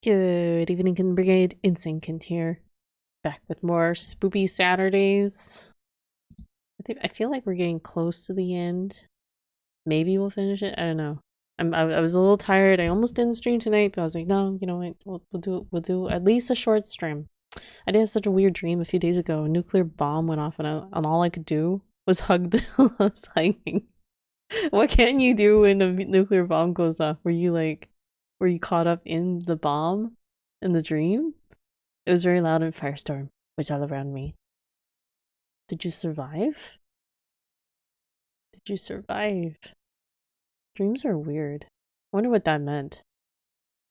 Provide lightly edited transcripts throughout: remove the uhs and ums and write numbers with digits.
Good evening, Brigade. Insyncant here. Back with more Spoopy Saturdays. I feel like we're getting close to the end. Maybe we'll finish it. I don't know. I was a little tired. I almost didn't stream tonight, but I was like, no, you know what? We'll do at least a short stream. I did have such a weird dream a few days ago. A nuclear bomb went off, and all I could do was hug the. I was hugging. What can you do when a nuclear bomb goes off? Were you caught up in the bomb in the dream? It was very loud and firestorm was all around me. Did you survive? Did you survive? Dreams are weird. I wonder what that meant.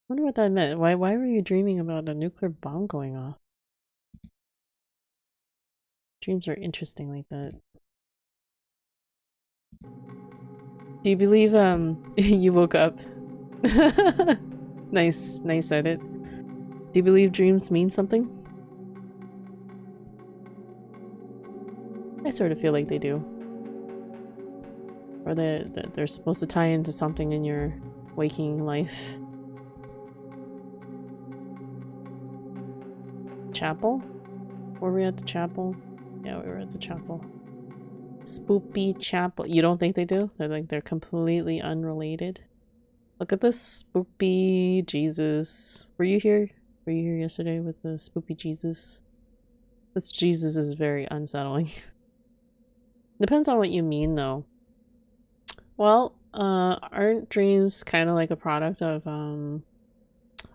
Why were you dreaming about a nuclear bomb going off? Dreams are interesting like that. Do you believe you woke up? Nice edit. Do you believe dreams mean something? I sort of feel like they do. Or they're supposed to tie into something in your waking life. Chapel? Were we at the chapel? Yeah, we were at the chapel. Spoopy chapel. You don't think they do? They're completely unrelated. Look at this spoopy Jesus. Were you here? Were you here yesterday with the spoopy Jesus? This Jesus is very unsettling. Depends on what you mean, though. Well, aren't dreams kind of like a product of, or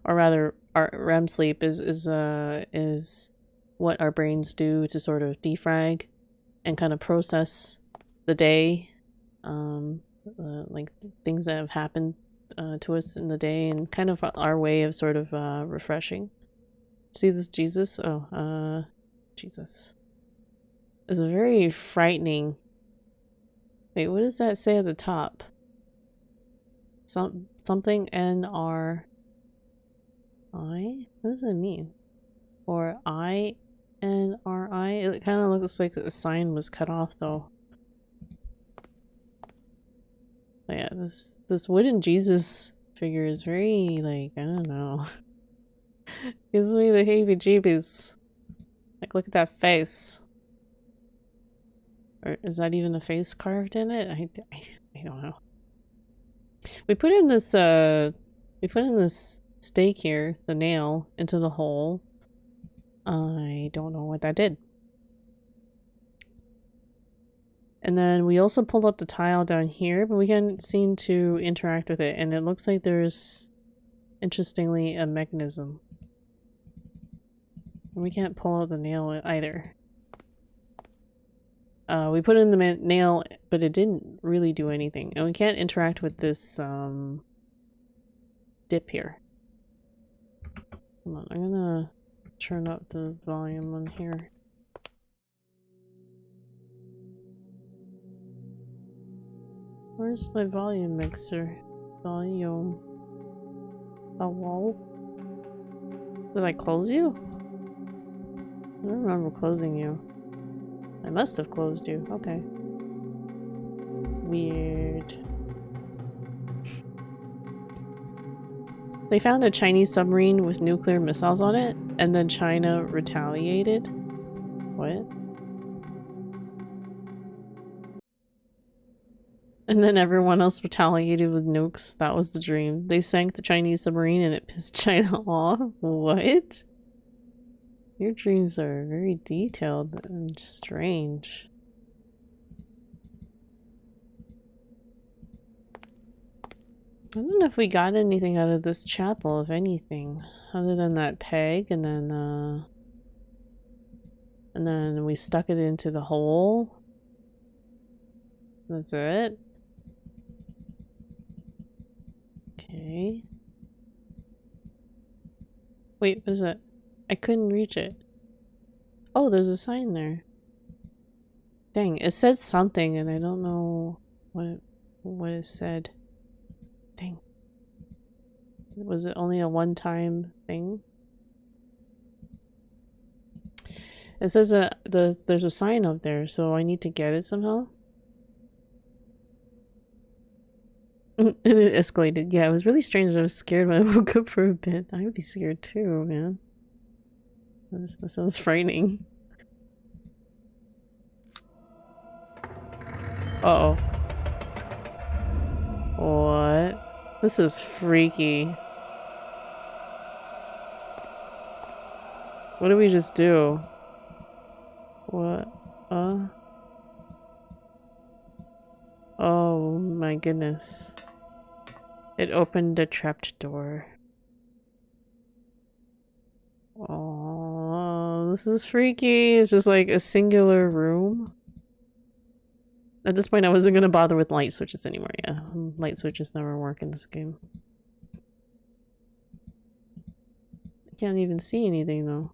rather, our REM sleep is what our brains do to sort of defrag and kind of process the day, like things that have happened to us in the day, and kind of our way of sort of refreshing. See this Jesus? Oh, Jesus. It's very frightening. Wait, what does that say at the top? Something NRI? What does that mean? Or INRI? It kind of looks like the sign was cut off, though. But yeah, this wooden Jesus figure is very, like, I don't know. Gives me the heebie-jeebies. Like, look at that face. Or is that even a face carved in it? I don't know. We put in this stake here, the nail, into the hole. I don't know what that did. And then we also pulled up the tile down here, but we can't seem to interact with it. And it looks like there's, interestingly, a mechanism. And we can't pull out the nail either. We put in the nail, but it didn't really do anything. And we can't interact with this dip here. Hold on, I'm gonna turn up the volume on here. Where's my volume mixer? Volume. Hello? Did I close you? I don't remember closing you. I must have closed you. Okay. Weird. They found a Chinese submarine with nuclear missiles on it, and then China retaliated. What? And then everyone else retaliated with nukes. That was the dream. They sank the Chinese submarine and it pissed China off. What? Your dreams are very detailed and strange. I don't know if we got anything out of this chapel, if anything, other than that peg, and then we stuck it into the hole. That's it. Okay. Wait, what is that? I couldn't reach it. Oh, there's a sign there. Dang, it said something and I don't know what it said. Dang. Was it only a one-time thing? It says there's a sign up there, so I need to get it somehow. And it escalated. Yeah, it was really strange. I was scared when I woke up for a bit. I would be scared too, man. That sounds frightening. Uh-oh. What? This is freaky. What did we just do? What? Oh my goodness. It opened a trapped door. Oh, this is freaky. It's just like a singular room. At this point, I wasn't gonna bother with light switches anymore. Yeah, light switches never work in this game. I can't even see anything though.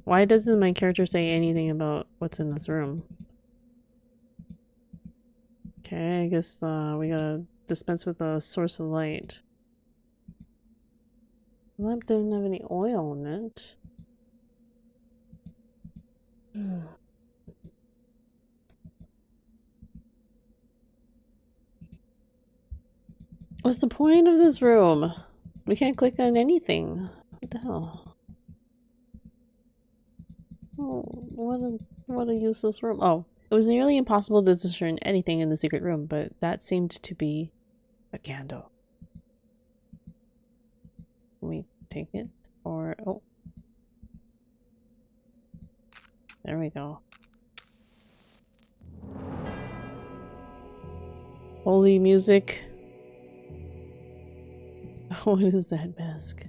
Why doesn't my character say anything about what's in this room? Okay, I guess we gotta dispense with a source of light. The lamp didn't have any oil in it. What's the point of this room? We can't click on anything. What the hell? Oh, what a useless room. Oh, it was nearly impossible to discern anything in the secret room, but that seemed to be a candle. Can we take it? Or, oh. There we go. Holy music. What is that mask?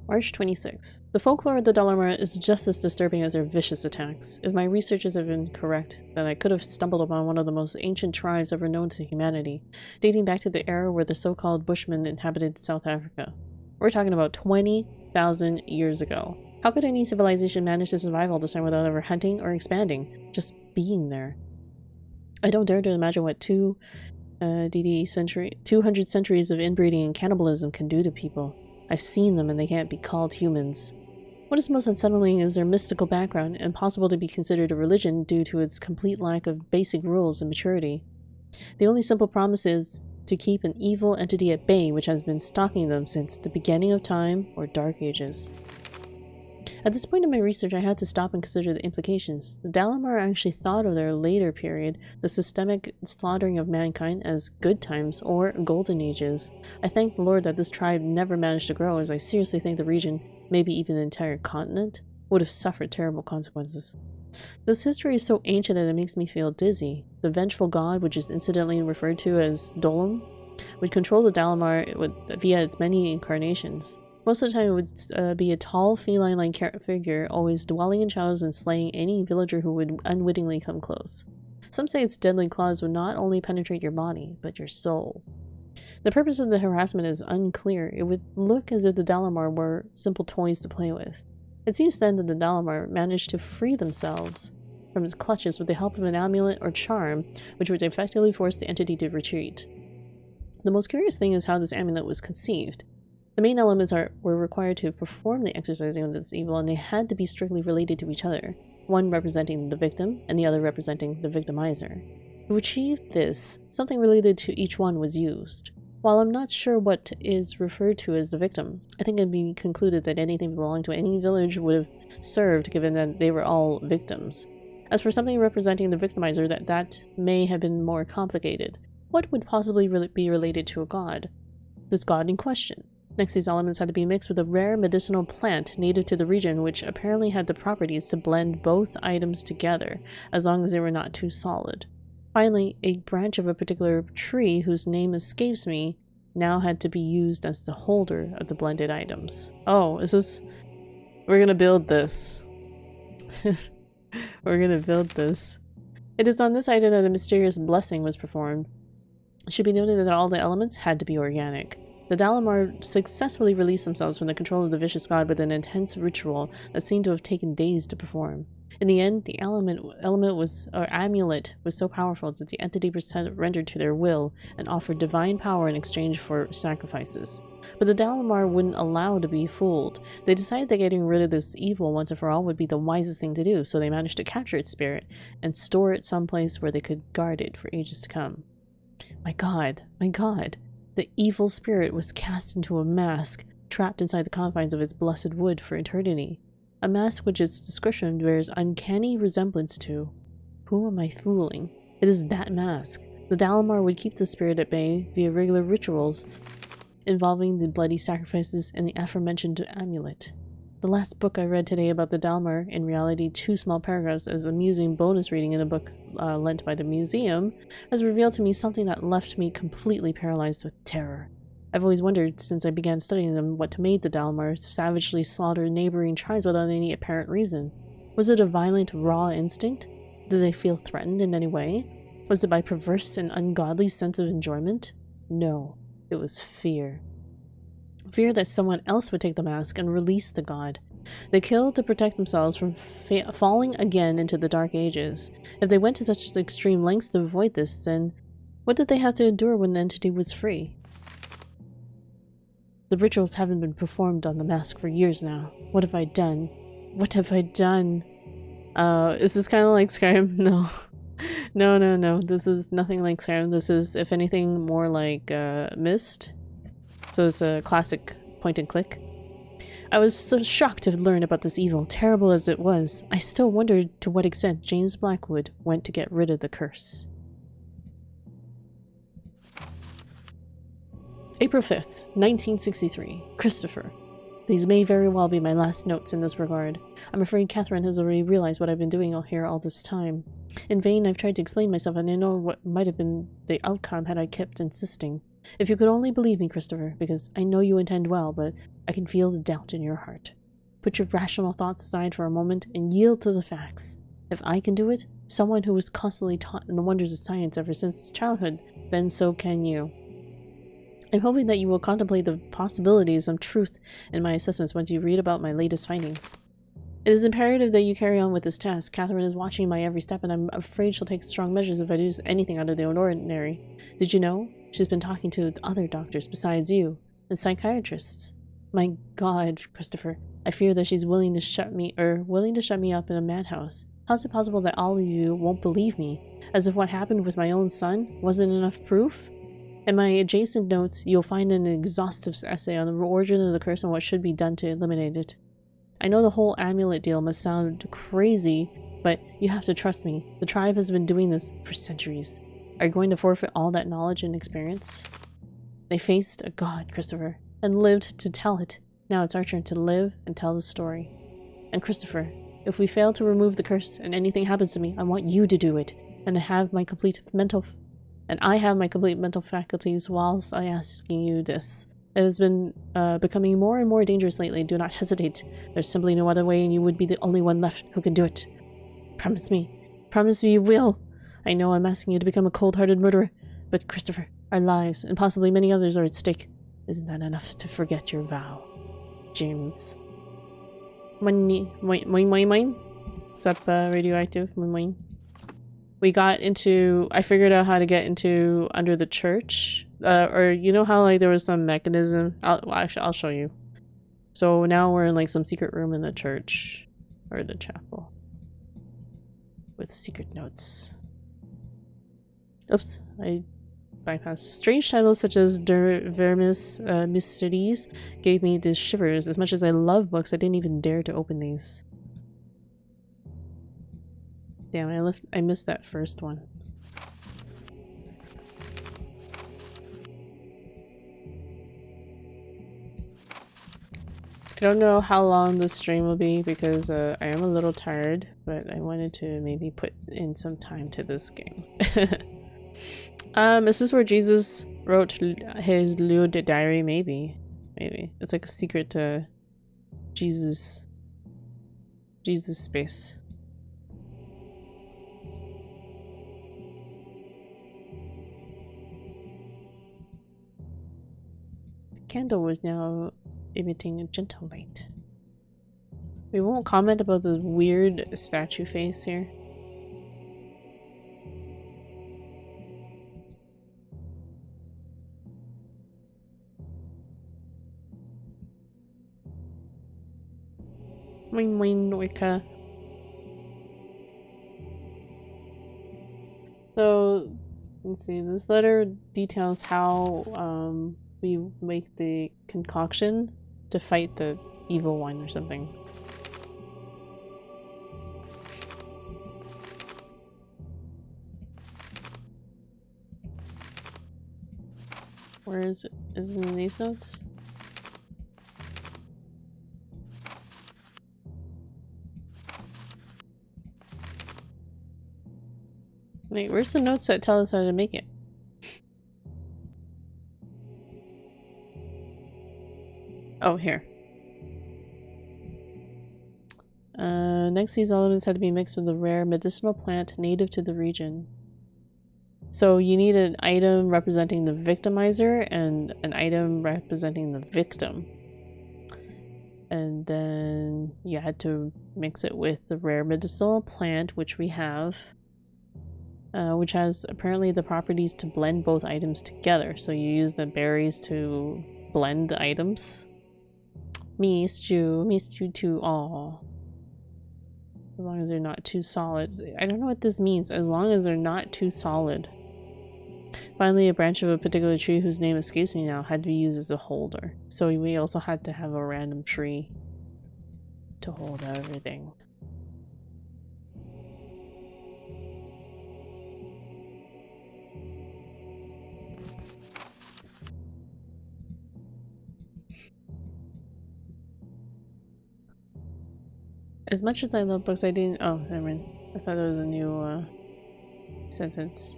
March 26. The folklore of the Dalamar is just as disturbing as their vicious attacks. If my researches have been correct, then I could have stumbled upon one of the most ancient tribes ever known to humanity, dating back to the era where the so-called Bushmen inhabited South Africa. We're talking about 20,000 years ago. How could any civilization manage to survive all this time without ever hunting or expanding? Just being there. I don't dare to imagine what 200 centuries of inbreeding and cannibalism can do to people. I've seen them and they can't be called humans. What is most unsettling is their mystical background, impossible to be considered a religion due to its complete lack of basic rules and maturity. The only simple promise is to keep an evil entity at bay which has been stalking them since the beginning of time or dark ages. At this point in my research, I had to stop and consider the implications. The Dalamar actually thought of their later period, the systemic slaughtering of mankind, as good times or golden ages. I thank the Lord that this tribe never managed to grow, as I seriously think the region, maybe even the entire continent, would have suffered terrible consequences. This history is so ancient that it makes me feel dizzy. The vengeful god, which is incidentally referred to as Dolam, would control the Dalamar via its many incarnations. Most of the time it would be a tall, feline-like figure, always dwelling in shadows and slaying any villager who would unwittingly come close. Some say its deadly claws would not only penetrate your body, but your soul. The purpose of the harassment is unclear. It would look as if the Dalamar were simple toys to play with. It seems then that the Dalamar managed to free themselves from its clutches with the help of an amulet or charm, which would effectively force the entity to retreat. The most curious thing is how this amulet was conceived. The main elements were required to perform the exercising of this evil, and they had to be strictly related to each other, one representing the victim and the other representing the victimizer. To achieve this, something related to each one was used. While I'm not sure what is referred to as the victim, I think it can be concluded that anything belonging to any village would have served, given that they were all victims. As for something representing the victimizer, that may have been more complicated. What would possibly be related to a god? This god in question. Next, these elements had to be mixed with a rare medicinal plant native to the region, which apparently had the properties to blend both items together, as long as they were not too solid. Finally, a branch of a particular tree, whose name escapes me, now had to be used as the holder of the blended items. Oh, is this... We're gonna build this. We're gonna build this. It is on this item that a mysterious blessing was performed. It should be noted that all the elements had to be organic. The Dalamar successfully released themselves from the control of the vicious god with an intense ritual that seemed to have taken days to perform. In the end, the amulet was so powerful that the entity surrendered to their will and offered divine power in exchange for sacrifices. But the Dalamar wouldn't allow to be fooled. They decided that getting rid of this evil once and for all would be the wisest thing to do, so they managed to capture its spirit and store it someplace where they could guard it for ages to come. My god, my god. The evil spirit was cast into a mask, trapped inside the confines of its blessed wood for eternity. A mask which its description bears uncanny resemblance to. Who am I fooling? It is that mask. The Dalamar would keep the spirit at bay via regular rituals involving the bloody sacrifices and the aforementioned amulet. The last book I read today about the Dalamar, in reality 2 small paragraphs as amusing bonus reading in a book lent by the museum, has revealed to me something that left me completely paralyzed with terror. I've always wondered, since I began studying them, what made the Dalamar savagely slaughter neighboring tribes without any apparent reason. Was it a violent, raw instinct? Did they feel threatened in any way? Was it by perverse and ungodly sense of enjoyment? No, it was fear. Fear that someone else would take the mask and release the god. They killed to protect themselves from falling again into the Dark Ages. If they went to such extreme lengths to avoid this, then what did they have to endure when the entity was free? The rituals haven't been performed on the mask for years now. What have I done? What have I done? Is this kind of like Skyrim? No. No. This is nothing like Skyrim. This is, if anything, more like Myst. So it's a classic point and click. I was so shocked to learn about this evil, terrible as it was. I still wondered to what extent James Blackwood went to get rid of the curse. April 5th, 1963. Christopher. These may very well be my last notes in this regard. I'm afraid Catherine has already realized what I've been doing here all this time. In vain I've tried to explain myself, and I know what might have been the outcome had I kept insisting. If you could only believe me, Christopher, because I know you intend well, but I can feel the doubt in your heart. Put your rational thoughts aside for a moment and yield to the facts. If I can do it, someone who was constantly taught in the wonders of science ever since childhood, then so can you. I'm hoping that you will contemplate the possibilities of truth in my assessments once you read about my latest findings. It is imperative that you carry on with this task. Catherine is watching my every step, and I'm afraid she'll take strong measures if I do anything out of the ordinary. Did you know? She's been talking to other doctors besides you, and psychiatrists. My God, Christopher, I fear that she's willing to shut me up in a madhouse. How's it possible that all of you won't believe me? As if what happened with my own son wasn't enough proof? In my adjacent notes, you'll find an exhaustive essay on the origin of the curse and what should be done to eliminate it. I know the whole amulet deal must sound crazy, but you have to trust me. The tribe has been doing this for centuries. Are you going to forfeit all that knowledge and experience? They faced a god, Christopher, and lived to tell it. Now it's our turn to live and tell the story. And Christopher, if we fail to remove the curse and anything happens to me, I want you to do it, and I have my complete mental faculties whilst I asking you this. It has been becoming more and more dangerous lately. Do not hesitate. There's simply no other way, and you would be the only one left who can do it. Promise me. Promise me you will. I know I'm asking you to become a cold-hearted murderer, but Christopher, our lives, and possibly many others, are at stake. Isn't that enough to forget your vow? James. Mine. Stop radioactive. Mine. We got into, I figured out how to get into under the church, or you know how like there was some mechanism. Actually, I'll show you. So now we're in like some secret room in the church, or the chapel, with secret notes. Oops, I bypassed. Strange titles such as Der Vermis Mysteries gave me the shivers. As much as I love books, I didn't even dare to open these. Damn, I missed that first one. I don't know how long this stream will be because I am a little tired, but I wanted to maybe put in some time to this game. Is this where Jesus wrote his lewd diary? Maybe. It's like a secret to Jesus space. The candle was now emitting a gentle light. We won't comment about the weird statue face here. Wing wing wicca. So, let's see, this letter details how we make the concoction to fight the evil one or something. Where is it? Is it in these notes? Wait, where's the notes that tell us how to make it? Oh, here. Next, these elements had to be mixed with a rare medicinal plant native to the region. So you need an item representing the victimizer and an item representing the victim. And then you had to mix it with the rare medicinal plant, which we have, which has apparently the properties to blend both items together. So you use the berries to blend the items. Missed you too. Aw. As long as they're not too solid. I don't know what this means. As long as they're not too solid. Finally, a branch of a particular tree whose name escapes me now had to be used as a holder. So we also had to have a random tree to hold everything. As much as I love books, I didn't— oh, never mind. I thought it was a new sentence.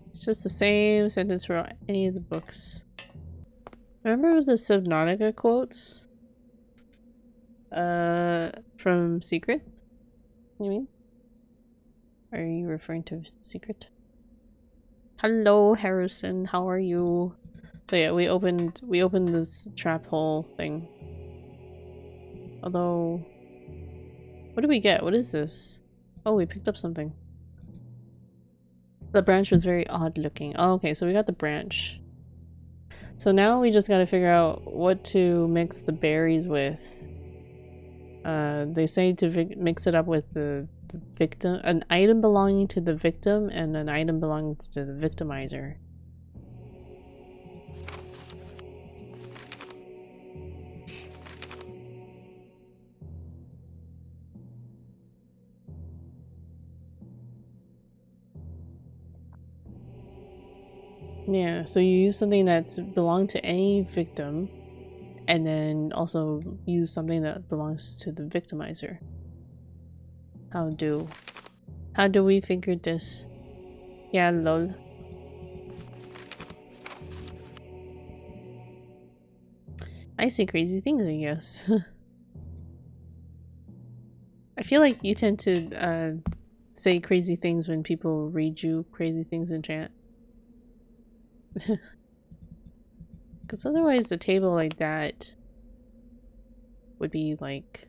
It's just the same sentence for any of the books. Remember the Subnautica quotes? From Secret? You mean? Are you referring to Secret? Hello, Harrison. How are you? So yeah, we opened this trap hole thing. Although, what did we get? What is this? Oh, we picked up something. The branch was very odd looking. Oh, okay, so we got the branch. So now we just gotta figure out what to mix the berries with. They say to mix it up with the victim, an item belonging to the victim and an item belonging to the victimizer. Yeah, so you use something that's belonged to any victim, and then also use something that belongs to the victimizer. How do we figure this? Yeah, lol. I say crazy things, I guess. I feel like you tend to say crazy things when people read you crazy things in chat. Because otherwise a table like that would be like...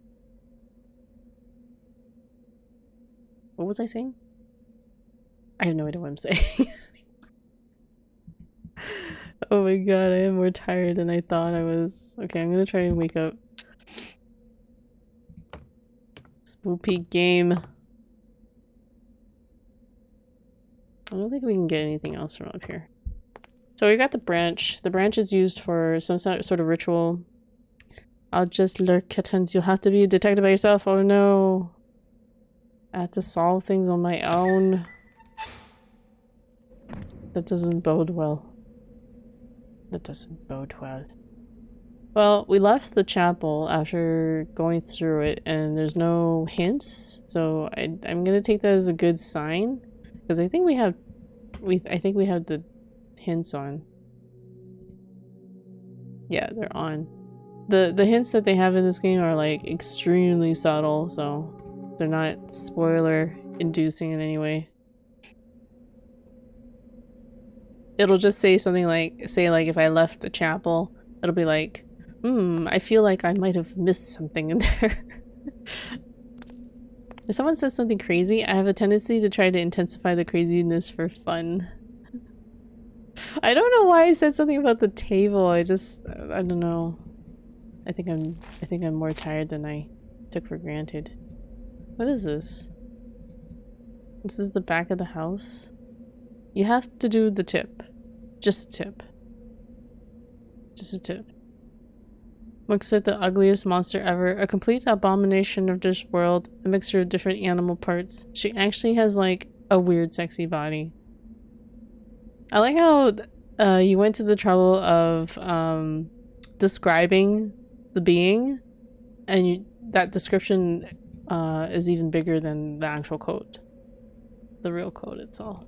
what was I saying? I have no idea what I'm saying. Oh my god, I am more tired than I thought I was. Okay, I'm gonna try and wake up. Spoopy game. I don't think we can get anything else from up here. So we got the branch. The branch is used for some sort of ritual. I'll just lurk, kittens. You'll have to be detected by yourself. Oh no. I have to solve things on my own. That doesn't bode well. That doesn't bode well. Well, we left the chapel after going through it and there's no hints. So I'm gonna take that as a good sign. Because I think we have the hints on. Yeah, they're on. The hints that they have in this game are like extremely subtle, so they're not spoiler inducing in any way. It'll just say something like, say like if I left the chapel, it'll be like, I feel like I might have missed something in there. If someone says something crazy, I have a tendency to try to intensify the craziness for fun. I don't know why I said something about the table. I don't know. I think I'm more tired than I took for granted. What is this? This is the back of the house. You have to do the tip. Just a tip. Just a tip. Looks like the ugliest monster ever. A complete abomination of this world. A mixture of different animal parts. She actually has like a weird sexy body. I like how you went to the trouble of describing the being, and that description is even bigger than the actual quote. The real quote itself.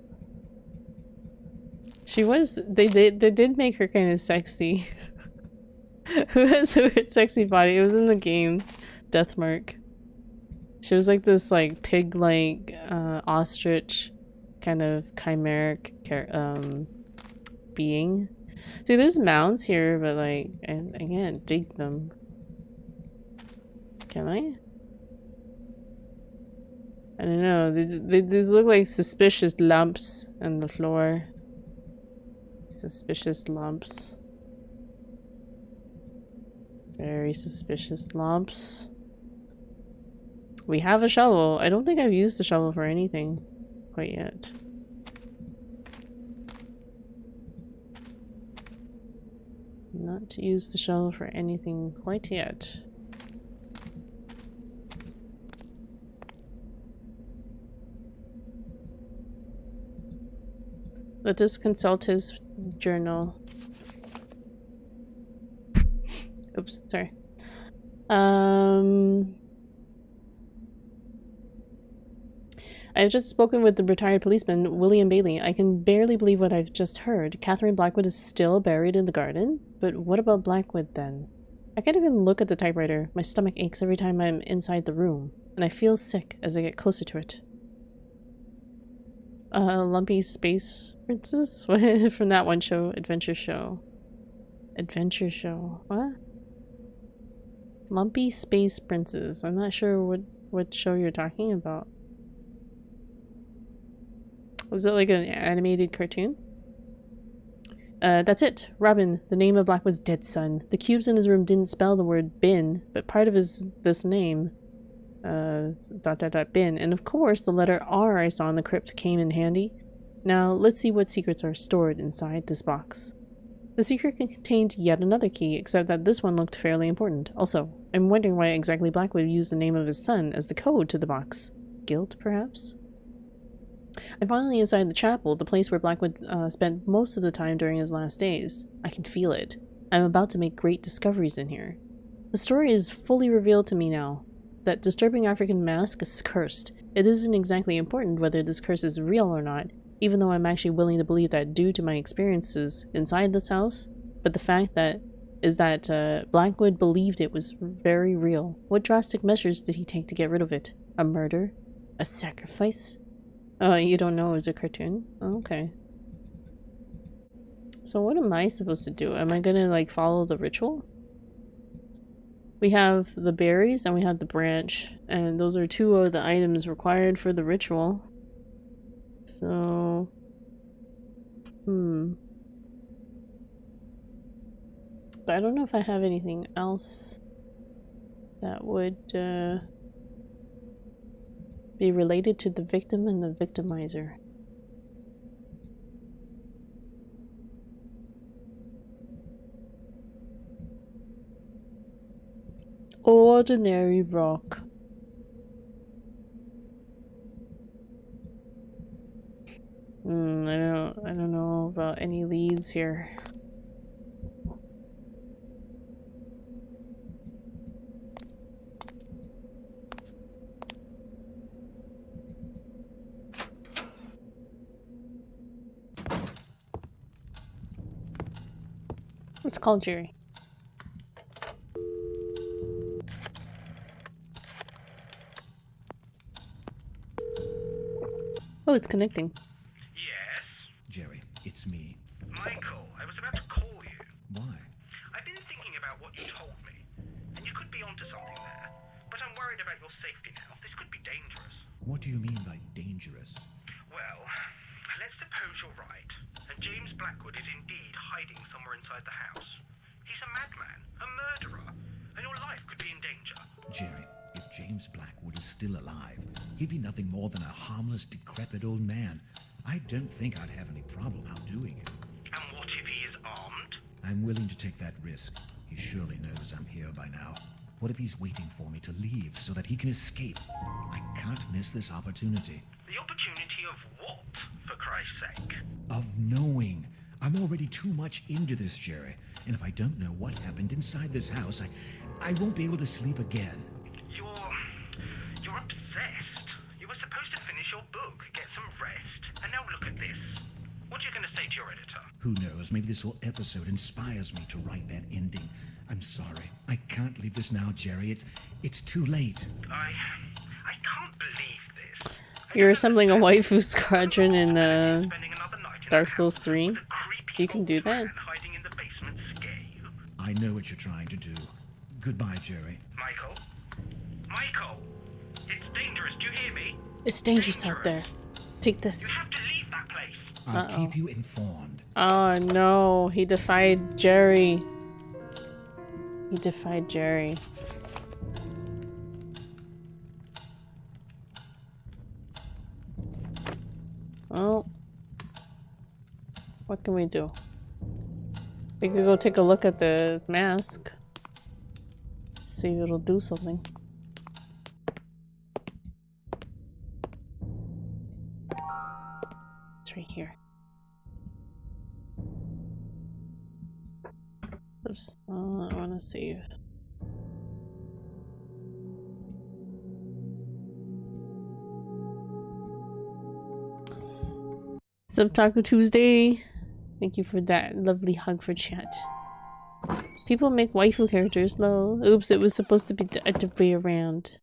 She was they did make her kind of sexy. Who has a weird sexy body? It was in the game Deathmark. She was like this like pig-like ostrich kind of chimeric being. See, there's mounds here, but like I can't dig them. Can I? I don't know. These look like suspicious lumps on the floor. Suspicious lumps. Very suspicious lumps. We have a shovel. I don't think I've used the shovel for anything quite yet. Not to use the shovel for anything quite yet. Let us consult his journal. Oops, sorry. I have just spoken with the retired policeman, William Bailey. I can barely believe what I've just heard. Catherine Blackwood is still buried in the garden? But what about Blackwood then? I can't even look at the typewriter. My stomach aches every time I'm inside the room, and I feel sick as I get closer to it. Lumpy Space Princess? From that one show, Adventure Show. Adventure Show. What? Lumpy Space Princess. I'm not sure what show you're talking about. Was it like an animated cartoon? That's it. Robin, the name of Blackwood's dead son. The cubes in his room didn't spell the word bin, but part of this name, bin. And of course, the letter R I saw in the crypt came in handy. Now, let's see what secrets are stored inside this box. The secret contained yet another key, except that this one looked fairly important. Also, I'm wondering why exactly Blackwood used the name of his son as the code to the box. Guilt, perhaps? I'm finally inside the chapel, the place where Blackwood spent most of the time during his last days. I can feel it. I'm about to make great discoveries in here. The story is fully revealed to me now. That disturbing African mask is cursed. It isn't exactly important whether this curse is real or not, even though I'm actually willing to believe that due to my experiences inside this house. But the fact is that Blackwood believed it was very real. What drastic measures did he take to get rid of it? A murder? A sacrifice? You don't know it was a cartoon? Oh, okay. So what am I supposed to do? Am I gonna, like, follow the ritual? We have the berries and we have the branch. And those are two of the items required for the ritual. So... But I don't know if I have anything else that would, be related to the victim and the victimizer. Ordinary rock. I don't know about any leads here. Let's call Jerry. Oh, it's connecting. Yes? Jerry, it's me. Michael, I was about to call you. Why? I've been thinking about what you told worried about your safety now. This could be dangerous. What do you mean by dangerous? Well, let's suppose you're right, and James Blackwood is indeed hiding somewhere inside the house. He's a madman, a murderer, and your life could be in danger. Jerry, if James Blackwood is still alive, he'd be nothing more than a harmless, decrepit old man. I don't think I'd have any problem outdoing him. And what if he is armed? I'm willing to take that risk. He surely knows I'm here by now. What if he's waiting for me to leave so that he can escape? I can't miss this opportunity. The opportunity of what, for Christ's sake? Of knowing. I'm already too much into this, Jerry. And if I don't know what happened inside this house, I won't be able to sleep again. You're obsessed. You were supposed to finish your book, get some rest, and now look at this. What are you going to say to your editor? Who knows? Maybe this whole episode inspires me to write that ending. I'm sorry. I can't leave this now, Jerry. It's too late. I can't believe this. You're assembling a waifu squadron in Dark Souls 3? You can do that? Hiding in the basement scare you. I know what you're trying to do. Goodbye, Jerry. Michael? Michael! It's dangerous, do you hear me? It's dangerous out there. Take this. You have to leave that place. I'll keep you informed. Oh no, he defied Jerry. He defied Jerry. Well, what can we do? We could go take a look at the mask. See if it'll do something. It's right here. Oops. I want to save. Sub Taco Tuesday. Thank you for that lovely hug for chat. People make waifu characters, though. Oops, it was supposed to be the other way around.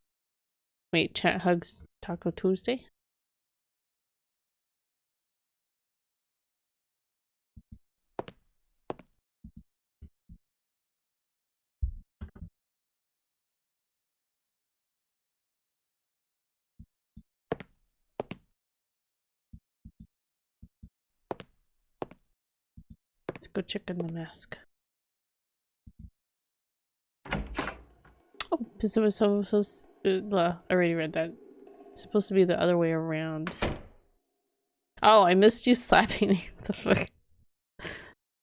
Wait, chat hugs Taco Tuesday? Let's go check in the mask. Oh, I already read that. It's supposed to be the other way around. Oh, I missed you slapping me. What the fuck?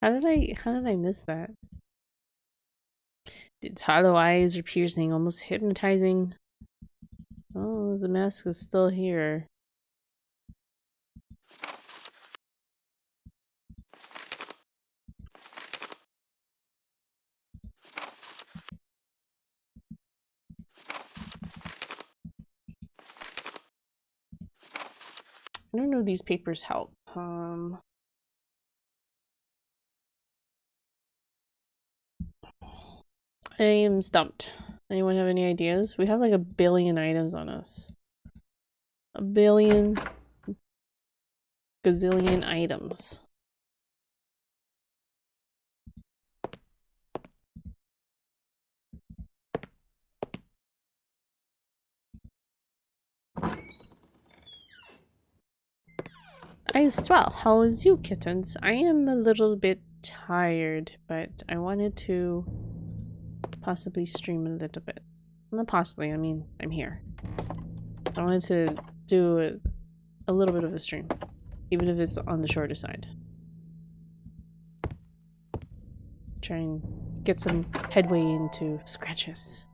How did I miss that? Its hollow eyes are piercing, almost hypnotizing. Oh, the mask is still here. I don't know if these papers help. I am stumped. Anyone have any ideas? We have like 1 billion items on us. 1 billion gazillion items. As well. How is you, kittens? I am a little bit tired, but I wanted to possibly stream a little bit. Not possibly, I mean, I'm here. I wanted to do a little bit of a stream, even if it's on the shorter side. Try and get some headway into scratches.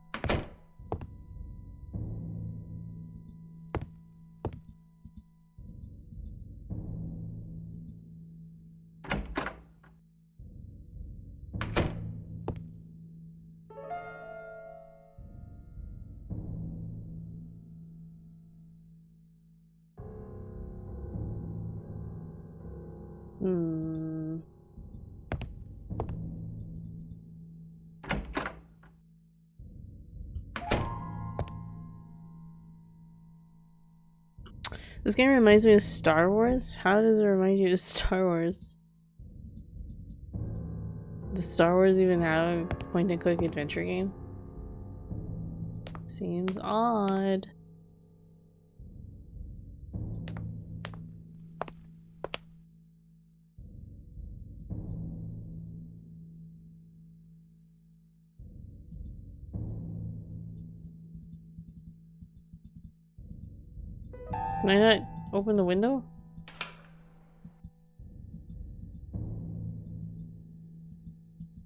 This game reminds me of Star Wars? How does it remind you of Star Wars? Does Star Wars even have a point-and-click adventure game? Seems odd. Can I not open the window?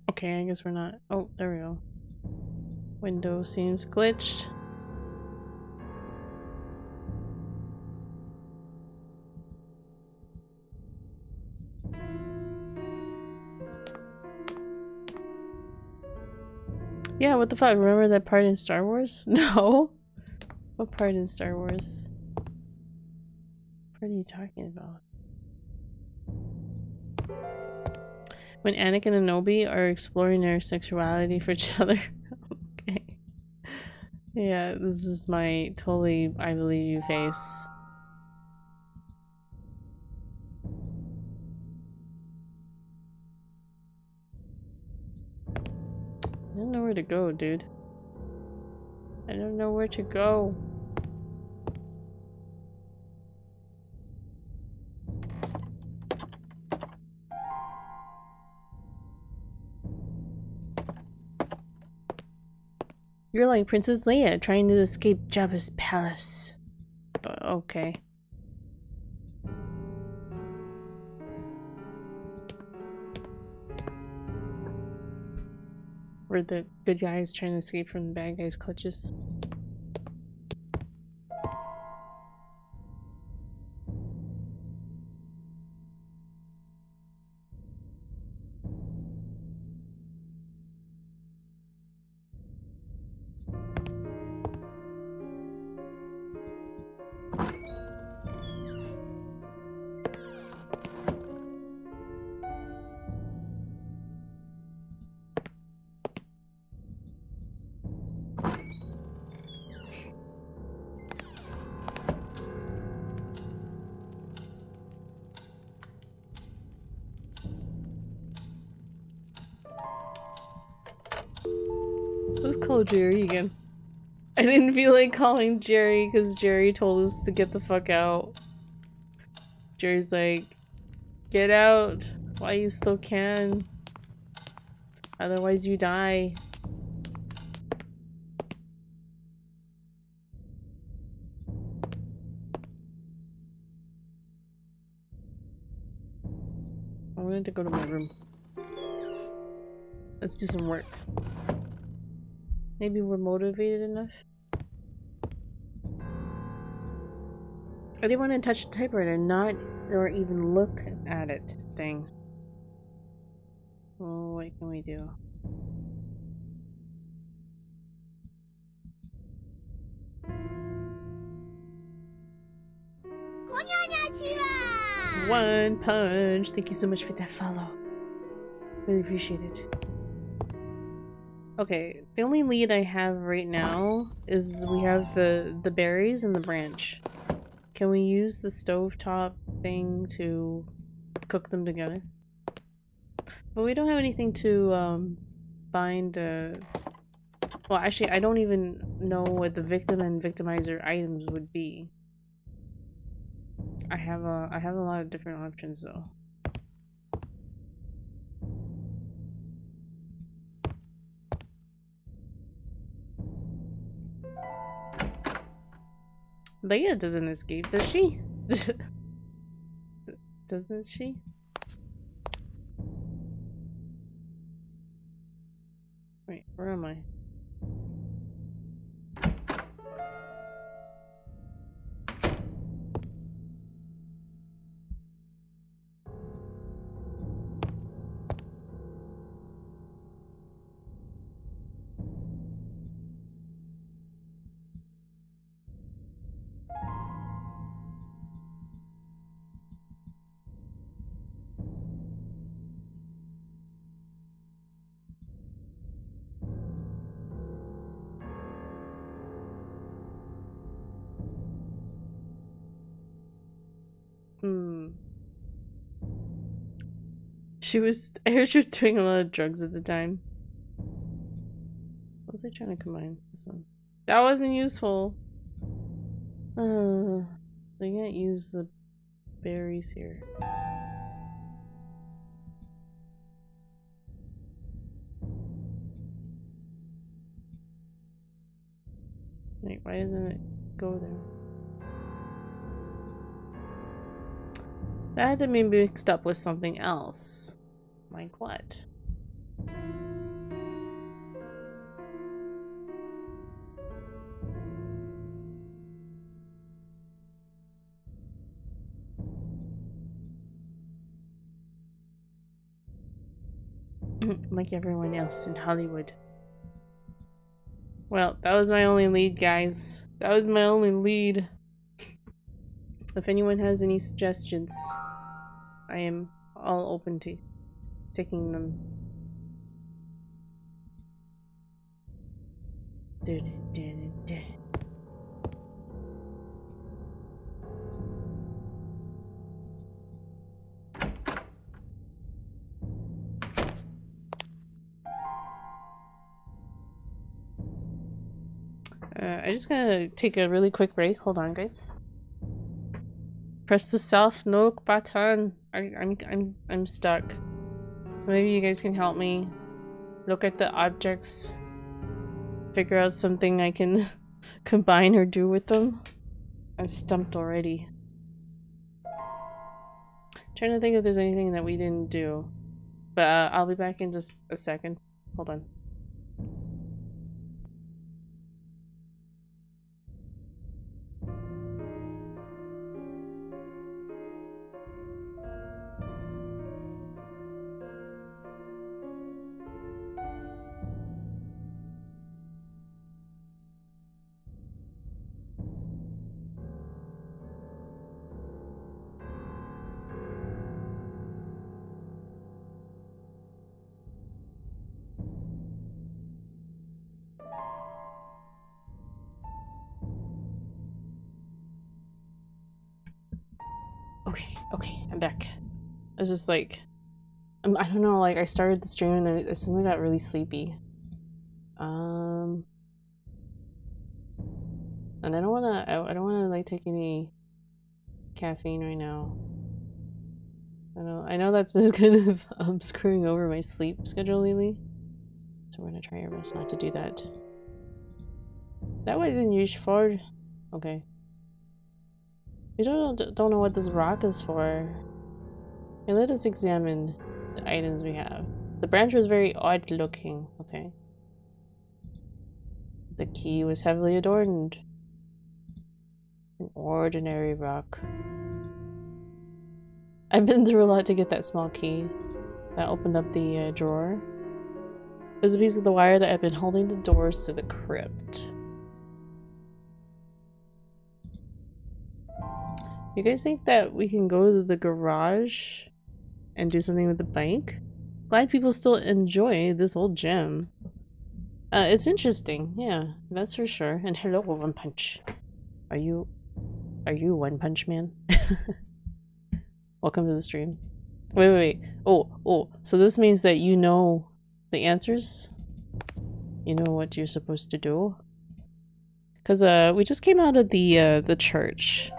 Okay, I guess we're not. Oh, there we go. Window seems glitched. Yeah, what the fuck? Remember that part in Star Wars? No. What part in Star Wars? What are you talking about? When Anakin and Obi are exploring their sexuality for each other. Okay. Yeah, this is my totally I believe you face. I don't know where to go, dude. I don't know where to go. You're like Princess Leia trying to escape Jabba's palace. Okay. Where the good guys trying to escape from the bad guys' clutches. Let's call Jerry again. I didn't feel like calling Jerry because Jerry told us to get the fuck out. Jerry's like, get out while you still can. Otherwise you die. I wanted to go to my room. Let's do some work. Maybe we're motivated enough. I didn't want to touch the typewriter, not or even look at it. Dang. Well, what can we do? One punch. Thank you so much for that follow. Really appreciate it. Okay, the only lead I have right now is we have the berries and the branch. Can we use the stovetop thing to cook them together? But we don't have anything to bind well, actually, I don't even know what the victim and victimizer items would be. I have a lot of different options though. Leia doesn't escape, does she? Doesn't she? Wait, where am I? I heard she was doing a lot of drugs at the time. What was I trying to combine? This one. That wasn't useful. They can't use the berries here. Wait, why doesn't it go there? That had to be mixed up with something else. Like what? Like everyone else in Hollywood. Well, that was my only lead, guys. That was my only lead. If anyone has any suggestions, I am all open to taking them. I just gotta take a really quick break. Hold on, guys. Press the self look button. I'm stuck. So maybe you guys can help me look at the objects, figure out something I can combine or do with them. I'm stumped already. Trying to think if there's anything that we didn't do, but I'll be back in just a second. Hold on. Okay, I'm back. I was just like, I don't know, like I started the stream and I suddenly got really sleepy. And I don't wanna like take any caffeine right now. I know that's been kind of screwing over my sleep schedule lately. So we're gonna try our best not to do that. That wasn't used for. Okay. We don't know what this rock is for. Okay, let us examine the items we have. The branch was very odd looking. Okay. The key was heavily adorned. An ordinary rock. I've been through a lot to get that small key that opened up the drawer. It was a piece of the wire that had been holding the doors to the crypt. You guys think that we can go to the garage and do something with the bike? Glad people still enjoy this old gem. It's interesting, yeah, that's for sure. And hello, One Punch. Are you One Punch Man? Welcome to the stream. Wait. Oh, so this means that you know the answers? You know what you're supposed to do? Cause we just came out of the church.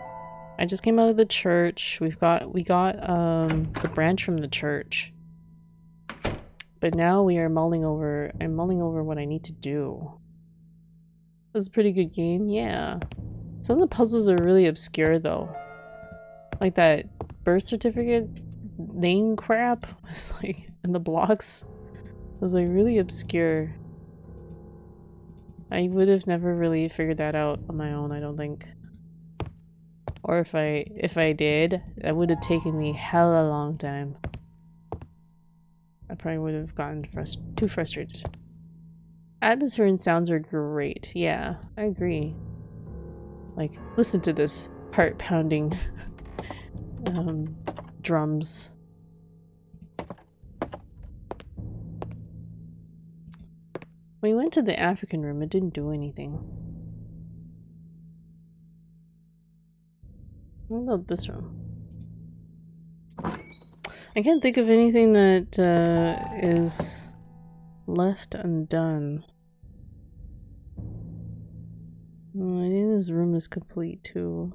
I just came out of the church. We got the branch from the church. But now we are I'm mulling over what I need to do. This is a pretty good game, yeah. Some of the puzzles are really obscure though. Like that birth certificate name crap was like in the blocks. It was like really obscure. I would have never really figured that out on my own, I don't think. Or if I did, that would have taken me hella long time. I probably would have gotten too frustrated. Atmosphere and sounds are great. Yeah, I agree. Like, listen to this heart-pounding drums. When we went to the African room, it didn't do anything. What about this room? I can't think of anything that is left undone. think this room is complete too.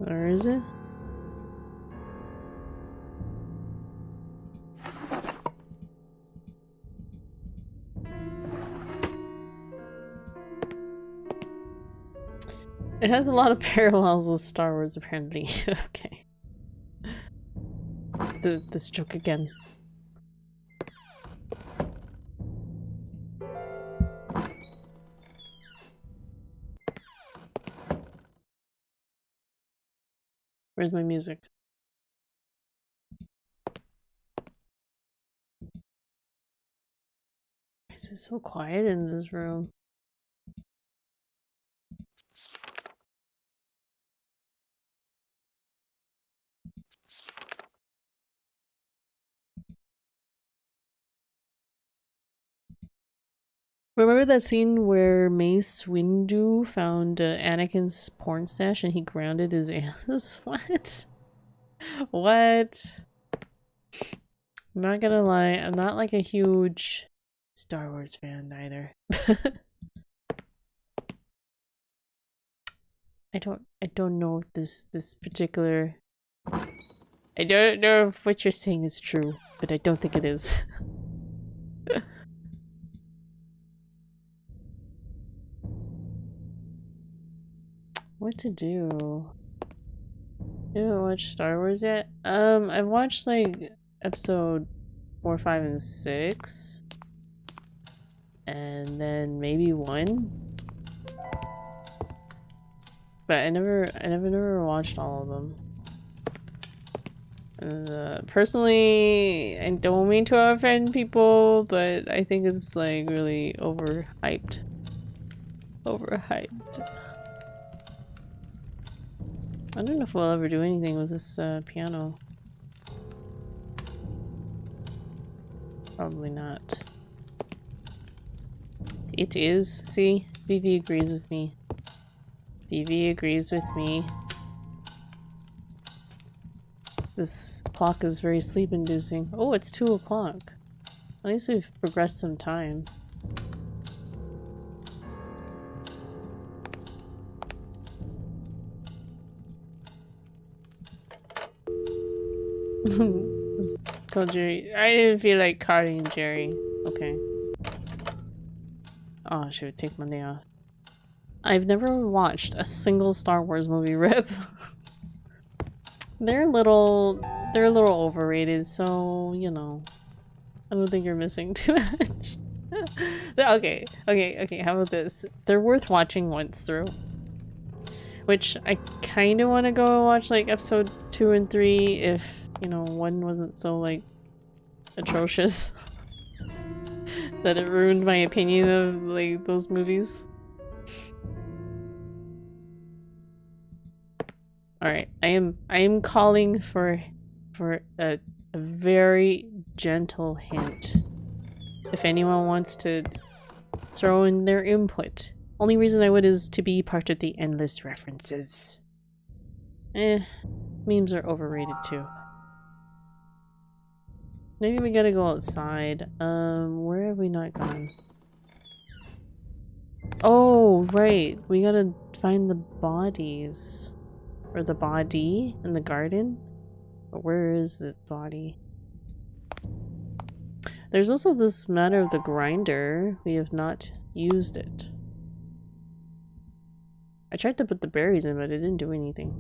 Or is it? It has a lot of parallels with Star Wars, apparently. Okay. This joke again. Where's my music? Why is it so quiet in this room? Remember that scene where Mace Windu found Anakin's porn stash and he grounded his ass? What? What? I'm not gonna lie, I'm not like a huge Star Wars fan either. I don't know if this particular I don't know if what you're saying is true, but I don't think it is. What to do? You haven't watched Star Wars yet? I've watched like episode 4, 5, and 6. And then maybe 1. But I never watched all of them. And, personally, I don't mean to offend people, but I think it's like really overhyped. Overhyped. I don't know if we'll ever do anything with this piano. Probably not. It is. See? Vivi agrees with me. Vivi agrees with me. This clock is very sleep-inducing. Oh, it's 2 o'clock. At least we've progressed some time. Call Jerry. I didn't feel like calling Jerry. Okay. Oh, I should take Monday off. I've never watched a single Star Wars movie, Rip. They're a little overrated, so you know. I don't think you're missing too much. Okay. How about this? They're worth watching once through. Which I kind of want to go watch like episode 2 and 3 if, you know, 1 wasn't so like atrocious that it ruined my opinion of like those movies. All right, I am calling for a very gentle hint. If anyone wants to throw in their input. Only reason I would is to be part of the endless references. Memes are overrated too. Maybe we gotta go outside. Where have we not gone? Oh, right. We gotta find the bodies. Or the body in the garden? But where is the body? There's also this matter of the grinder. We have not used it. I tried to put the berries in, but it didn't do anything.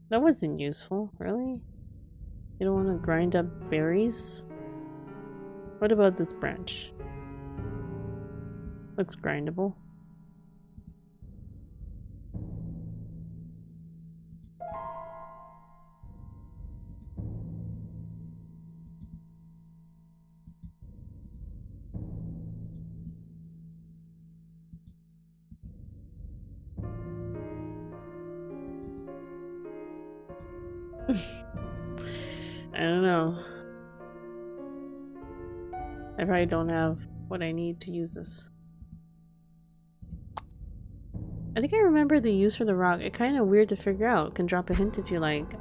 That wasn't useful, really? You don't want to grind up berries? What about this branch? Looks grindable. I don't know. I probably don't have what I need to use this. I think I remember the use for the rock. It's kind of weird to figure out. Can drop a hint if you like.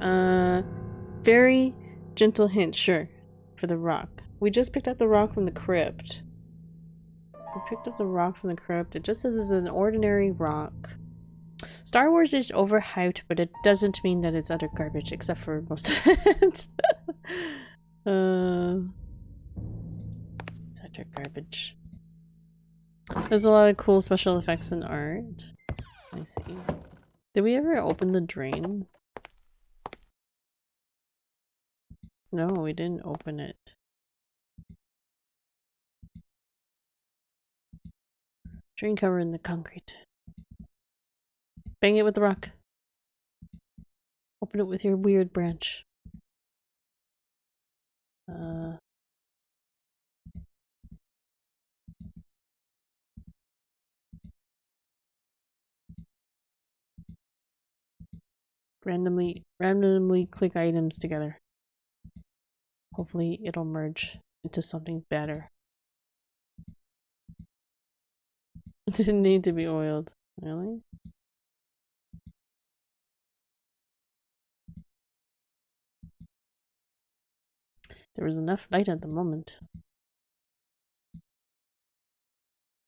Very gentle hint, sure. For the rock. We just picked up the rock from the crypt. We picked up the rock from the crypt. It just says it's an ordinary rock. Star Wars is overhyped, but it doesn't mean that it's utter garbage, except for most of it. It's utter garbage. There's a lot of cool special effects and art. I see. Did we ever open the drain? No, we didn't open it. Drain cover in the concrete. Bang it with the rock. Open it with your weird branch. Randomly click items together. Hopefully it'll merge into something better. It didn't need to be oiled. Really? There was enough light at the moment.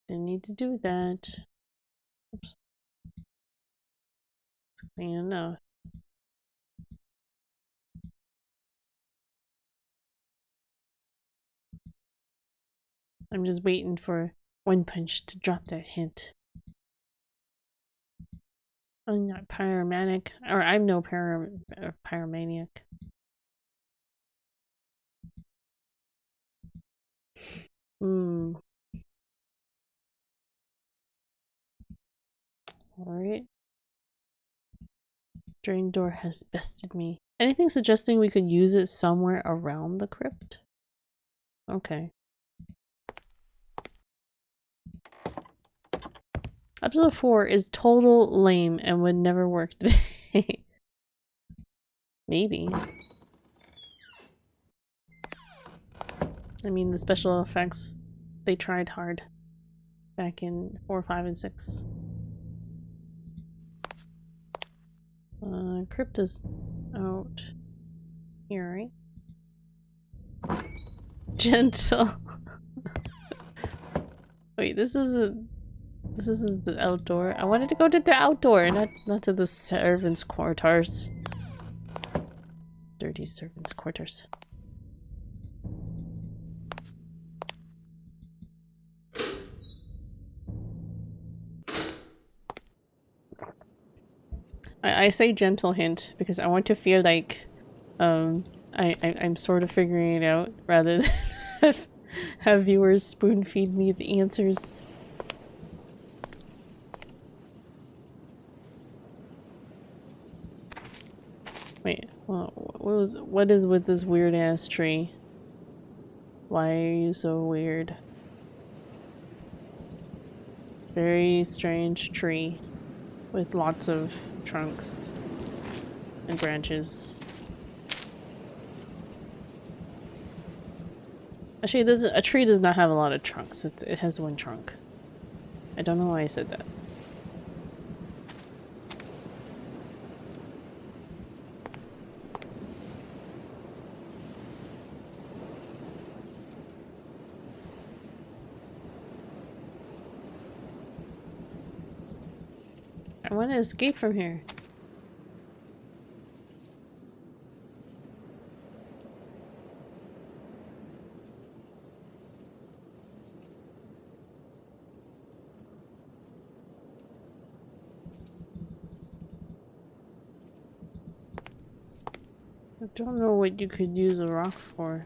Didn't need to do that. Oops. It's clean enough. I'm just waiting for One Punch to drop that hint. I'm not pyromanic, or I'm no pyromaniac. Alright. Drain door has bested me. Anything suggesting we could use it somewhere around the crypt? Okay. Episode 4 is total lame and would never work today. Maybe. I mean, the special effects, they tried hard back in 4, 5, and 6. Crypt is out here, right? Gentle. Wait, this isn't the outdoor. I wanted to go to the outdoor, not to the servants' quarters. Dirty servants' quarters. I say gentle hint because I want to feel like I'm sort of figuring it out rather than have viewers spoon feed me the answers. Wait, well, what is with this weird ass tree? Why are you so weird? Very strange tree with lots of trunks and branches. Actually, a tree does not have a lot of trunks. It has one trunk. I don't know why I said that. I want to escape from here. I don't know what you could use a rock for.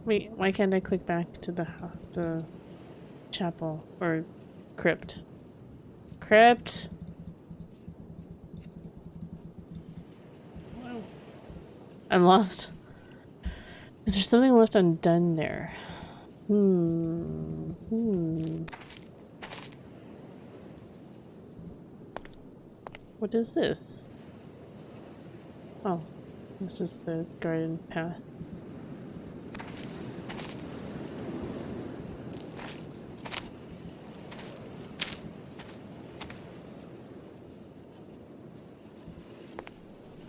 Wait, why can't I click back to the chapel or crypt? Crypt. I'm lost. Is there something left undone there? What is this? Oh, this is the garden path.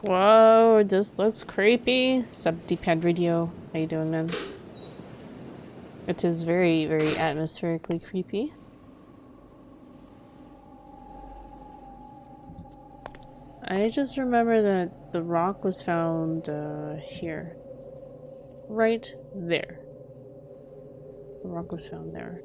Whoa, this looks creepy. Sub D-pad radio. How you doing, man? It is very, very atmospherically creepy. I just remember that the rock was found here. Right there. The rock was found there.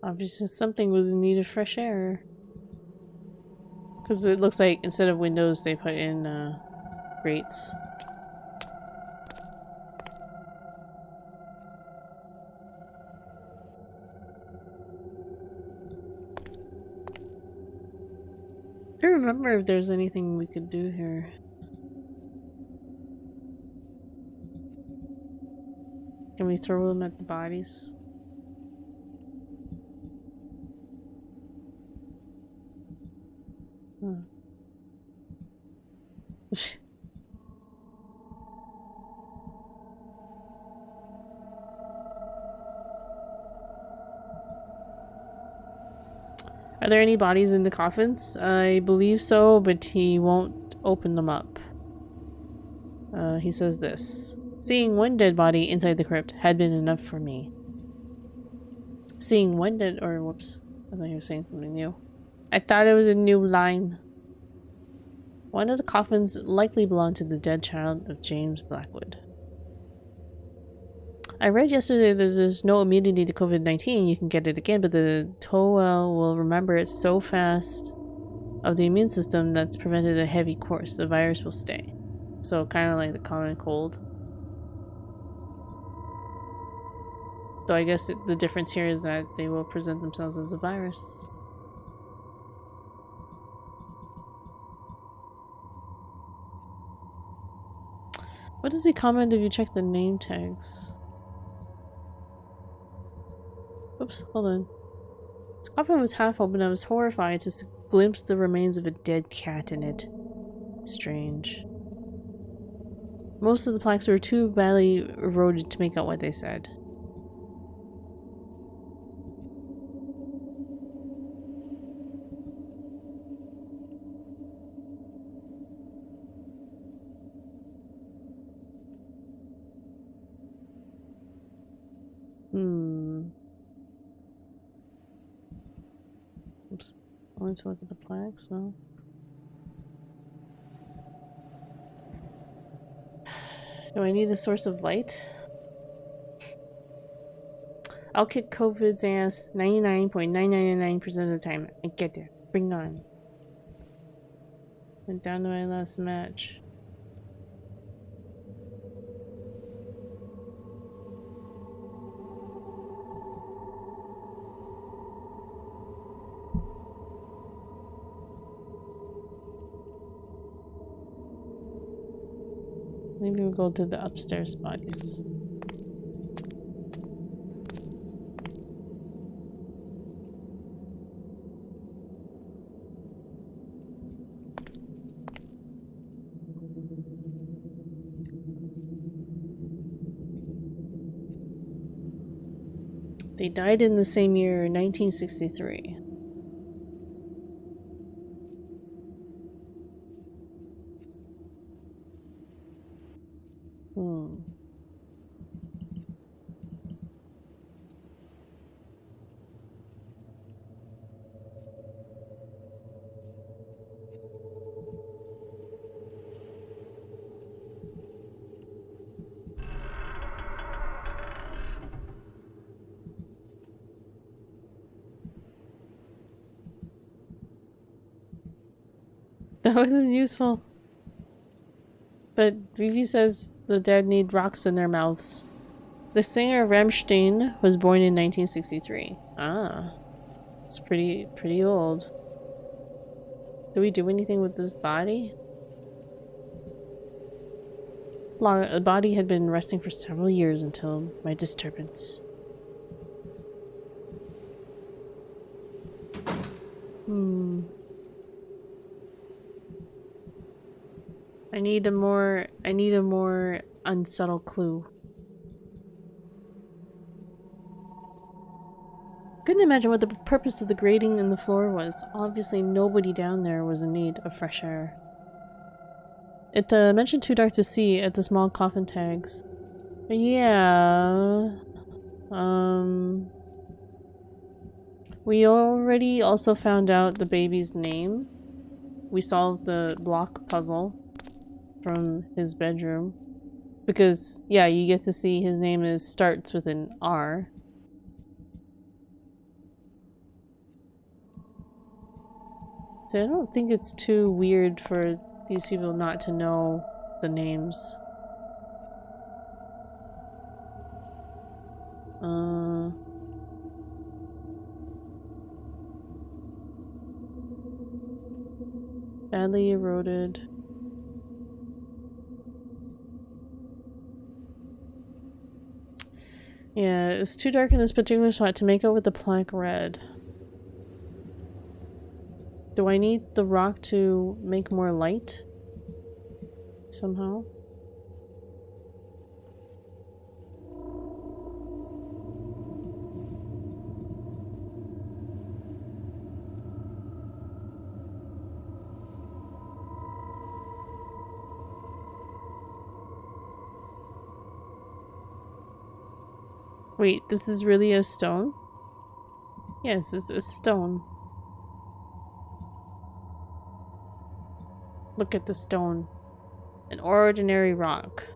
Obviously something was in need of fresh air. Because it looks like instead of windows they put in grates. I don't remember if there's anything we could do here. Can we throw them at the bodies? Huh. Are there any bodies in the coffins? I believe so, but he won't open them up. He says this. Seeing one dead body inside the crypt had been enough for me. Seeing one dead- or whoops. I thought he was saying something new. I thought it was a new line. One of the coffins likely belonged to the dead child of James Blackwood. I read yesterday that there's no immunity to COVID-19. You can get it again, but the Towel will remember it so fast of the immune system that's prevented a heavy course. The virus will stay. So kind of like the common cold. So I guess the difference here is that they will present themselves as a virus. What does he comment if you check the name tags? Oops, hold on. This coffin was half open. I was horrified to glimpse the remains of a dead cat in it. Strange. Most of the plaques were too badly eroded to make out what they said. Oops. I wanted to look at the plaques, no. Do I need a source of light? I'll kick COVID's ass 99.999% of the time. I get it. Bring it on. Went down to my last match. Maybe we'll go to the upstairs bodies. They died in the same year, 1963. That wasn't useful. But Vivi says the dead need rocks in their mouths. The singer Rammstein was born in 1963. Ah. It's pretty old. Do we do anything with this body? The body had been resting for several years until my disturbance. I I need a more unsubtle clue. Couldn't imagine what the purpose of the grating in the floor was. Obviously nobody down there was in need of fresh air. It mentioned too dark to see at the small coffin tags. Yeah. We already also found out the baby's name. We solved the block puzzle from his bedroom. Because, yeah, you get to see his name starts with an R. So I don't think it's too weird for these people not to know the names. Badly eroded. Yeah, it's too dark in this particular spot to make out with the plaque red. Do I need the rock to make more light? Somehow? Wait, this is really a stone? Yes, it's a stone. Look at the stone. An ordinary rock.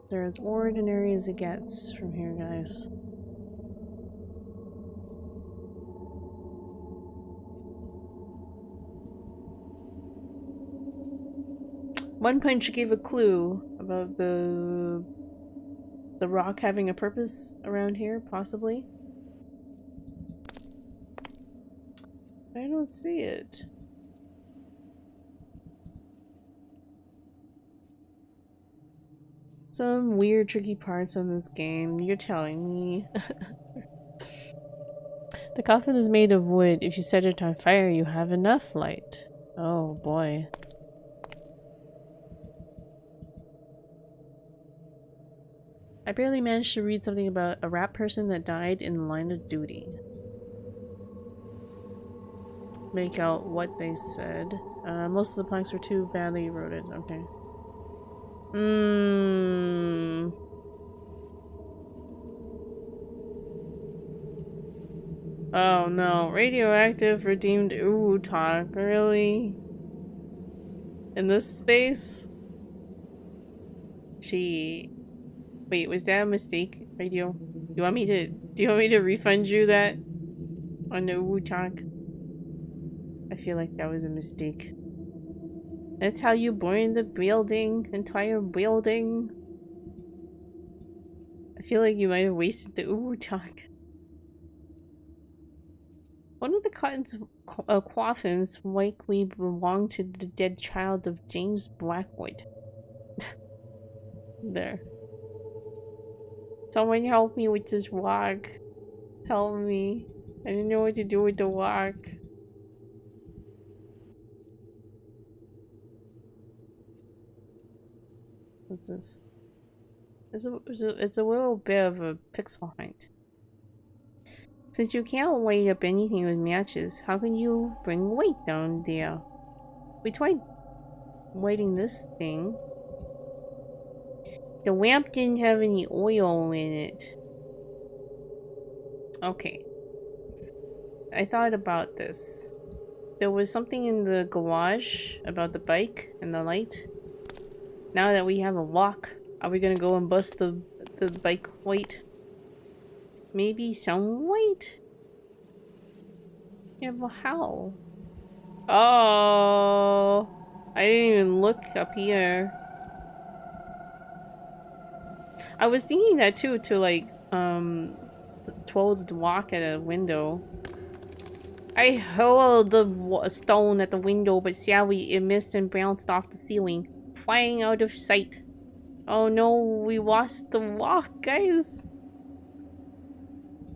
They're as ordinary as it gets from here, guys. One Punch gave a clue about the rock having a purpose around here, possibly. I don't see it. Some weird tricky parts of this game, you're telling me. The coffin is made of wood. If you set it on fire, you have enough light. Oh boy. I barely managed to read something about a rat person that died in the line of duty. Make out what they said. Most of the planks were too badly eroded. Okay. Oh no. Radioactive redeemed talk. Really? In this space? Wait, was that a mistake? Radio? Do you want me to refund you that? On the talk? I feel like that was a mistake. That's how you burn the building, entire building. I feel like you might have wasted the talk. One of the coffins likely belonged to the dead child of James Blackwood. There. Someone help me with this rock. Help me. I didn't know what to do with the rock. What's this? It's a little bit of a pixel hunt. Since you can't light up anything with matches, how can you bring weight down there? We tried lighting this thing. The lamp didn't have any oil in it. Okay. I thought about this. There was something in the garage about the bike and the light. Now that we have a lock, are we gonna go and bust the bike light? Maybe some light? Yeah, but how? Oh, I didn't even look up here. I was thinking that too, to like, told to walk at a window. I hurled the stone at the window, but sadly it missed and bounced off the ceiling, flying out of sight. Oh no, we lost the walk, guys.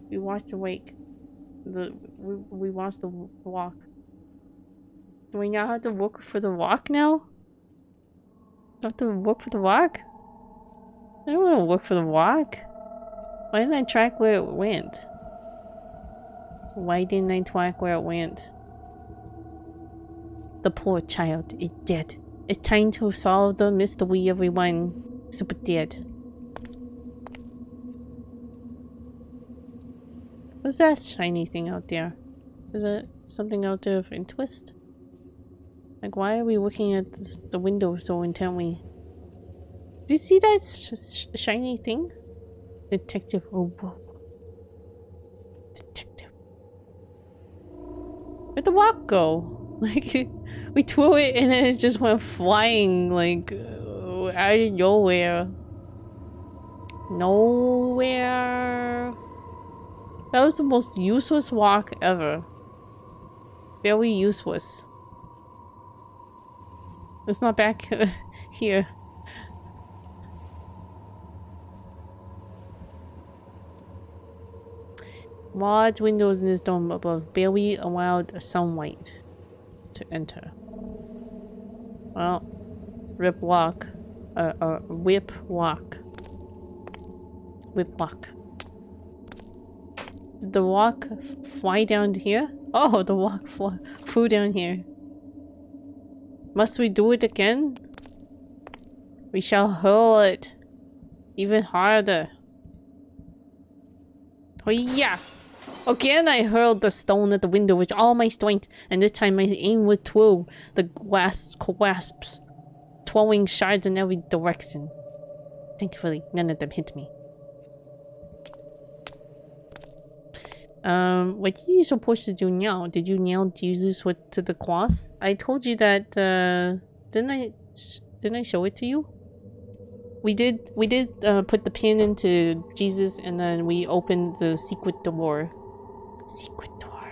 We lost the wake. We lost the walk. we now have to look for the walk now? Have to look for the walk? I don't want to look for the walk. Why didn't I track where it went? Why didn't I track where it went? The poor child is dead. It's time to solve the mystery, everyone. Super dead. What's that shiny thing out there? Is it something out there of interest? Like, why are we looking at the window so intently? Do you see that shiny thing? Detective. Oh, whoa. Detective. Where'd the walk go? Like, we threw it and then it just went flying, like, out of nowhere. Nowhere. That was the most useless walk ever. Very useless. It's not back here. Large windows in this dome above barely allowed sunlight to enter. Well, whip walk. Whip walk. Whip walk. Did the walk fly down here? Oh, the walk flew down here. Must we do it again? We shall hurl it even harder. Oh yeah! Again I hurled the stone at the window with all my strength, and this time my aim was true. The glass collapsed, throwing shards in every direction. Thankfully, none of them hit me. What are you supposed to do now? Did you nail Jesus to the cross? I told you that, didn't I show it to you? We did put the pin into Jesus and then we opened the secret door. Secret door.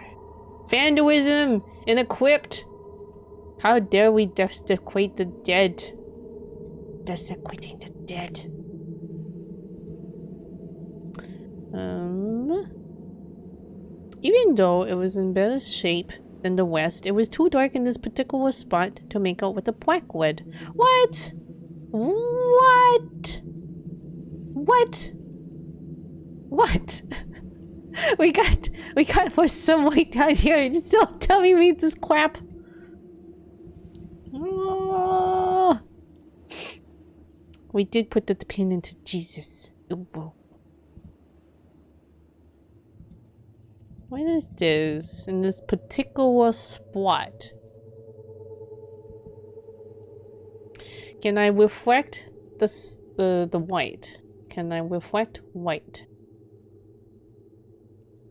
Vandalism in a crypt! How dare we desecrate the dead? Desecrating the dead. Even though it was in better shape than the West, it was too dark in this particular spot to make out what the plaque read. What? What? What? What? we got for some way down here. You're still telling me this crap. Oh. We did put the pin into Jesus. Ooh. What is this in this particular spot? Can I reflect the white? Can I reflect white?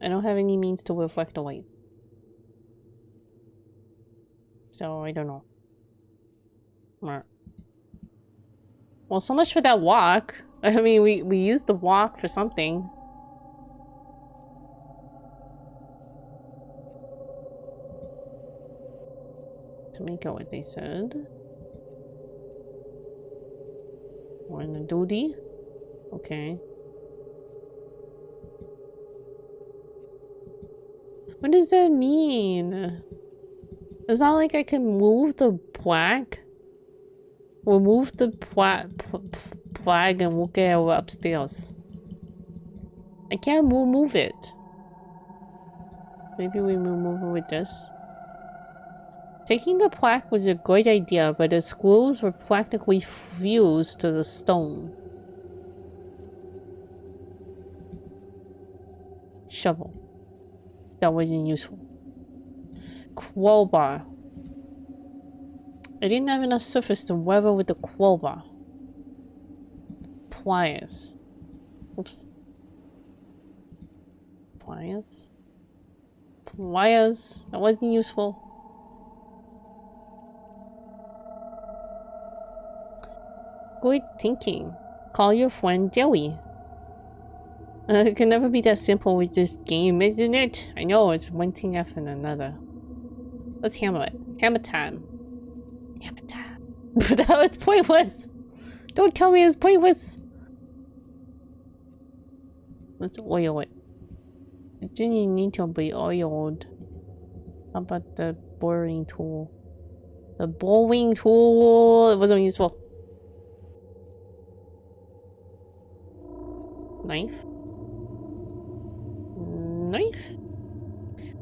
I don't have any means to reflect the white. So I don't know. Well, so much for that walk. I mean, we used the walk for something. To make out what they said. We're in the duty. Okay. What does that mean? It's not like I can move the plaque. Remove the flag and we'll get upstairs. I can't move it. Maybe we move it with this. Taking the plaque was a great idea, but the screws were practically fused to the stone. Shovel. That wasn't useful. Crowbar. I didn't have enough surface to weather with the crowbar. Pliers. Oops. Pliers? Pliers. That wasn't useful. Good thinking. Call your friend Joey. It can never be that simple with this game, isn't it? I know, it's one thing after another. Let's hammer it. Hammer time. Hammer time. That was pointless! Don't tell me it's pointless! Let's oil it. It didn't need to be oiled. How about the boring tool? The bowling tool. It wasn't useful. Knife. Knife.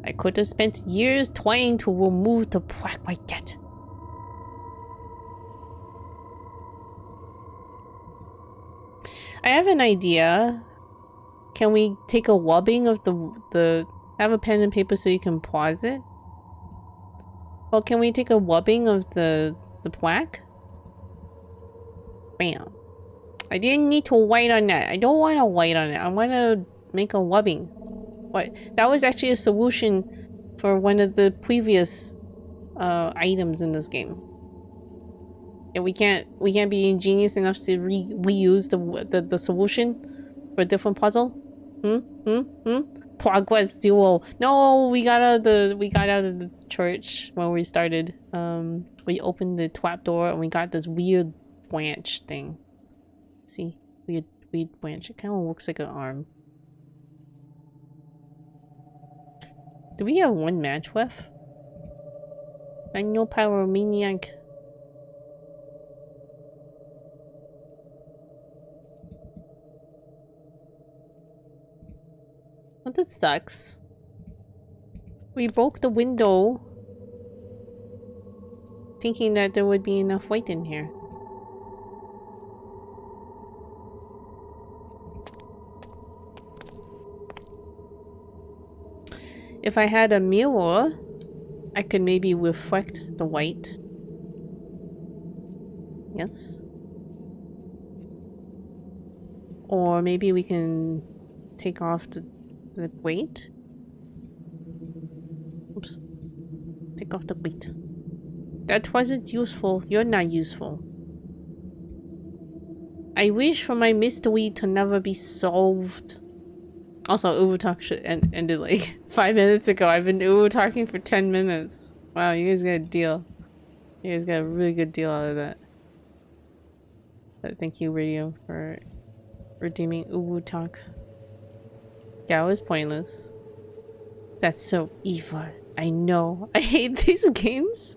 I could have spent years trying to remove the plaque like that. I have an idea. Can we take a wubbing of the have a pen and paper so you can pause it? Well, can we take a wubbing of the plaque? Bam. I didn't need to write on that. I don't want to write on it. I want to make a wubbing. What? That was actually a solution for one of the previous items in this game. And we can't be ingenious enough to reuse the solution for a different puzzle. Progress 0. No, we got out of the church when we started. We opened the trap door and we got this weird branch thing. See, weird branch. It kind of looks like an arm. Do we have one match left? I'm no pyromaniac. Well, that sucks. We broke the window thinking that there would be enough weight in here. If I had a mirror, I could maybe reflect the white. Yes. Or maybe we can take off the weight. Oops. Take off the weight. That wasn't useful. You're not useful. I wish for my mystery to never be solved. Also, Uwu Talk should ended like 5 minutes ago. I've been Uwu talking for 10 minutes. Wow, you guys got a deal. You guys got a really good deal out of that. But thank you, Radio, for redeeming Uwu Talk. Yeah, it was pointless. That's so evil. I know. I hate these games.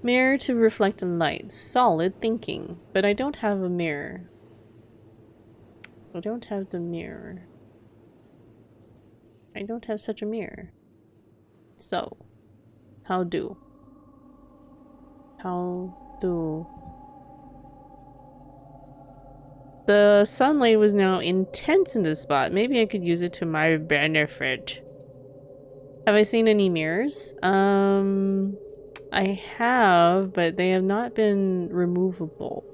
Mirror to reflect the light. Solid thinking. But I don't have a mirror. I don't have the mirror. I don't have such a mirror. So, how do? The sunlight was now intense in this spot. Maybe I could use it to my benefit. Have I seen any mirrors? I have, but they have not been removable.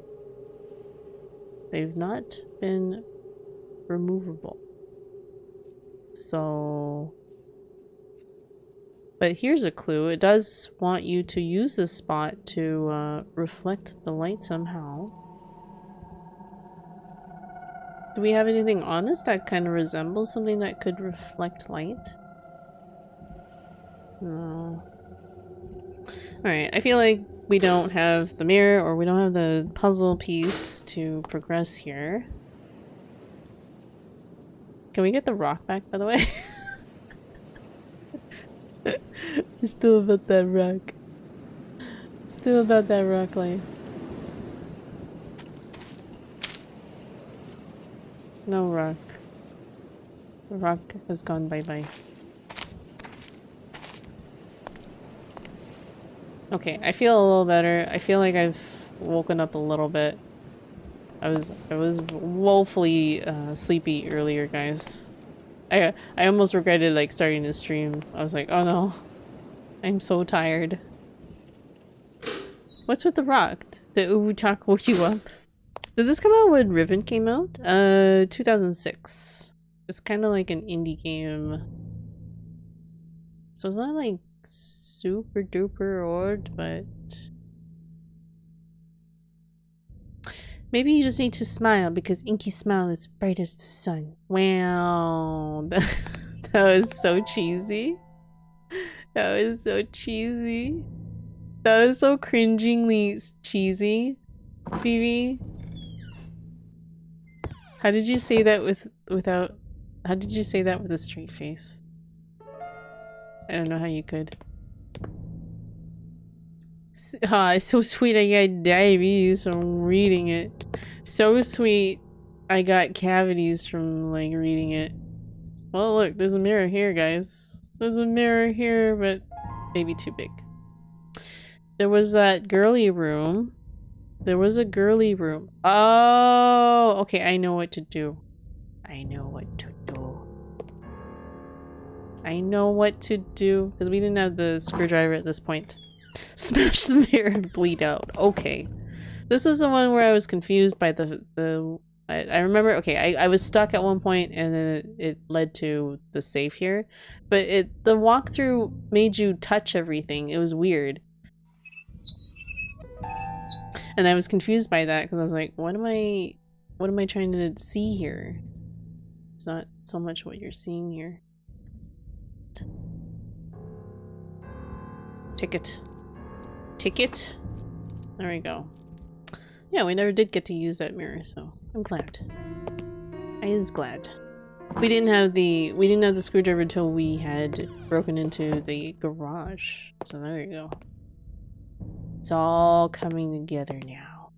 They've not been removable. So... But here's a clue. It does want you to use this spot to reflect the light somehow. Do we have anything on this that kind of resembles something that could reflect light? No. Alright, I feel like we don't have the mirror or we don't have the puzzle piece to progress here. Can we get the rock back, by the way? Still about that rock. Still about that rock light. No rock. The rock has gone bye-bye. Okay, I feel a little better. I feel like I've woken up a little bit. I was woefully sleepy earlier, guys. I almost regretted like starting the stream. I was like, oh no, I'm so tired. What's with the rock? The Uwu Talk woke you up. Did this come out when Riven came out? 2006. It's kind of like an indie game. So it's not like super duper old, but maybe you just need to smile because Inky's smile is bright as the sun. Wow, that was so cheesy. That was so cheesy. That was so cringingly cheesy, Phoebe. How did you say that without? How did you say that with a straight face? I don't know how you could. It's so sweet I got diabetes from reading it. So sweet I got cavities from, like, reading it. Well, look, there's a mirror here, guys. There's a mirror here, but maybe too big. There was that girly room. There was a girly room. Oh, okay, I know what to do. I know what to do. I know what to do. Because we didn't have the screwdriver at this point. Smash the mirror and bleed out. Okay. This was the one where I was confused by I remember, okay, I was stuck at one point and then it led to the safe here. But the walkthrough made you touch everything. It was weird. And I was confused by that because I was like, what am I trying to see here? It's not so much what you're seeing here. Ticket. Ticket? There we go. Yeah, we never did get to use that mirror, so I'm glad. I is glad. We didn't have the screwdriver until we had broken into the garage. So there you go. It's all coming together now.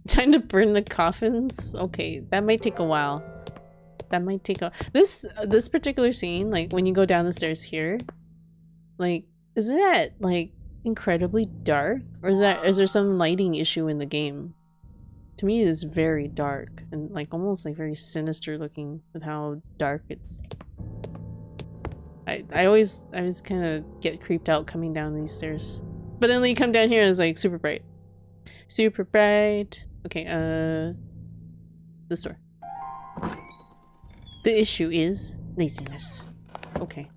Time to burn the coffins? Okay, that might take a while. That might take a— this particular scene, like when you go down the stairs here, like, isn't that like incredibly dark? Or is there some lighting issue in the game? To me, it is very dark and like almost like very sinister looking with how dark it's. I always kind of get creeped out coming down these stairs. But then when you come down here, it's like super bright. Super bright. Okay, this door. The issue is laziness. Okay.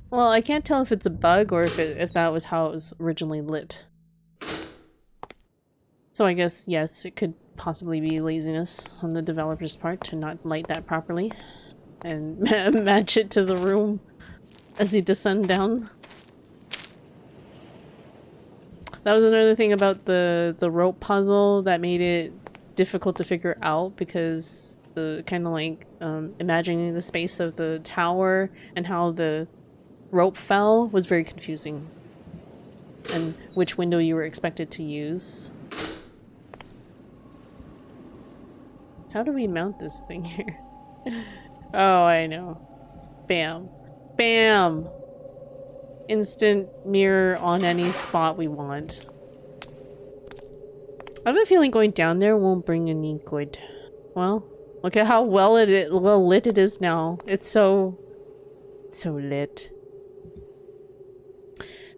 Well, I can't tell if it's a bug or if that was how it was originally lit. So I guess, yes, it could possibly be laziness on the developer's part to not light that properly and match it to the room as you descend down. That was another thing about the rope puzzle that made it difficult to figure out, because the kind of like imagining the space of the tower and how the rope fell was very confusing, and which window you were expected to use. How do we mount this thing here? Oh, I know. Bam. Bam! Instant mirror on any spot we want. I have a feeling going down there won't bring any good. Well, look at how well lit it is now. It's so lit.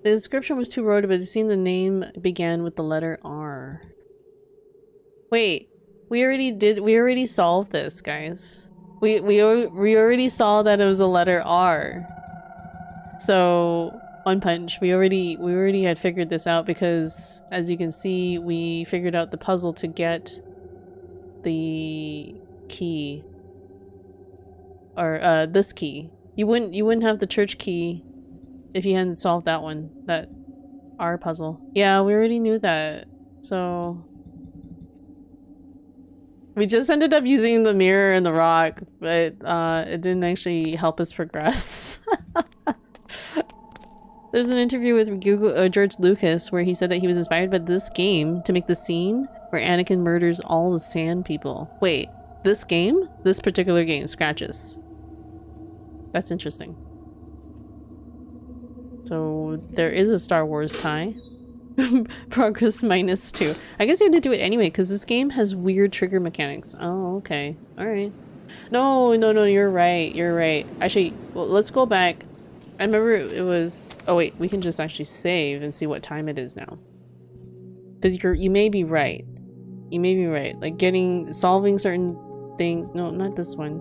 The description was too rote, but it seemed the name began with the letter R. Wait, we already solved this, guys. We already saw that it was a letter R. So, One Punch, we already had figured this out, because as you can see, we figured out the puzzle to get the key. Or this key. You wouldn't have the church key if you hadn't solved that one, that R puzzle. Yeah, we already knew that. So we just ended up using the mirror and the rock, but it didn't actually help us progress. There's an interview with George Lucas where he said that he was inspired by this game to make the scene where Anakin murders all the sand people. Wait, this game? This particular game, Scratches. That's interesting. So there is a Star Wars tie. Progress -2. I guess you had to do it anyway because this game has weird trigger mechanics. Oh, okay. Alright. No, you're right. You're right. Actually, well, let's go back. I remember it was— oh wait, we can just actually save and see what time it is now. Because you may be right. You may be right. Like solving certain things— no, not this one.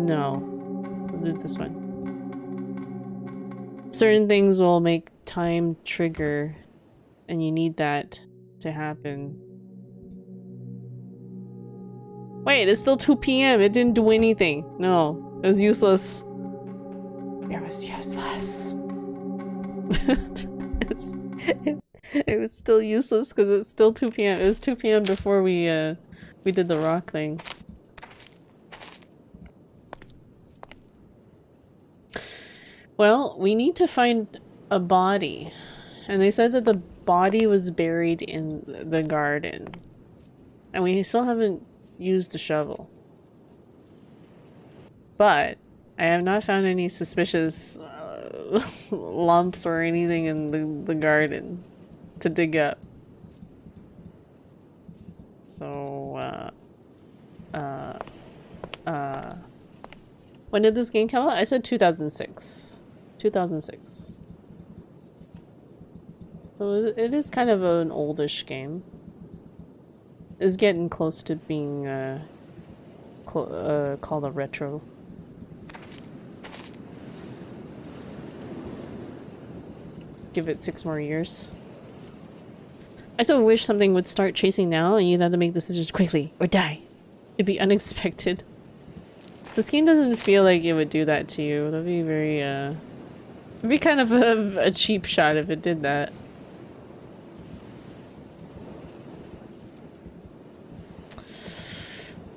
No. We'll do this one. Certain things will make time trigger, and you need that to happen. Wait, it's still 2 p.m. It didn't do anything. No, it was useless. It was useless. It was still useless because it's still 2 p.m. It was 2 p.m. before we did the rock thing. Well, we need to find a body. And they said that the body was buried in the garden. And we still haven't used the shovel. But I have not found any suspicious lumps or anything in the garden to dig up. So, when did this game come out? I said 2006. 2006. So it is kind of an oldish game. It's getting close to being called a retro. Give it 6 more years. I so wish something would start chasing now and you'd have to make decisions quickly or die. It'd be unexpected. This game doesn't feel like it would do that to you. That'd be very, it'd be kind of a cheap shot if it did that.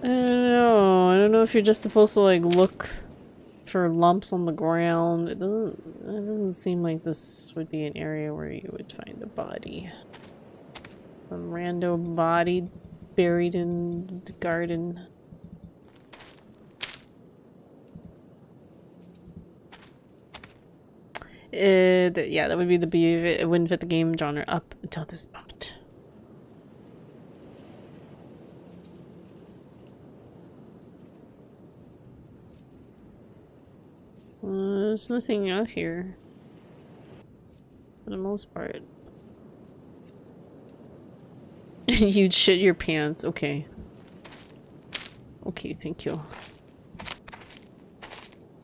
I don't know. I don't know if you're just supposed to like look for lumps on the ground. It doesn't seem like this would be an area where you would find a body. Some rando body buried in the garden. Yeah, that would be the beauty of it. It wouldn't fit the game genre up until this moment. There's nothing out here. For the most part. You'd shit your pants. Okay. Okay, thank you.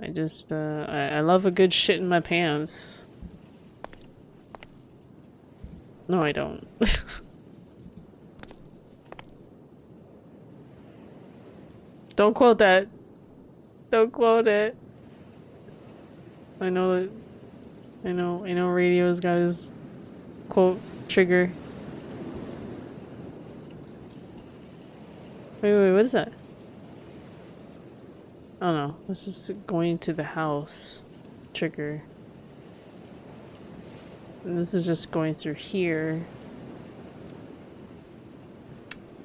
I just, I love a good shit in my pants. No, I don't. Don't quote that. Don't quote it. I know that. I know Radio's got his quote trigger. Wait, what is that? Oh no, this is going to the house trigger. And this is just going through here.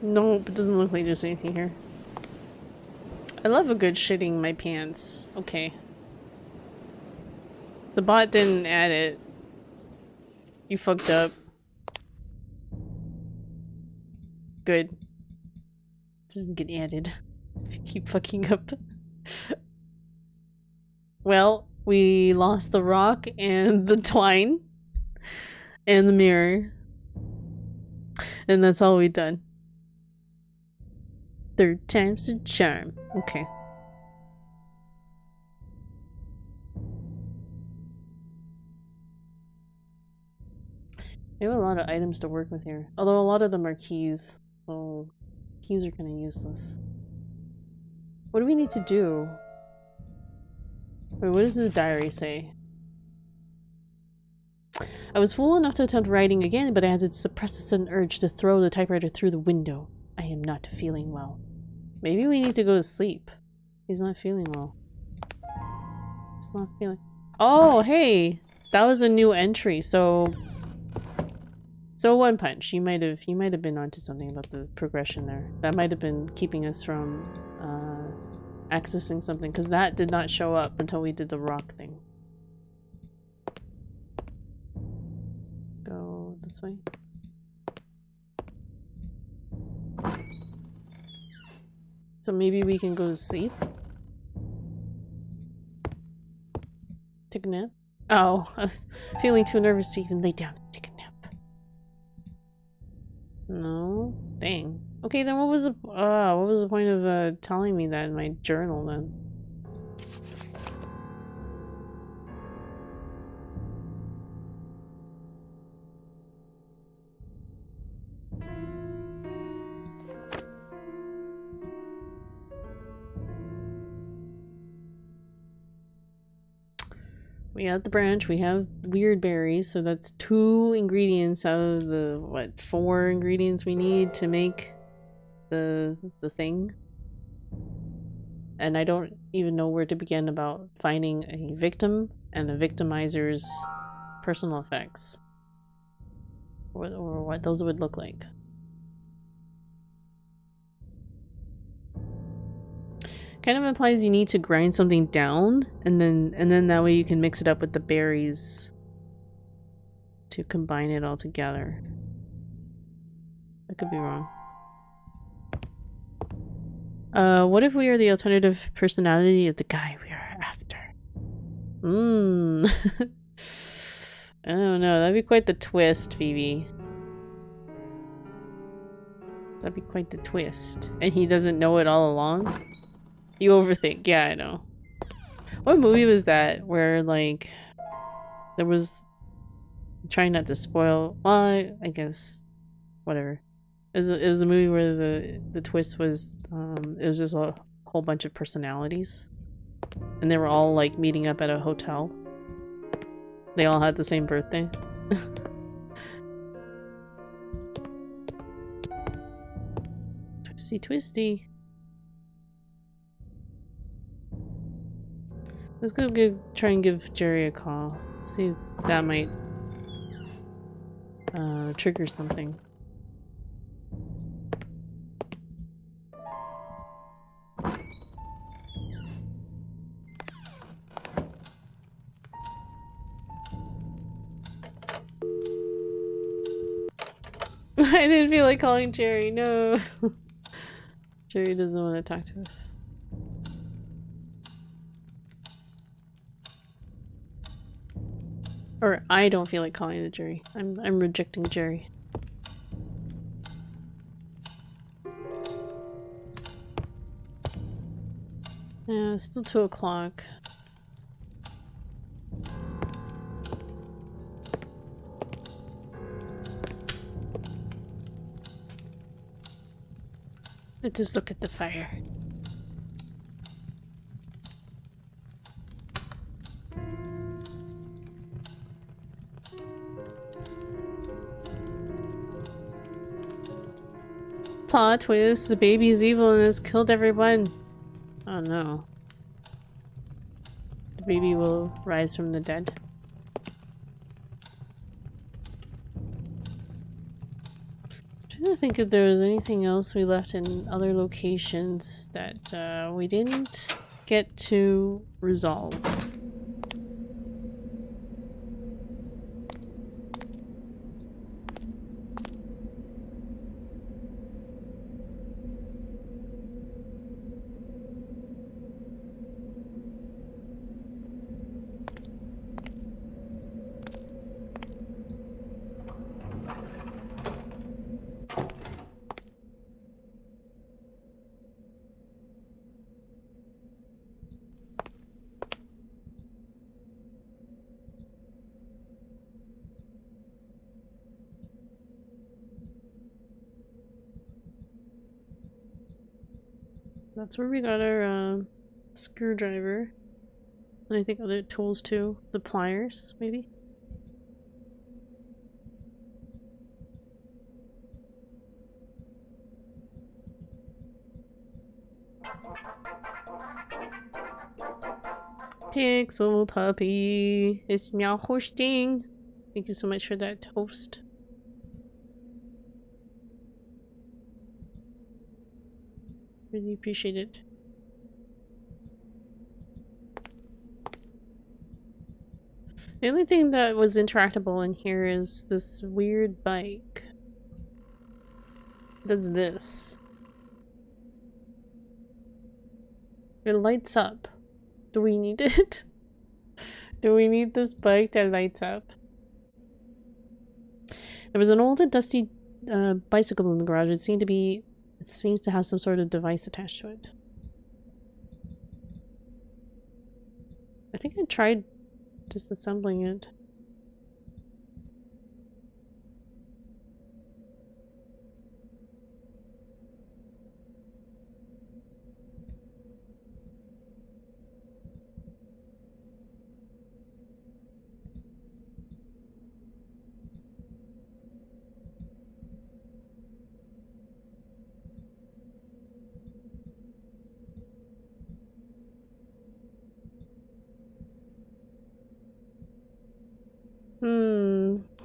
Nope, it doesn't look like there's anything here. I love a good shitting my pants. Okay. The bot didn't add it. You fucked up. Good. Doesn't get added. Keep fucking up. Well, we lost the rock and the twine and the mirror. And that's all we've done. 3rd time's the charm. Okay. We have a lot of items to work with here. Although a lot of them are keys. So keys are kind of useless. What do we need to do? Wait, what does the diary say? I was fool enough to attempt writing again, but I had to suppress a sudden urge to throw the typewriter through the window. I am not feeling well. Maybe we need to go to sleep. He's not feeling well. He's not feeling... Oh, hey! That was a new entry, so One Punch, you might have been onto something about the progression there. That might have been keeping us from accessing something, because that did not show up until we did the rock thing. Go this way. So maybe we can go to sleep? Take a nap? Oh, I was feeling too nervous to even lay down and take a nap. No? Dang. Okay, then what was the point of telling me that in my journal then? We have the branch, we have weird berries, so that's 2 ingredients out of the, what, 4 ingredients we need to make the thing. And I don't even know where to begin about finding a victim and the victimizer's personal effects. Or what those would look like. Kind of implies you need to grind something down and then that way you can mix it up with the berries to combine it all together. I could be wrong. What if we are the alternative personality of the guy we are after? I don't know, that'd be quite the twist, Phoebe. That'd be quite the twist. And he doesn't know it all along? You overthink, yeah, I know. What movie was that where, like, there was... I'm trying not to spoil... Well, I guess... Whatever. It was a movie where the twist was, it was just a whole bunch of personalities. And they were all, like, meeting up at a hotel. They all had the same birthday. Twisty, twisty. Let's go try and give Jerry a call. See if that might trigger something. I didn't feel like calling Jerry, no. Jerry doesn't want to talk to us. Or I don't feel like calling the Jerry. I'm rejecting Jerry. Yeah, it's still 2 o'clock. Let's just look at the fire. Plot twist, the baby is evil and has killed everyone. Oh no. The baby will rise from the dead. I'm trying to think if there was anything else we left in other locations that we didn't get to resolve. That's where we got our screwdriver. And I think other tools too. The pliers, maybe? Pixel puppy. It's meow hosting. Thank you so much for that toast. Really appreciate it. The only thing that was interactable in here is this weird bike. It does this. It lights up. Do we need it? Do we need this bike that lights up? There was an old and dusty bicycle in the garage. It seems to have some sort of device attached to it. I think I tried disassembling it.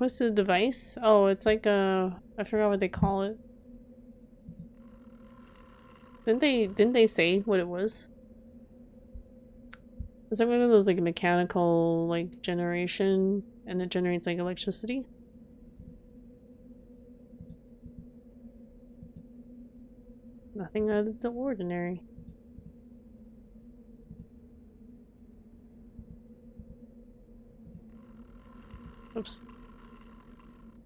What's the device? Oh, it's like a... I forgot what they call it. Didn't they say what it was? Is that one of those like mechanical like generation and it generates like electricity? Nothing out of the ordinary. Oops.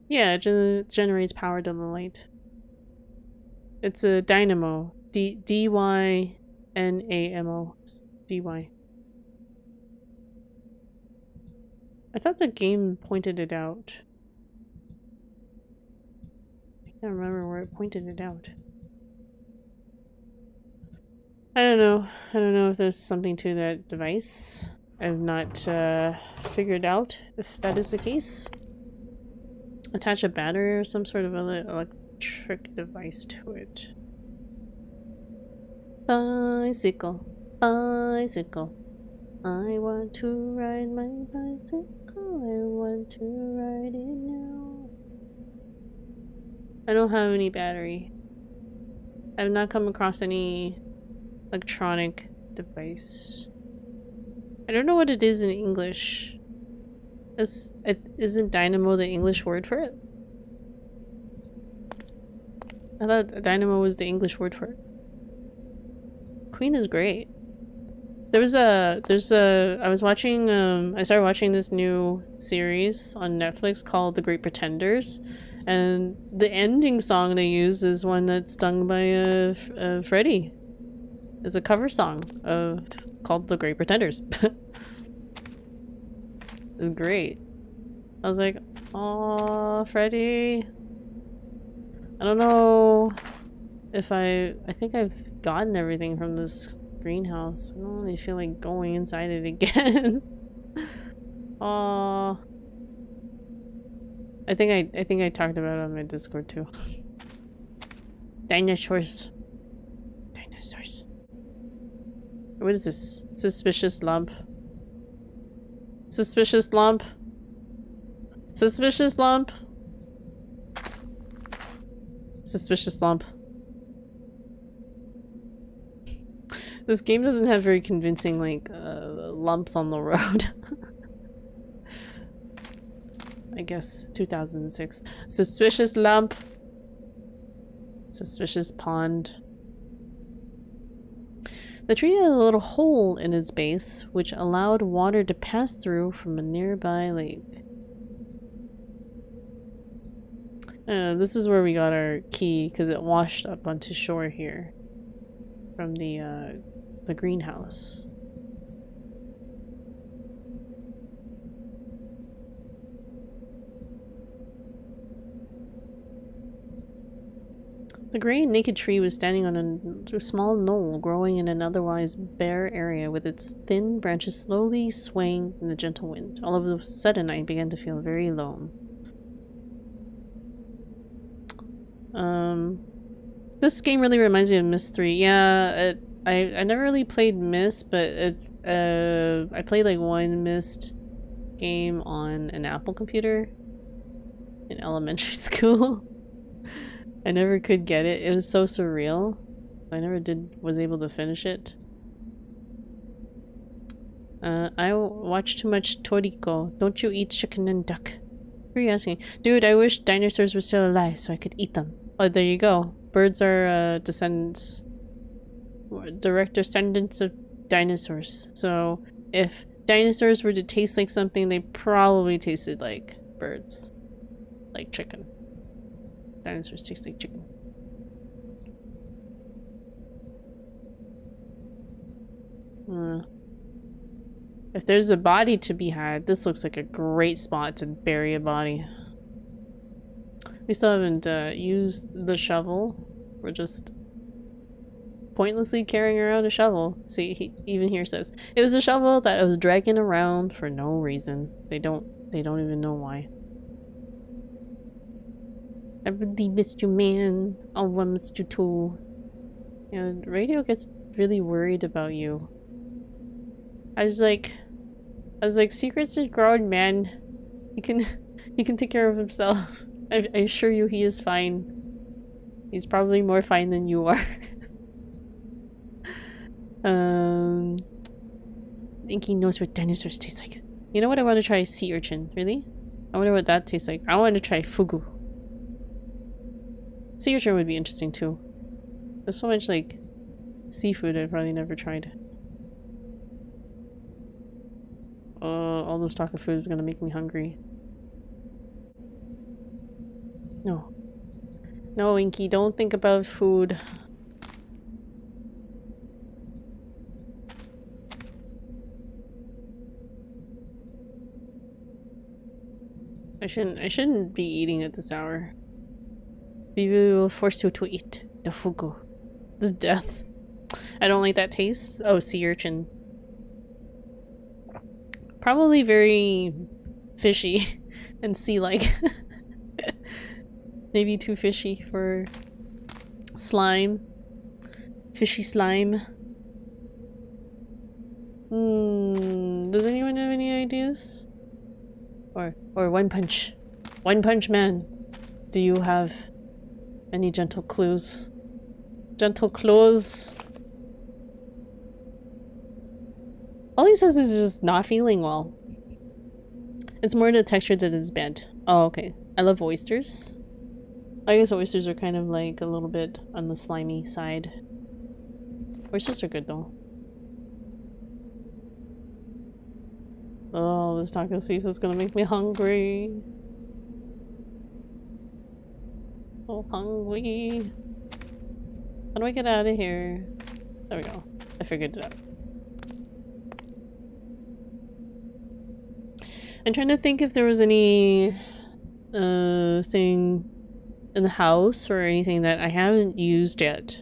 Yeah, it generates power to the light. It's a dynamo. D-Y-N-A-M-O. D-Y. I thought the game pointed it out. I can't remember where it pointed it out. I don't know. I don't know if there's something to that device. I've not figured out if that is the case. Attach a battery or some sort of electric device to it. Bicycle, bicycle. I want to ride my bicycle. I want to ride it now. I don't have any battery. I've not come across any electronic device. I don't know what it is in English. Isn't dynamo the English word for it? I thought dynamo was the English word for it. Queen is great. I was watching, I started watching this new series on Netflix called The Great Pretenders, and the ending song they use is one that's sung by Freddie. It's a cover song called The Great Pretenders. It's great. I was like, "Aw, Freddie." I don't know if I think I've gotten everything from this greenhouse. I don't really feel like going inside it again. Aw. I think I talked about it on my Discord too. Dinosaurs. Dinosaurs. What is this? Suspicious lump. Suspicious lump. Suspicious lump. Suspicious lump. This game doesn't have very convincing, like, lumps on the road. I guess 2006. Suspicious lump. Suspicious pond. The tree had a little hole in its base, which allowed water to pass through from a nearby lake. This is where we got our key, because it washed up onto shore here. From the greenhouse. The gray and naked tree was standing on a small knoll growing in an otherwise bare area with its thin branches slowly swaying in the gentle wind. All of a sudden I began to feel very alone. This game really reminds me of Myst 3. Yeah, I never really played Myst, but I played like one Myst game on an Apple computer in elementary school. I never could get it. It was so surreal. I never was able to finish it. I watch too much Toriko. Don't you eat chicken and duck? Who are you asking? Dude, I wish dinosaurs were still alive so I could eat them. Oh, there you go. Birds are descendants. Direct descendants of dinosaurs. So if dinosaurs were to taste like something, they probably tasted like birds. Like chicken. Dinosaurs taste like chicken. If there's a body to be had, this looks like a great spot to bury a body. We still haven't used the shovel. We're just pointlessly carrying around a shovel. See, even here says it was a shovel that I was dragging around for no reason. They don't even know why. I really missed you, man. Oh, I missed you too. And radio gets really worried about you. I was like, secrets are grown, man. You He can take care of himself. I assure you he is fine. He's probably more fine than you are. I think he knows what dinosaurs taste like. You know what? I want to try sea urchin. Really? I wonder what that tastes like. I want to try fugu. Sea urchin would be interesting too. There's so much like seafood I've probably never tried. All this talk of food is gonna make me hungry. No. No, Inky, don't think about food. I shouldn't be eating at this hour. We will force you to eat the fugu. The death. I don't like that taste. Oh, sea urchin. Probably very fishy and sea-like. Maybe too fishy for slime. Fishy slime. Does anyone have any ideas? Or One Punch. One Punch Man. Do you have any gentle clues? Gentle clues? All he says is just not feeling well. It's more the texture that is bad. Oh, okay. I love oysters. I guess oysters are kind of like a little bit on the slimy side. Oysters are good though. Oh, this taco seafood's gonna make me hungry. So hungry. How do I get out of here? There we go. I figured it out. I'm trying to think if there was any thing in the house or anything that I haven't used yet.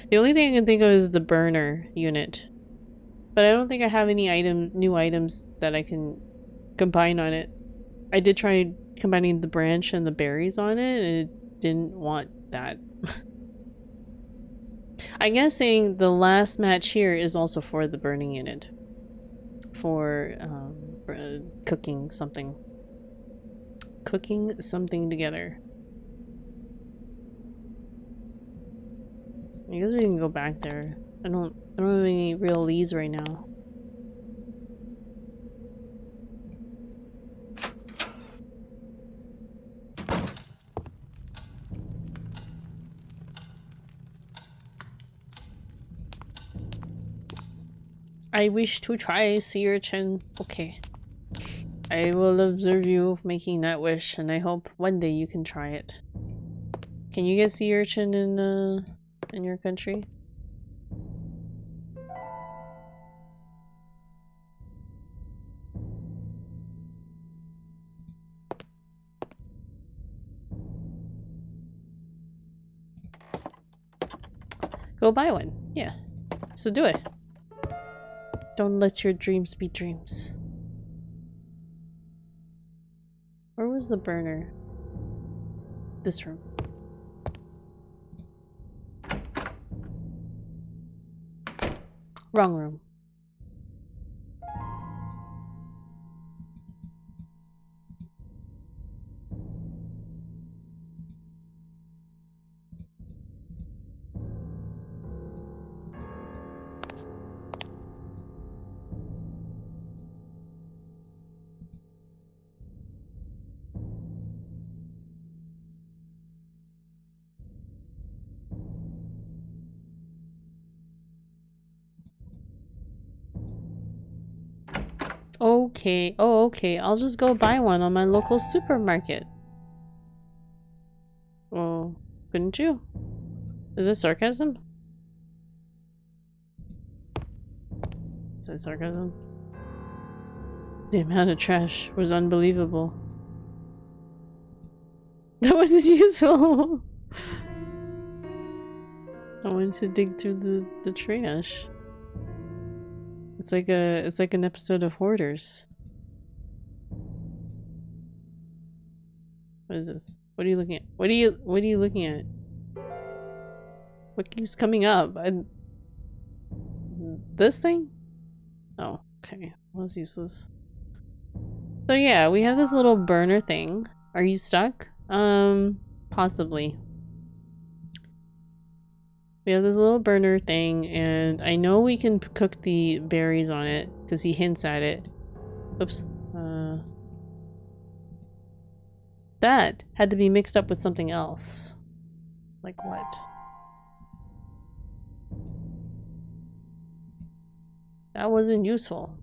The only thing I can think of is the burner unit. But I don't think I have any new items that I can combine on it. I did try combining the branch and the berries on it, and it didn't want that. I'm guessing the last match here is also for the burning unit. For cooking something. Cooking something together. I guess we can go back there. I don't have any real leads right now. I wish to try sea urchin. Okay. I will observe you making that wish, and I hope one day you can try it. Can you get sea urchin in your country? Go buy one. Yeah. So do it. Don't let your dreams be dreams. Where was the burner? This room. Wrong room. Okay. Oh, okay. I'll just go buy one on my local supermarket. Oh, couldn't you? Is this sarcasm? Is that sarcasm? The amount of trash was unbelievable. That was useful. I wanted to dig through the trash. It's like an episode of Hoarders. What is this? What are you looking at? What are you looking at? What keeps coming up? This thing? Oh, okay. Well, that's useless. So yeah, we have this little burner thing. Are you stuck? Possibly. We have this little burner thing, and I know we can cook the berries on it, because he hints at it. Oops. That had to be mixed up with something else. Like what? That wasn't useful.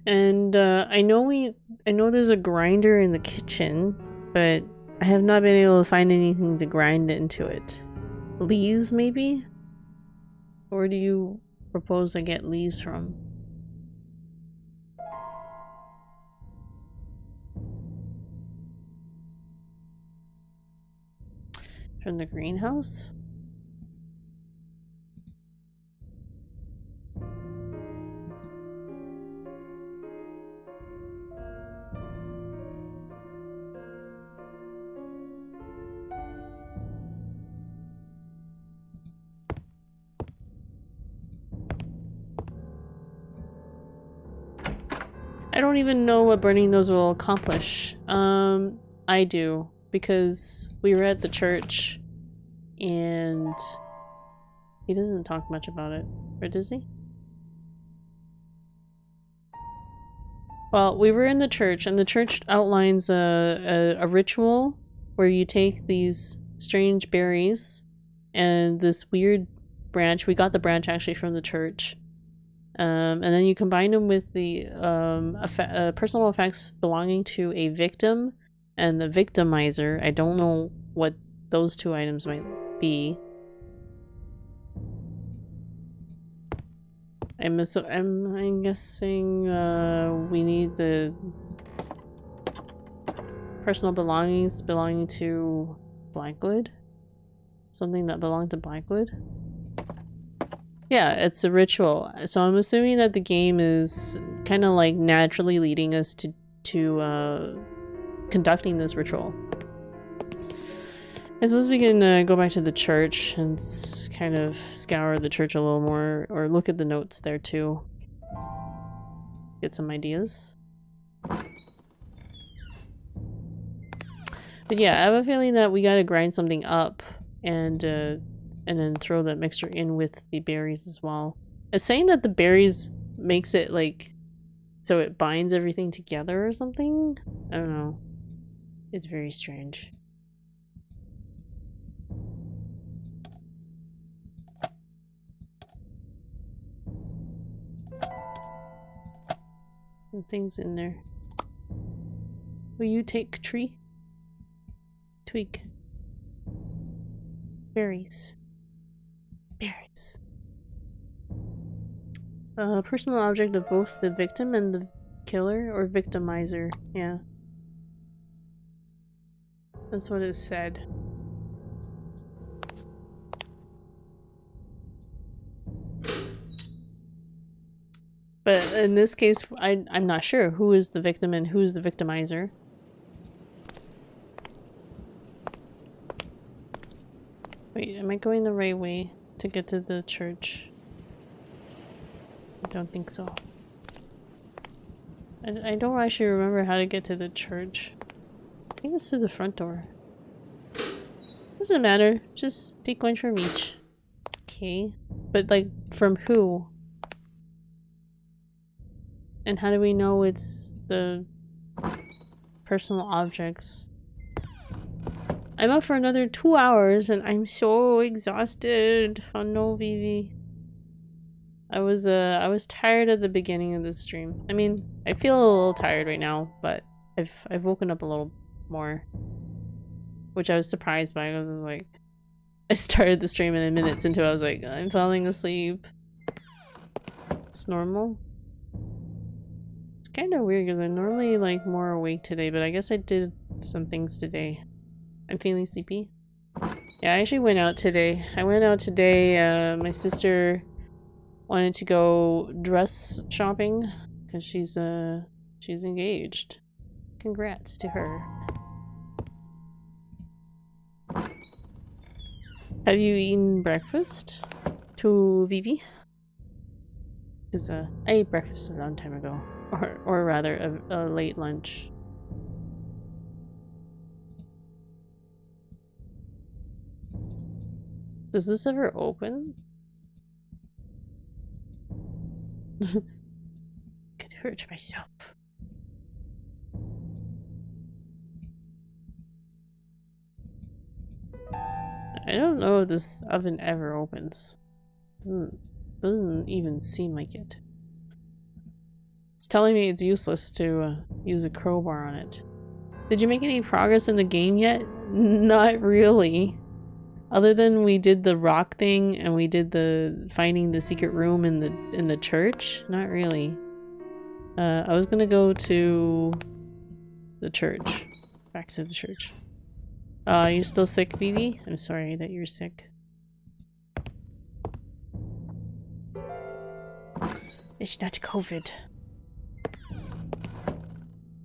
And I know there's a grinder in the kitchen, but I have not been able to find anything to grind into it. Leaves, maybe? Where do you propose I get leaves from? From the greenhouse? I don't even know what burning those will accomplish. I do, because we were at the church and he doesn't talk much about it, or does he? Well, we were in the church, and the church outlines a ritual where you take these strange berries and this weird branch. We got the branch actually from the church. And then you combine them with the personal effects belonging to a victim and the victimizer. I don't know what those two items might be. I'm guessing we need the personal belongings belonging to Blackwood? Something that belonged to Blackwood? Yeah, it's a ritual. So I'm assuming that the game is kind of like naturally leading us to conducting this ritual. I suppose we can go back to the church and kind of scour the church a little more, or look at the notes there too. Get some ideas. But yeah, I have a feeling that we gotta grind something up and then throw that mixture in with the berries as well. It's saying that the berries makes it like so it binds everything together or something? I don't know. It's very strange. Some things in there. Will you take tree? Twig. Berries. Berries. Personal object of both the victim and the killer, or victimizer. Yeah. That's what it said. But in this case, I'm not sure who is the victim and who's the victimizer. Wait, am I going the right way to get to the church? I don't think so. I don't actually remember how to get to the church. I think it's through the front door. Doesn't matter. Just take one from each. Okay. But like, from who? And how do we know it's the personal objects? I'm up for another 2 hours and I'm so exhausted. Oh no, Vivi. I was tired at the beginning of the stream. I mean, I feel a little tired right now, but I've woken up a little more. Which I was surprised by, because I was like, I started the stream and minutes into it I was like, I'm falling asleep. It's normal. It's kind of weird because I'm normally like more awake today, but I guess I did some things today. I'm feeling sleepy. Yeah, I actually went out today. I went out today. My sister wanted to go dress shopping because she's engaged. Congrats to her. Have you eaten breakfast? To Vivi? Because I ate breakfast a long time ago. Or rather, a late lunch. Does this ever open? Could hurt myself. I don't know if this oven ever opens. Doesn't even seem like it. It's telling me it's useless to use a crowbar on it. Did you make any progress in the game yet? Not really. Other than we did the rock thing and we did the finding the secret room in the church. Not really. I was gonna go to the church. Back to the church. You still sick, Vivi? I'm sorry that you're sick. It's not COVID.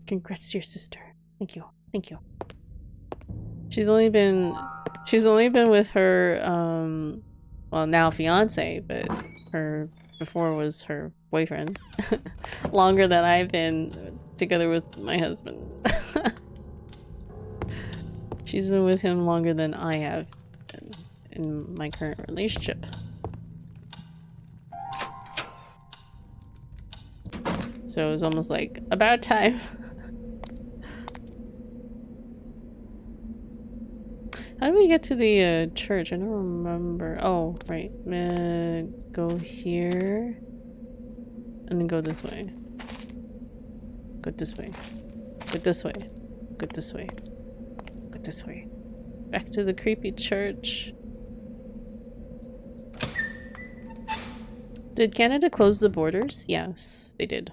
Congrats to your sister. Thank you. Thank you. She's only been with her well, now fiance, but her before was her boyfriend. Longer than I've been together with my husband. She's been with him longer than I have in my current relationship. So it was almost like about time. How do we get to the church? I don't remember. Oh, right. Go here. And then go this way. Go this way. Go this way. Go this way. Go this way. Back to the creepy church. Did Canada close the borders? Yes, they did.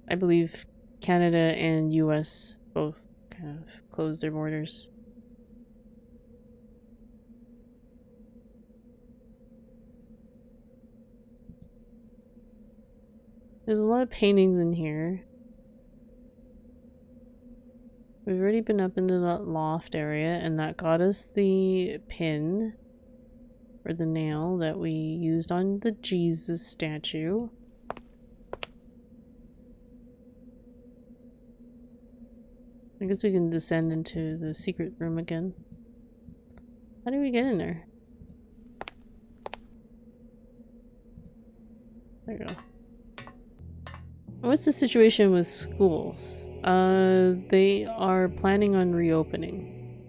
I believe Canada and US both kind of closed their borders. There's a lot of paintings in here. We've already been up into that loft area, and that got us the pin or the nail that we used on the Jesus statue. I guess we can descend into the secret room again. How do we get in there? There we go. What's the situation with schools? They are planning on reopening.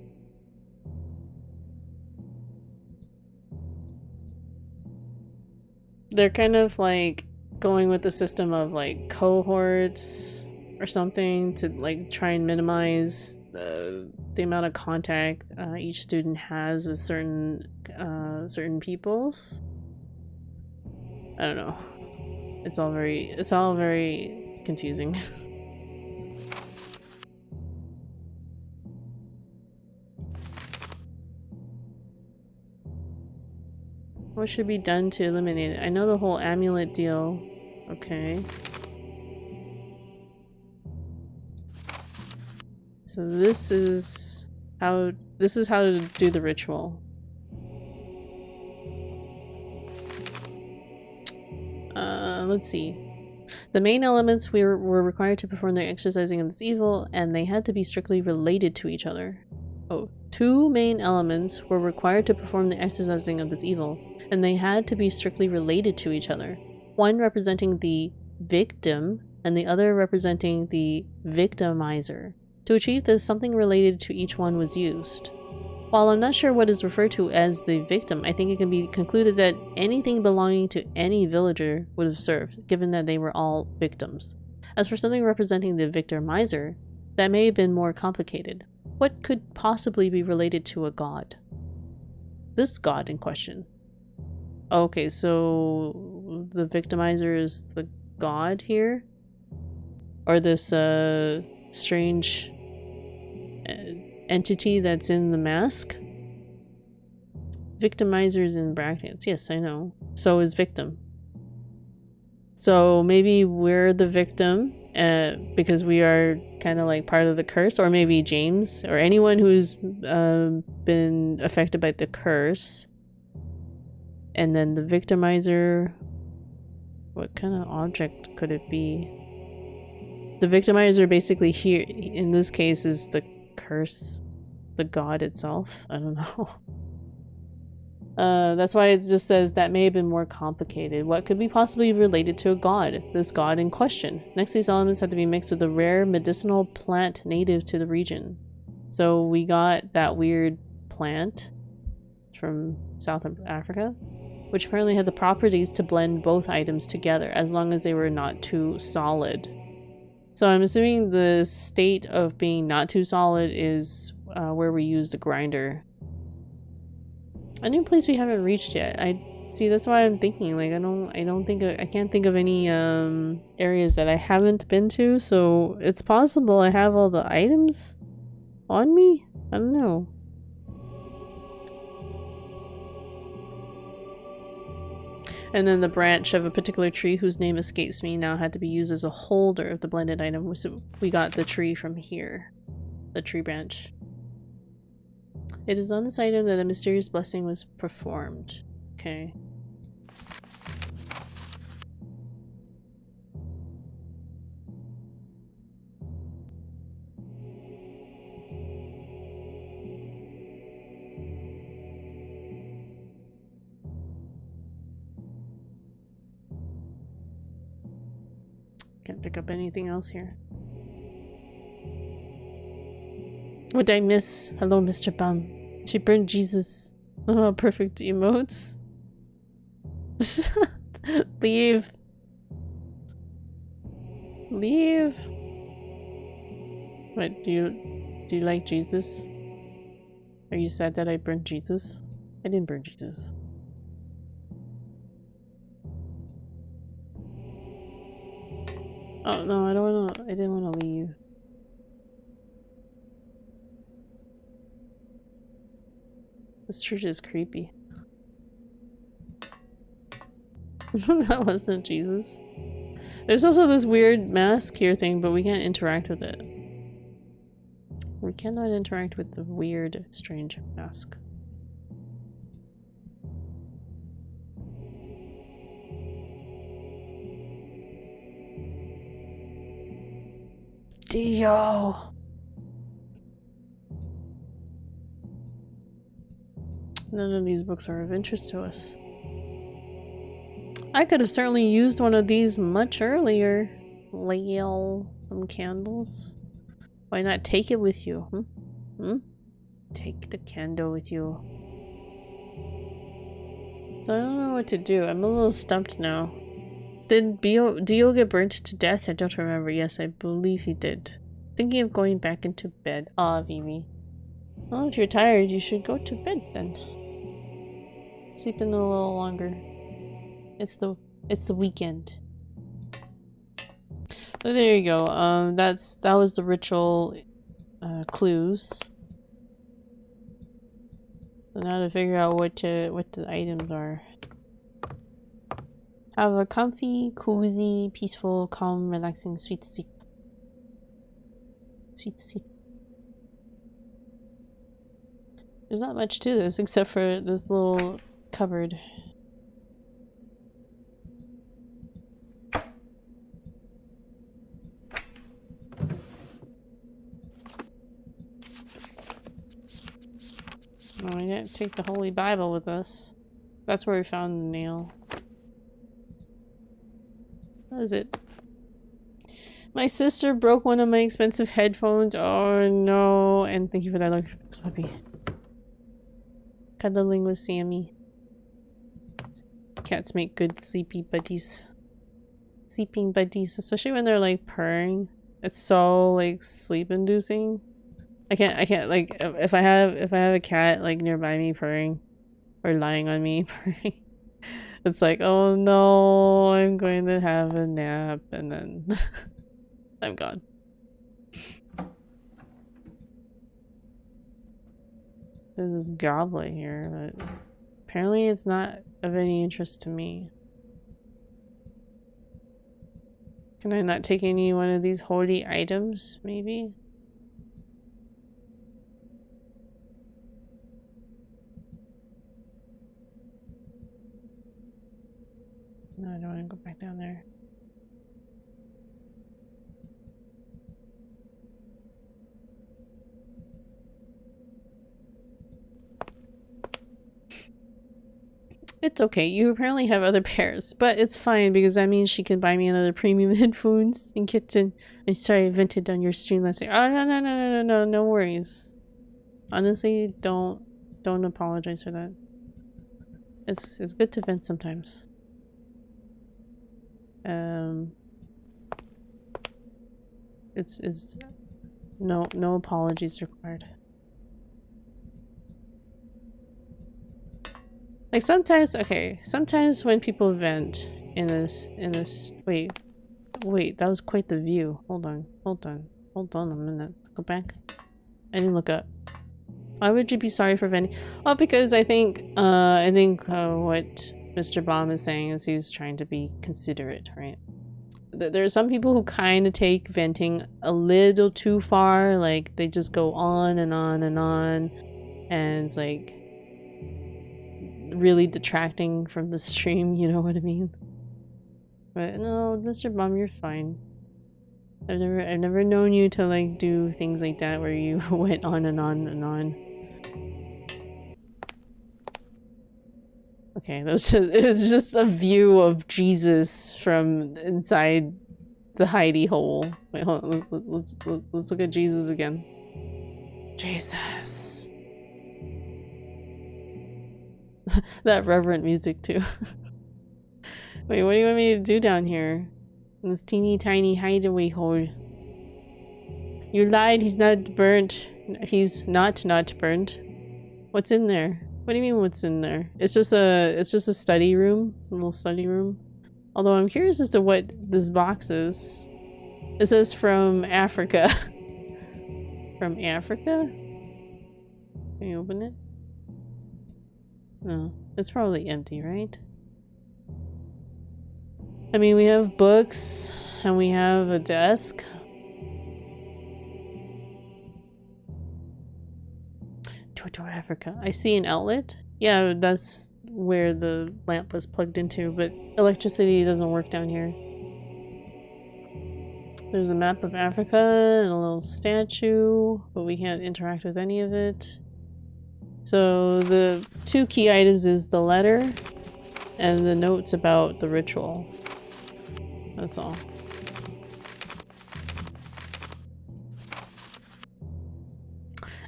They're kind of like going with the system of like cohorts or something to like try and minimize the amount of contact each student has with certain peoples. I don't know. It's all very confusing. What should be done to eliminate it? I know the whole amulet deal. Okay. So this is how to do the ritual. Let's see. The main elements were required to perform the exorcising of this evil, and they had to be strictly related to each other. Oh, 2 main elements were required to perform the exorcising of this evil, and they had to be strictly related to each other. One representing the victim, and the other representing the victimizer. To achieve this, something related to each one was used. While I'm not sure what is referred to as the victim, I think it can be concluded that anything belonging to any villager would have served, given that they were all victims. As for something representing the victimizer, that may have been more complicated. What could possibly be related to a god? This god in question. Okay, so the victimizer is the god here? Or this strange entity that's in the mask? Victimizers in brackets. Yes, I know. So is victim. So maybe we're the victim because we are kind of like part of the curse, or maybe James or anyone who's been affected by the curse. And then the victimizer What kind of object could it be? The victimizer basically here, in this case, is the curse, the god itself. I don't know. That's why it just says that may have been more complicated. What could be possibly related to a god? This god in question. Next, these elements had to be mixed with a rare medicinal plant native to the region. So we got that weird plant from South Africa, which apparently had the properties to blend both items together as long as they were not too solid. So I'm assuming the state of being not too solid is where we use the grinder. A new place we haven't reached yet. I see, that's why I'm thinking, like, I can't think of any areas that I haven't been to, so it's possible I have all the items on me? I don't know. And then the branch of a particular tree whose name escapes me now had to be used as a holder of the blended item. So we got the tree from here. The tree branch. It is on this item that a mysterious blessing was performed. Okay. Can't pick up anything else here. What did I miss? Hello, Mr. Bum. She burned Jesus. Oh, perfect emotes. Leave. Leave. What, do you like Jesus? Are you sad that I burned Jesus? I didn't burn Jesus. Oh no, I didn't wanna leave. This church is creepy. That wasn't Jesus. There's also this weird mask here thing, but we can't interact with it. We cannot interact with the weird, strange mask. Dio! None of these books are of interest to us. I could have certainly used one of these much earlier. Lale, some candles. Why not take it with you? Take the candle with you. So I don't know what to do. I'm a little stumped now. Did Dio get burnt to death? I don't remember. Yes, I believe he did. Thinking of going back into bed. Aw, Vivi. Well, if you're tired, you should go to bed then. Sleep in a little longer. It's the weekend. So there you go. That was the ritual clues. So now to figure out what the items are. Have a comfy, cozy, peaceful, calm, relaxing, sweet sleep. Sweet sleep. There's not much to this except for this little cupboard. Oh, we didn't take the Holy Bible with us. That's where we found the nail. What is it? My sister broke one of my expensive headphones. Oh no. And thank you for that, look, Sloppy. Cuddling with Sammy. Cats make good sleepy buddies. Sleeping buddies, especially when they're like purring. It's so like sleep inducing. I can't like if I have a cat like nearby me purring or lying on me purring. It's like, oh no, I'm going to have a nap and then I'm gone. There's this goblet here, but apparently it's not of any interest to me. Can I not take any one of these holy items, maybe? No, I don't want to go Back down there. It's okay. You apparently have other pairs, but it's fine because that means she can buy me another premium headphones and kitten. I'm sorry I vented on your stream last night. Oh no worries. Honestly, don't apologize for that. It's good to vent sometimes. It's no apologies required. Like sometimes, okay, sometimes when people vent in this, wait, that was quite the view. Hold on a minute. Go back. I didn't look up. Why would you be sorry for venting? Well, because I think what Mr. Baum is saying is he's trying to be considerate, right? There are some people who kind of take venting a little too far, like they just go on and on and on, and it's like really detracting from the stream, you know what I mean? But no, Mr. Baum, you're fine. I've never known you to like do things like that where you went on and on and on. Okay, it was just a view of Jesus from inside the hidey hole. Wait, hold on. Let's look at Jesus again. Jesus. That reverent music too. Wait, what do you want me to do down here? In this teeny tiny hideaway hole. You lied, he's not burnt. He's not burnt. What's in there? What do you mean what's in there? It's just a study room. A little study room. Although I'm curious as to what this box is. It says from Africa. From Africa? Can you open it? No. It's probably empty, right? I mean, we have books, and we have a desk. Toto Africa. I see an outlet. Yeah, that's where the lamp was plugged into, but electricity doesn't work down here. There's a map of Africa and a little statue, but we can't interact with any of it. So the two key items is the letter and the notes about the ritual. That's all.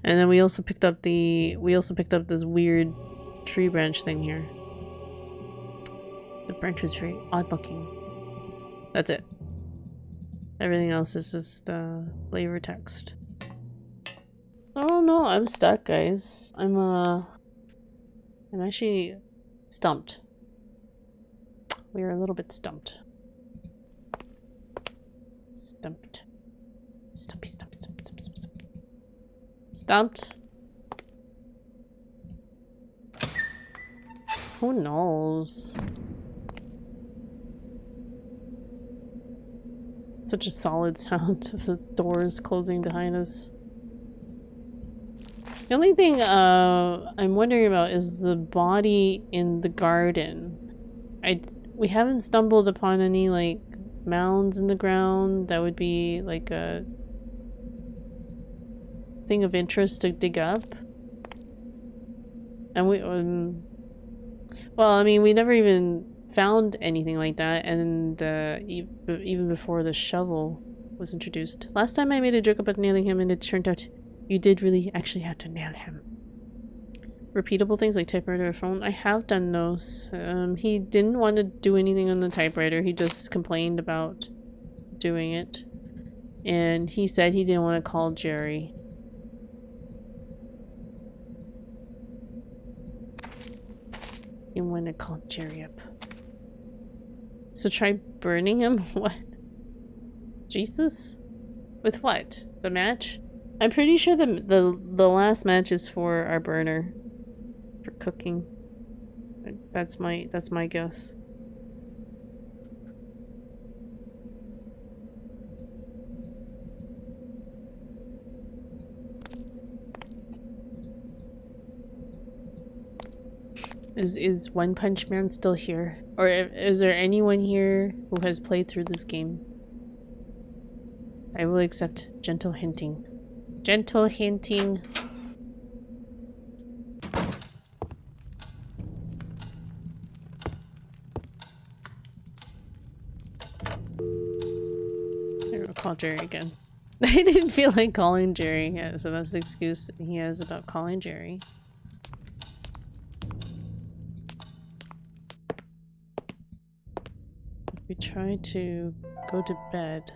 And then we also picked up this weird tree branch thing here. The branch was very odd looking. That's it. Everything else is just flavor text. I don't know, I'm stuck, guys. I'm actually stumped. We are a little bit stumped. Stumped. Stumped. Stumped. Who knows? Such a solid sound of the doors closing behind us. The only thing I'm wondering about is the body in the garden. We haven't stumbled upon any like mounds in the ground that would be like a thing of interest to dig up. And well, I mean, we never even found anything like that, and even before the shovel was introduced. Last time I made a joke about nailing him, and it turned out you did really actually have to nail him. Repeatable things like typewriter or phone, I have done those. He didn't want to do anything on the typewriter, he just complained about doing it. And he said he didn't want to call Jerry. He didn't want to call Jerry up. So try burning him? What? Jesus? With what? The match? I'm pretty sure the last match is for our burner. For cooking. That's my guess. Is One Punch Man still here? Or is there anyone here who has played through this game? I will accept gentle hinting. Gentle hinting. I'll call Jerry again. I didn't feel like calling Jerry, yeah, so that's the excuse he has about calling Jerry. We try to go to bed.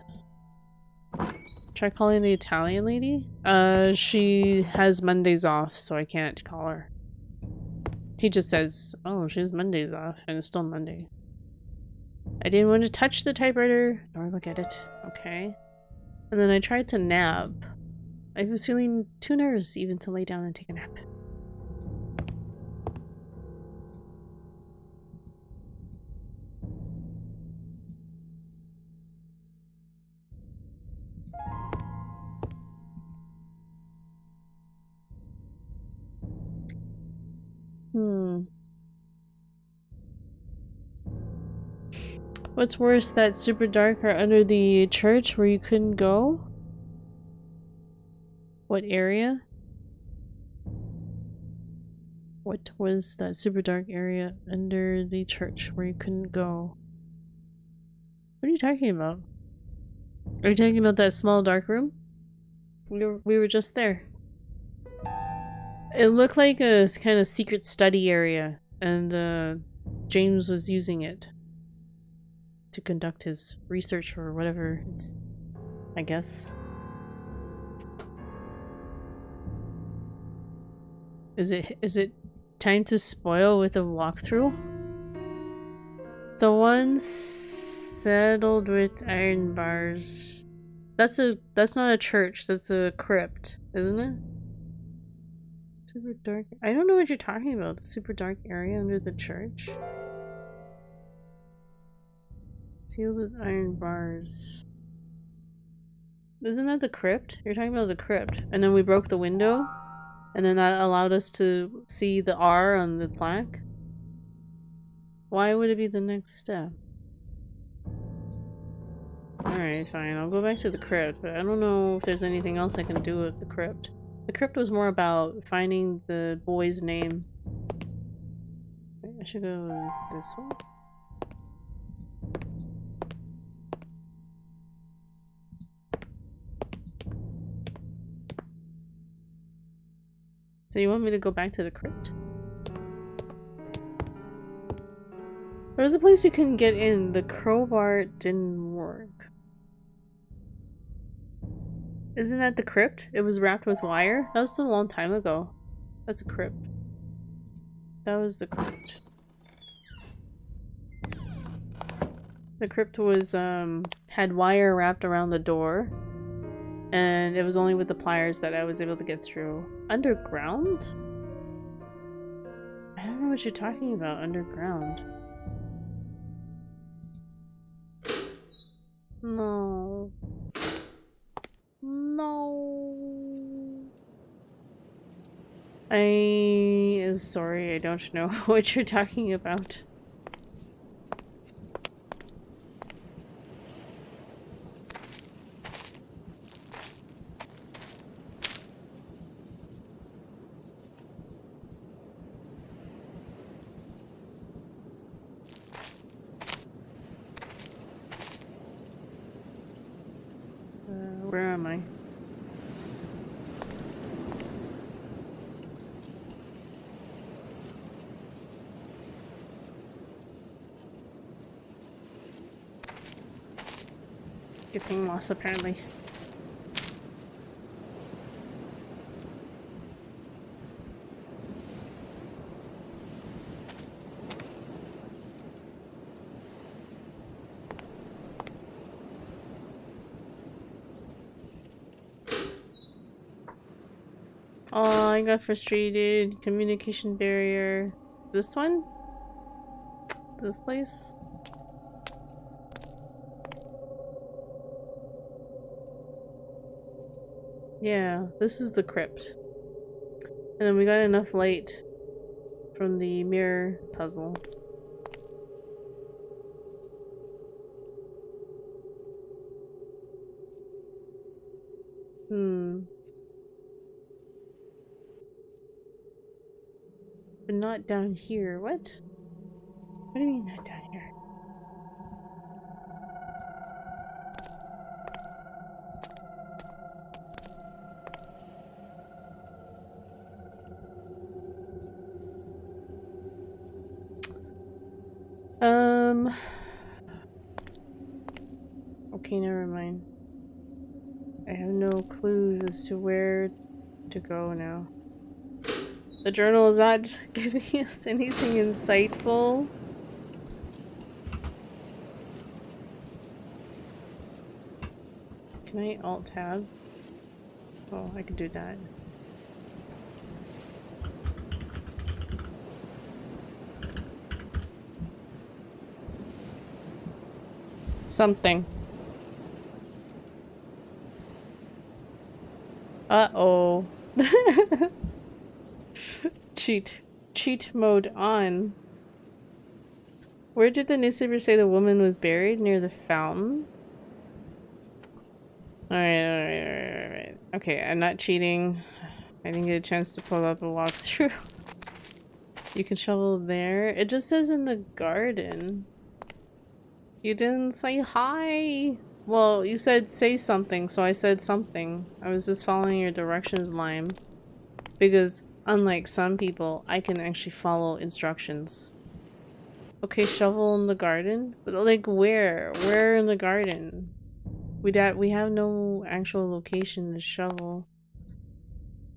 Try calling the Italian lady? She has Mondays off, so I can't call her. He just says, oh, she has Mondays off, and it's still Monday. I didn't want to touch the typewriter, nor look at it. Okay. And then I tried to nap. I was feeling too nervous even to lay down and take a nap. What's worse, that super dark or under the church where you couldn't go? What area? What was that super dark area under the church where you couldn't go? What are you talking about? Are you talking about that small dark room? We were just there. It looked like a kind of secret study area, and James was using it to conduct his research or whatever it's, I guess. Is it time to spoil with a walkthrough? The one settled with iron bars. That's not a church, that's a crypt, isn't it? Super dark. I don't know what you're talking about. The super dark area under the church. Sealed with iron bars. Isn't that the crypt? You're talking about the crypt. And then we broke the window? And then that allowed us to see the R on the plaque? Why would it be the next step? Alright, fine. I'll go back to the crypt, but I don't know if there's anything else I can do with the crypt. The crypt was more about finding the boy's name. Wait, I should go this way. So you want me to go back to the crypt? There was a place you couldn't get in. The crowbar didn't work. Isn't that the crypt? It was wrapped with wire? That was a long time ago. That's a crypt. That was the crypt. The crypt was, had wire wrapped around the door. And it was only with the pliers that I was able to get through. Underground? I don't know what you're talking about, underground. No. No. I am sorry, I don't know what you're talking about. Where am I? Getting lost apparently. Oh, I got frustrated. Communication barrier. This one? This place? Yeah, this is the crypt. And then we got enough light from the mirror puzzle. But not down here. What? What do you mean not down here? Okay, never mind. I have no clues as to where to go now. The journal is not giving us anything insightful. Can I alt-tab? Oh, I could do that. Something. Uh-oh. Cheat mode on. Where did the newspaper say the woman was buried? Near the fountain? Alright. Okay, I'm not cheating. I didn't get a chance to pull up a walkthrough. You can shovel there. It just says in the garden. You didn't say hi! Well, you said say something, so I said something. I was just following your directions line. Because, unlike some people, I can actually follow instructions. Okay, shovel in the garden? But like where? Where in the garden? We have no actual location to shovel.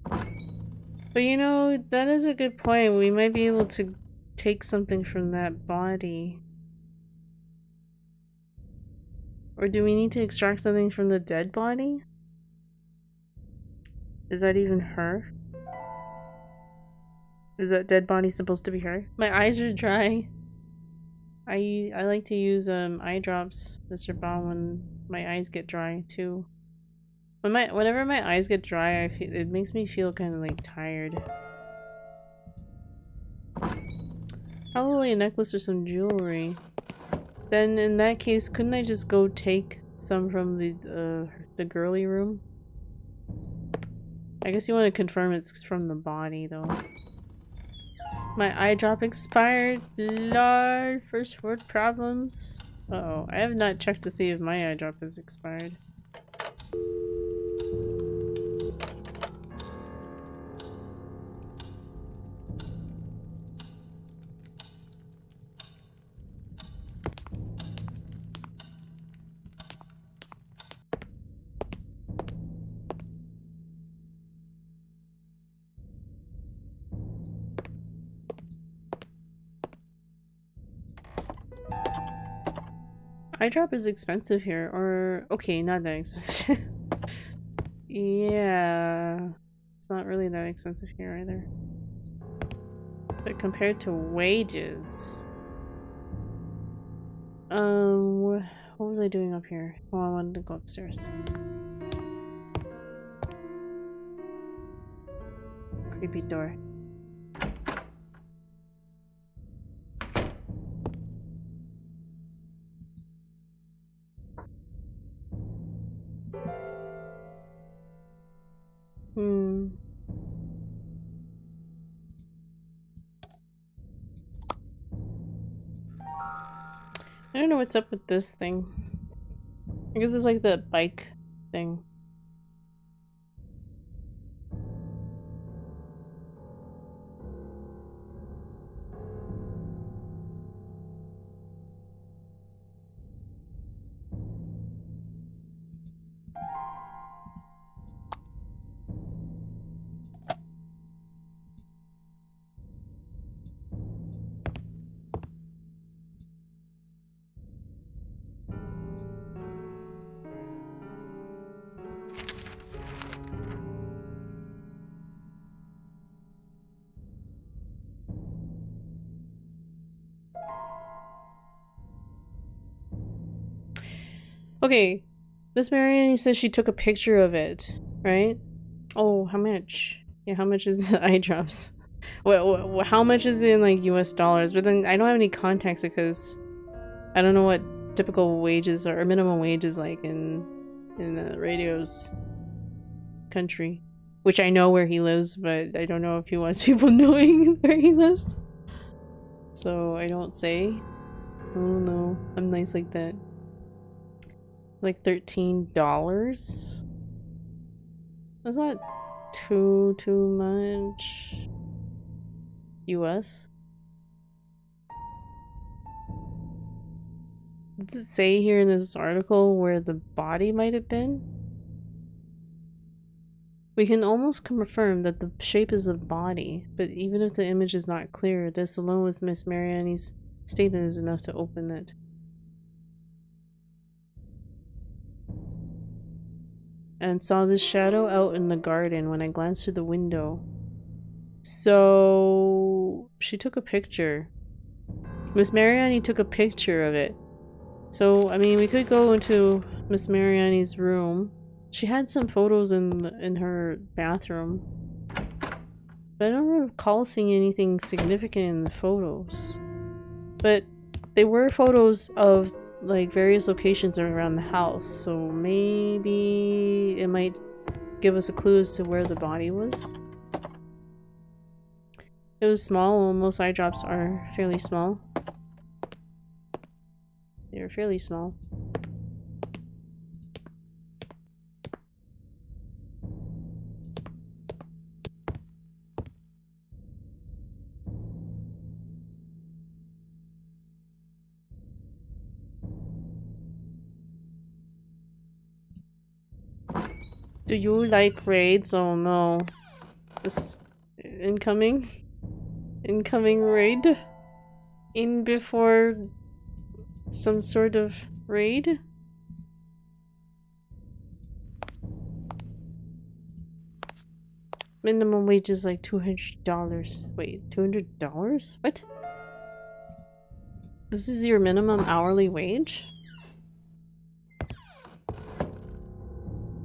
But you know, that is a good point. We might be able to take something from that body. Or do we need to extract something from the dead body? Is that even her? Is that dead body supposed to be her? My eyes are dry. I like to use eye drops, Mr. Baum, when my eyes get dry too. Whenever my eyes get dry, it makes me feel kind of like tired. Probably a necklace or some jewelry. Then in that case, couldn't I just go take some from the girly room? I guess you want to confirm it's from the body though. My eye drop expired. Lol, first world problems. Uh-oh, I have not checked to see if my eye drop has expired. Eye drop is expensive here, or okay, not that expensive. Yeah, it's not really that expensive here either. But compared to wages, what was I doing up here? Oh, I wanted to go upstairs. Creepy door. I don't know what's up with this thing. I guess it's like the bike thing. Okay, Miss Mariani says she took a picture of it, right? Oh, how much? Yeah, how much is the eye drops? How much is it in like US dollars? But then I don't have any context because I don't know what typical wages or minimum wage is like in Radio's country. Which I know where he lives, but I don't know if he wants people knowing where he lives. So I don't say. I don't know. I'm nice like that. Like $13? That's not too much. US? Does it say here in this article where the body might have been? We can almost confirm that the shape is a body, but even if the image is not clear, this alone with Miss Mariani's statement is enough to open it. And saw this shadow out in the garden when I glanced through the window. So she took a picture. Miss Mariani took a picture of it. So I mean, we could go into Miss Mariani's room. She had some photos in her bathroom, but I don't recall seeing anything significant in the photos. But they were photos of like various locations around the house, so maybe it might give us a clue as to where the body was. It was small. Well, most eye drops are fairly small. They're fairly small. Do you like raids? Oh no. This incoming raid? In before some sort of raid? Minimum wage is like $200. Wait, $200? What? This is your minimum hourly wage?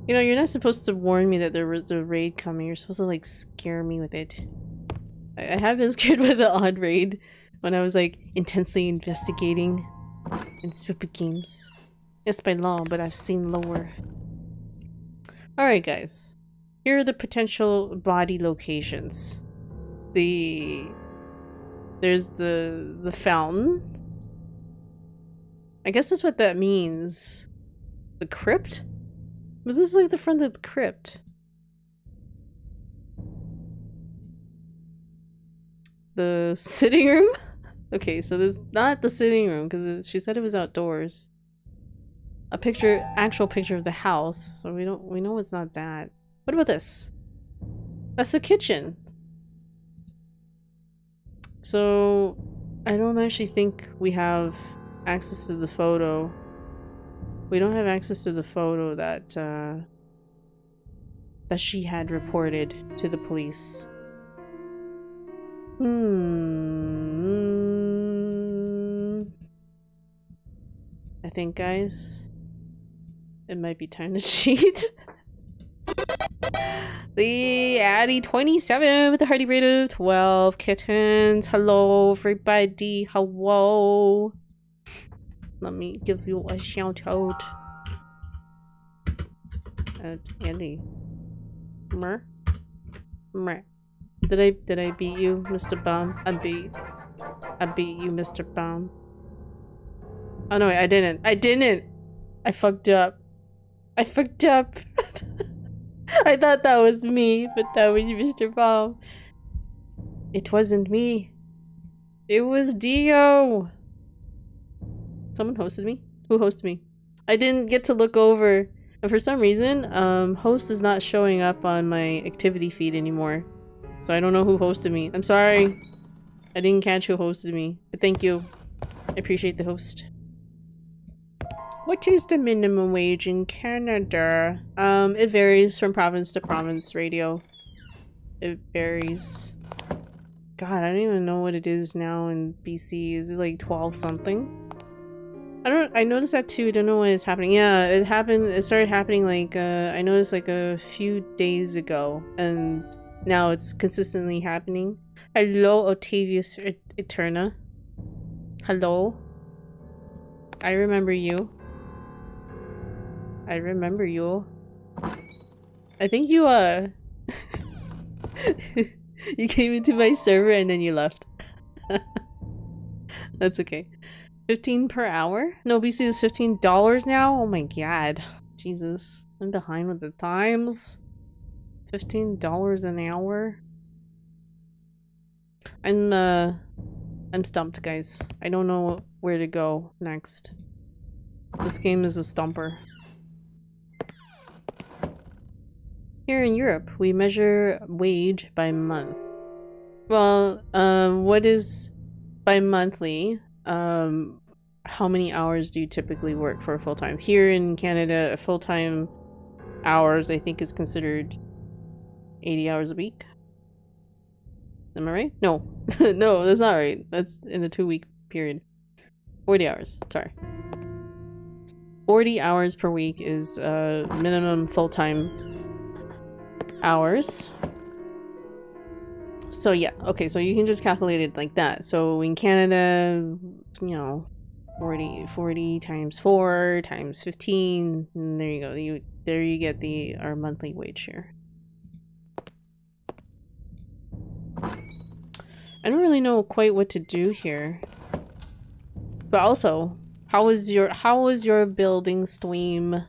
You know, you're not supposed to warn me that there was a raid coming. You're supposed to, like, scare me with it. I have been scared by the odd raid when I was, like, intensely investigating in spooky games. Yes, by law, but I've seen lower. Alright, guys. Here are the potential body locations. There's the fountain. I guess that's what that means. The crypt? But this is like the front of the crypt. The sitting room? Okay, so this is not the sitting room because she said it was outdoors. Actual picture of the house. So we know it's not that. What about this? That's the kitchen. So I don't actually think we have access to the photo. We don't have access to the photo that that she had reported to the police. I think, guys, it might be time to cheat. The Addy 27 with a hearty rate of 12 kittens. Hello, everybody. Hello. Let me give you a shout out. Andy. Mer? Mer. Did I beat you, Mr. Baum? I beat you, Mr. Baum. Oh no, I didn't. I fucked up. I fucked up. I thought that was me, but that was Mr. Baum. It wasn't me. It was Dio. Someone hosted me? Who hosted me? I didn't get to look over. And for some reason, host is not showing up on my activity feed anymore. So I don't know who hosted me. I'm sorry. I didn't catch who hosted me. But thank you. I appreciate the host. What is the minimum wage in Canada? It varies from province to province, Radio. It varies. God, I don't even know what it is now in BC. Is it like 12 something? I noticed that too. I don't know when it's happening. Yeah, it started happening like, I noticed like a few days ago. And Now it's consistently happening. Hello, Octavius Eterna. Hello. I remember you. I remember you. I think you, you came into my server and then you left. That's okay. 15 per hour? No, BC is $15 now? Oh my god. Jesus. I'm behind with the times. $15 an hour? I'm stumped, guys. I don't know where to go next. This game is a stumper. Here in Europe, we measure wage by month. Well, what is bi-monthly? How many hours do you typically work for full-time? Here in Canada, full-time hours, I think, is considered 80 hours a week. Am I right? No. No, that's not right. That's in a 2-week period. 40 hours. Sorry. 40 hours per week is minimum full-time hours. So yeah, okay, so you can just calculate it like that. So in Canada, you know, 40 times 4 times 15, and there you go. There you get our monthly wage here. I don't really know quite what to do here. But also, how was your building stream,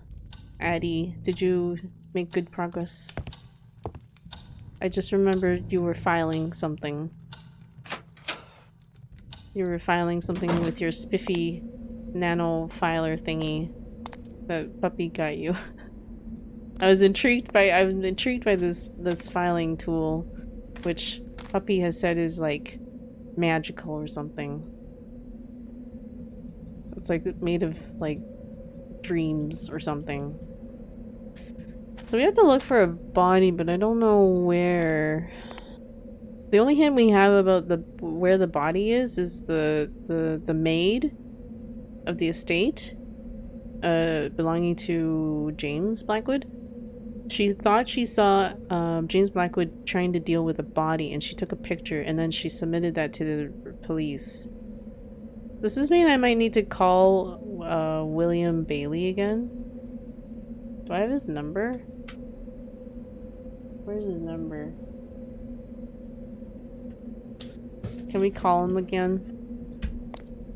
Addie? Did you make good progress? I just remembered you were filing something. You were filing something with your spiffy nano filer thingy that Puppy got you. I'm intrigued by this filing tool, which Puppy has said is like magical or something. It's like made of like dreams or something. So we have to look for a body, but I don't know where. The only hint we have about where the body is the maid of the estate, belonging to James Blackwood. She thought she saw James Blackwood trying to deal with a body, and she took a picture, and then she submitted that to the police. Does this mean I might need to call William Bailey again? Do I have his number? Where's his number? Can we call him again?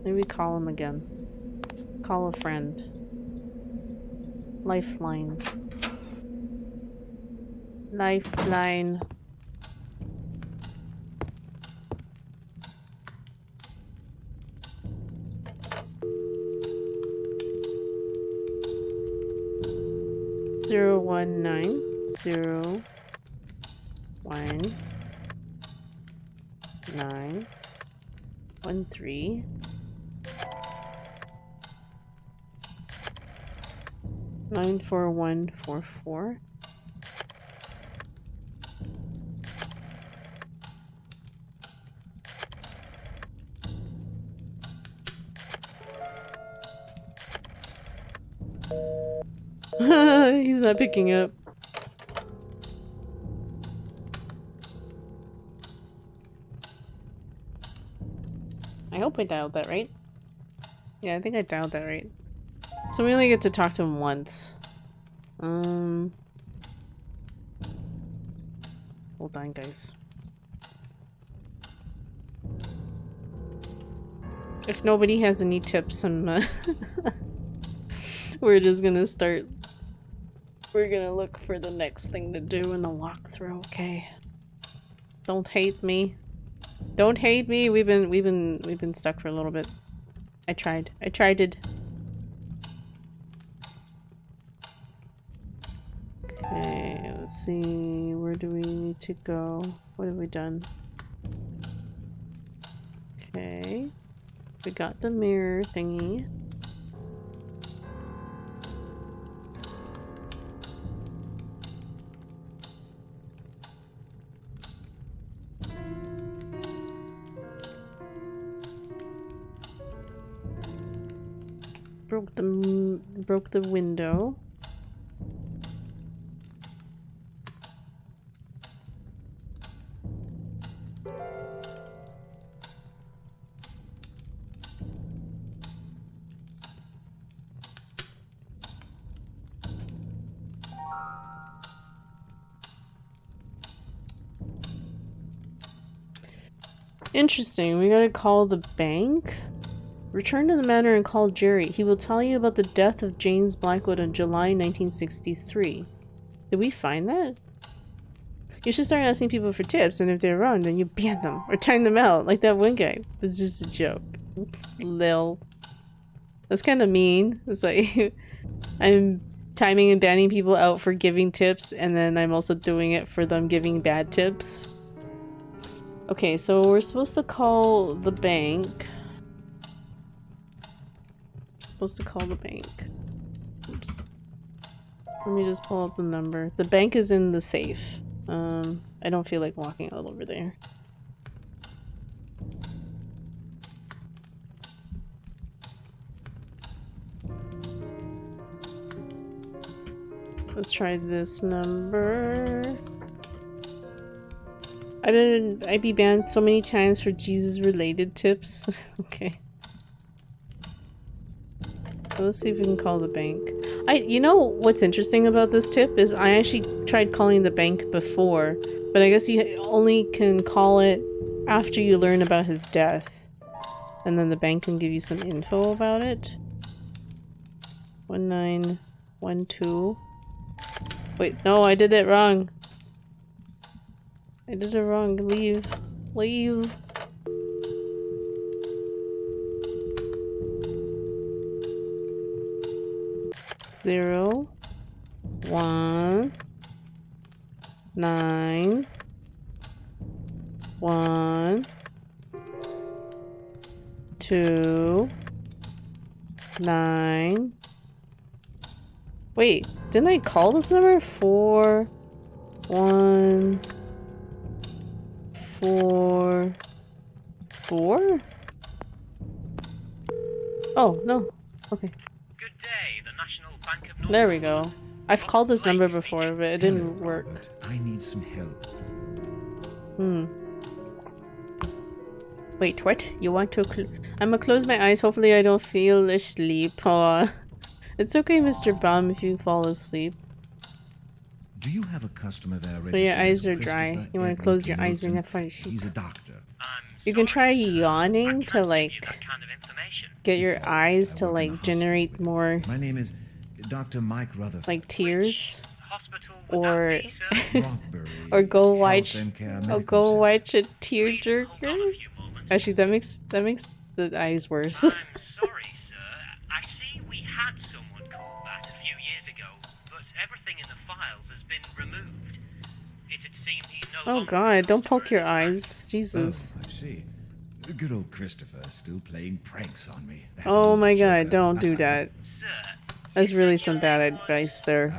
Maybe call him again. Call a friend. Lifeline. Lifeline. Zero 1-9-0-1-9-1-3 94144. He's not picking up. I hope I dialed that right. Yeah, I think I dialed that right. So we only get to talk to him once. Hold on, guys. If nobody has any tips, we're just gonna start. We're gonna look for the next thing to do in the walkthrough, okay? Don't hate me. Don't hate me. We've been stuck for a little bit. I tried it. Okay, let's see. Where do we need to go? What have we done? Okay. We got the mirror thingy. Broke the window. Interesting. We gotta call the bank? Return to the manor and call Jerry. He will tell you about the death of James Blackwood in July 1963. Did we find that? You should start asking people for tips, and if they're wrong, then you ban them or time them out, like that one guy. It's just a joke. Lil. That's kind of mean. It's like I'm timing and banning people out for giving tips, and then I'm also doing it for them giving bad tips. Okay, so we're supposed to call the bank. We're supposed to call the bank. Oops. Let me just pull up the number. The bank is in the safe. I don't feel like walking all over there. Let's try this number. I'd be banned so many times for Jesus-related tips. Okay. So let's see if we can call the bank. You know what's interesting about this tip is I actually tried calling the bank before, but I guess you only can call it after you learn about his death. And then the bank can give you some info about it. 1912. Wait, no, I did it wrong. I did it wrong. Leave. Leave. Zero, 1, 9, 1, 2, 9. Wait, didn't I call this number? 4, 1, 4, 4? Oh, no. Okay. There we go. I've called this number before, but it didn't work. I need some help. Wait, what? You want to I'm gonna close my eyes. Hopefully I don't feel asleep. Aw. It's okay, Mr. Bum, if you fall asleep. Do you have a customer there? But your eyes are dry. You want to close your eyes when you fall asleep. He's a doctor. You can try yawning to, like, get your eyes to, like, generate more, My name is Dr. Mike Rutherford. like, tears. Or Rothbury, or go watch Health and Care or Medical go Center. watch a tearjerker. Actually, that makes the eyes worse. I'm sorry, sir. I see we had someone call that a few years ago, but everything in the files has been removed. It had seemed he's no Oh longer god, don't poke your customer in the eyes. Jesus. Oh, I see. Good old Christopher still playing pranks on me. That Oh old my god, joker. don't do that. Sir, That's really some bad advice there.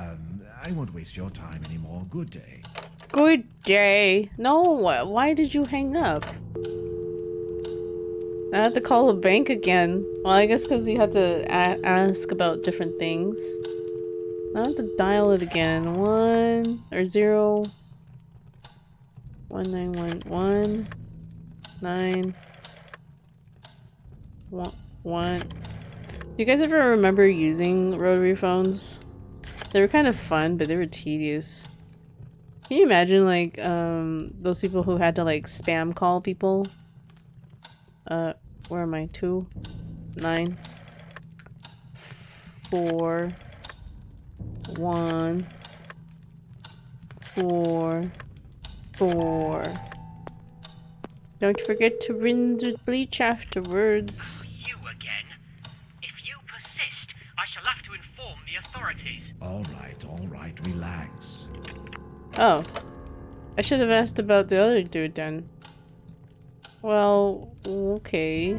I won't waste your time anymore. Good day. Good day. No, why did you hang up? I have to call the bank again. Well, I guess because you have to ask about different things. I have to dial it again. 1 or 0. 1911 9 1. Do you guys ever remember using rotary phones? They were kind of fun, but they were tedious. Can you imagine, like, those people who had to, like, spam call people? Where am I? 2, 9, 4, 1, 4, 4. Don't forget to rinse with bleach afterwards. you again. If you persist, I shall have to inform the authorities. All right, relax. Oh. I should have asked about the other dude then. Well, okay.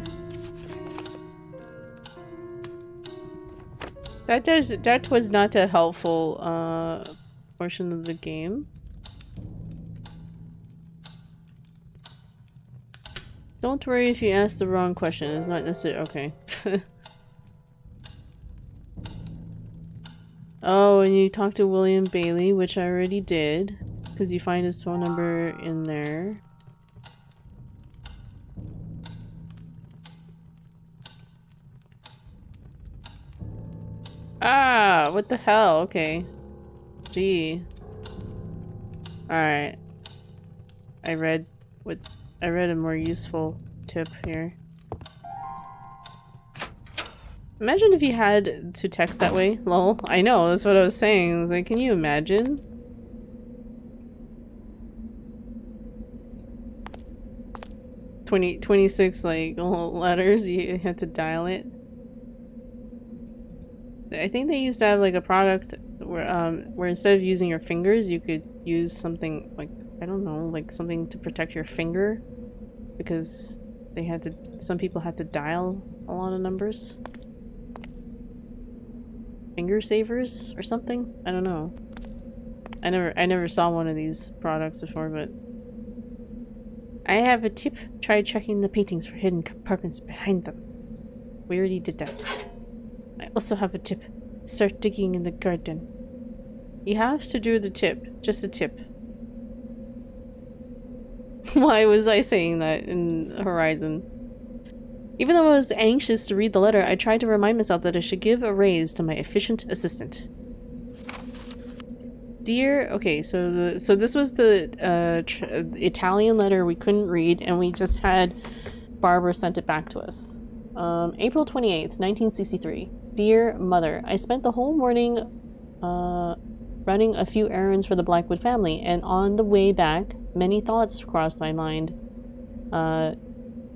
That was not a helpful portion of the game. Don't worry if you ask the wrong question. It's not necessarily okay. Oh, and you talked to William Bailey, which I already did, because you find his phone number in there. Ah, what the hell? Okay. Gee. Alright. I read a more useful tip here. Imagine if you had to text that way. Lol. I know, that's what I was saying. I was like, can you imagine? Twenty-six like letters, you had to dial it. I think they used to have like a product where instead of using your fingers, you could use something like, I don't know, like something to protect your finger, because some people had to dial a lot of numbers. Finger savers or something? I don't know. I never saw one of these products before, but I have a tip. Try checking the paintings for hidden compartments behind them. We already did that. I also have a tip. Start digging in the garden. You have to do the tip. Just a tip. Why was I saying that in Horizon? Even though I was anxious to read the letter, I tried to remind myself that I should give a raise to my efficient assistant. Dear, okay, so this was the Italian letter we couldn't read, and we just had Barbara sent it back to us. April 28th, 1963. Dear Mother, I spent the whole morning running a few errands for the Blackwood family, and on the way back, many thoughts crossed my mind.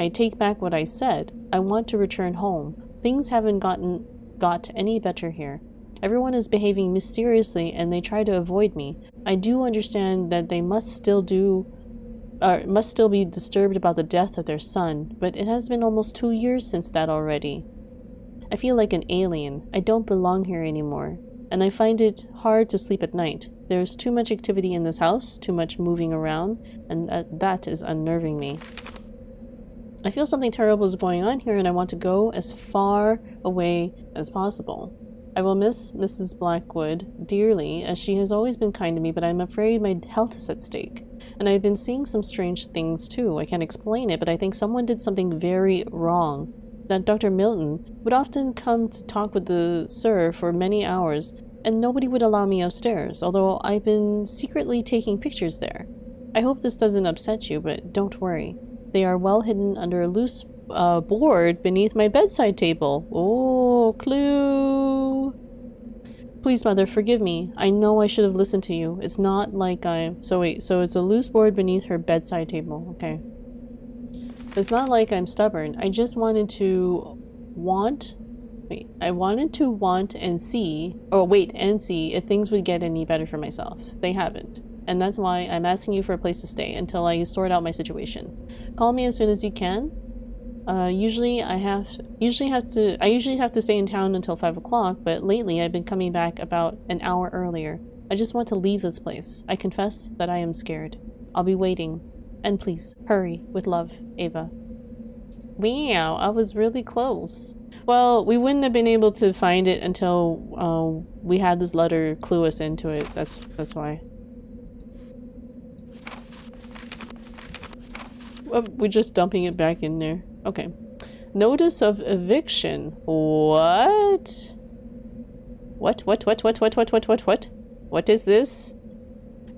I take back what I said. I want to return home. Things haven't got any better here. Everyone is behaving mysteriously and they try to avoid me. I do understand that they must still be disturbed about the death of their son, but it has been almost 2 years since that already. I feel like an alien. I don't belong here anymore, and I find it hard to sleep at night. There's too much activity in this house, too much moving around, and that is unnerving me. I feel something terrible is going on here and I want to go as far away as possible. I will miss Mrs. Blackwood dearly, as she has always been kind to me, but I'm afraid my health is at stake. And I've been seeing some strange things too. I can't explain it, but I think someone did something very wrong. That Dr. Milton would often come to talk with the sir for many hours, and nobody would allow me upstairs, although I've been secretly taking pictures there. I hope this doesn't upset you, but don't worry. They are well hidden under a loose board beneath my bedside table. Oh, clue! Please, Mother, forgive me. I know I should have listened to you. It's not like so it's a loose board beneath her bedside table. Okay. It's not like I'm stubborn. I just wanted to want and see if things would get any better for myself. They haven't. And that's why I'm asking you for a place to stay until I sort out my situation. Call me as soon as you can. Usually I usually have to stay in town until 5 o'clock, but lately I've been coming back about an hour earlier. I just want to leave this place. I confess that I am scared. I'll be waiting. And please, hurry. With love, Ava. Wow, I was really close. Well, we wouldn't have been able to find it until we had this letter clue us into it. That's why. We're just dumping it back in there. Okay. Notice of eviction. What? What? What is this?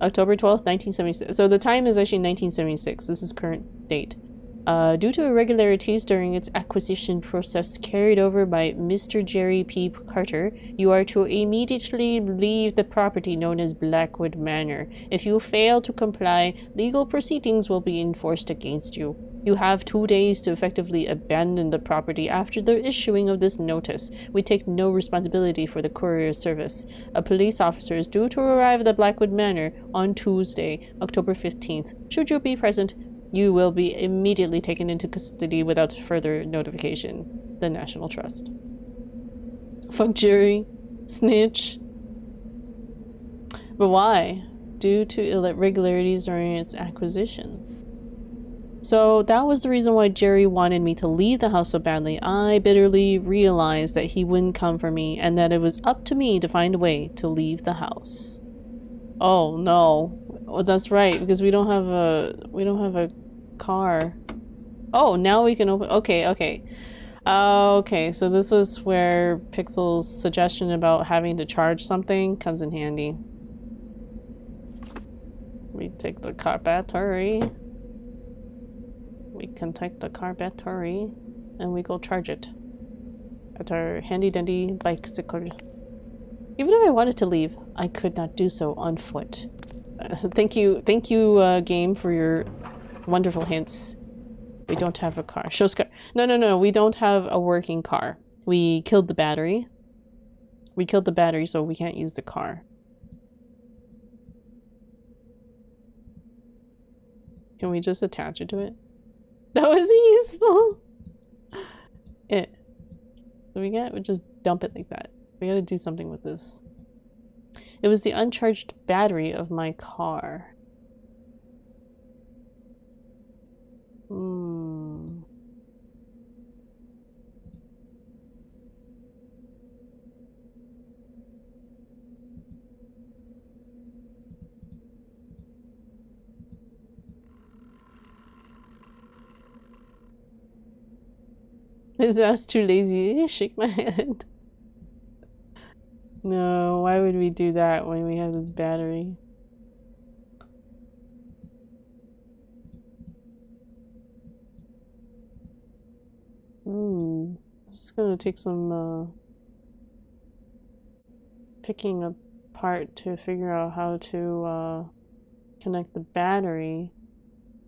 October 12th, 1976. So the time is actually 1976. This is current date. Due to irregularities during its acquisition process carried over by Mr. Jerry P. Carter, you are to immediately leave the property known as Blackwood Manor. If you fail to comply, legal proceedings will be enforced against you. You have 2 days to effectively abandon the property after the issuing of this notice. We take no responsibility for the courier service. A police officer is due to arrive at the Blackwood Manor on Tuesday, October 15th. Should you be present, you will be immediately taken into custody without further notification. The National Trust. Fuck Jerry. Snitch. But why? Due to irregularities during its acquisition. So that was the reason why Jerry wanted me to leave the house so badly. I bitterly realized that he wouldn't come for me and that it was up to me to find a way to leave the house. Oh no. Oh, that's right, because we don't have a car. Oh, now we can open. Okay. Oh, okay, so this was where Pixel's suggestion about having to charge something comes in handy. We take the car battery. We can take the car battery and we go charge it at our handy dandy bicycle. Even if I wanted to leave, I could not do so on foot. Thank you, game, for your wonderful hints. We don't have a car. Show's car. No, we don't have a working car. We killed the battery. We killed the battery, so we can't use the car. Can we just attach it to it? That wasn't useful. So we just dump it like that. We gotta do something with this. It was the uncharged battery of my car. Is that too lazy? Shake my head. No, why would we do that when we have this battery? This is gonna take some picking apart to figure out how to connect the battery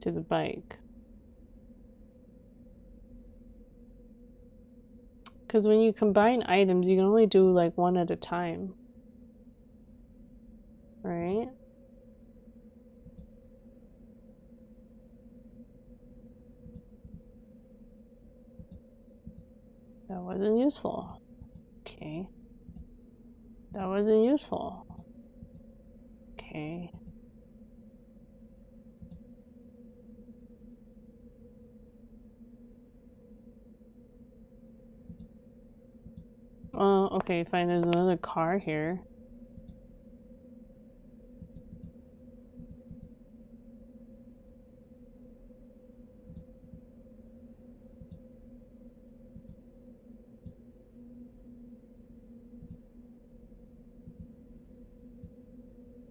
to the bike. Because when you combine items, you can only do like one at a time. Right? That wasn't useful. Okay. That wasn't useful. Okay. Okay, fine. There's another car here.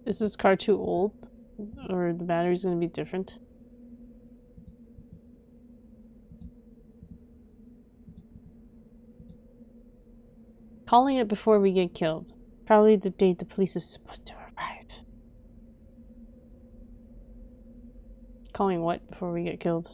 Is this car too old? Or the battery's gonna be different? Calling it before we get killed. Probably the date the police is supposed to arrive. Calling what before we get killed?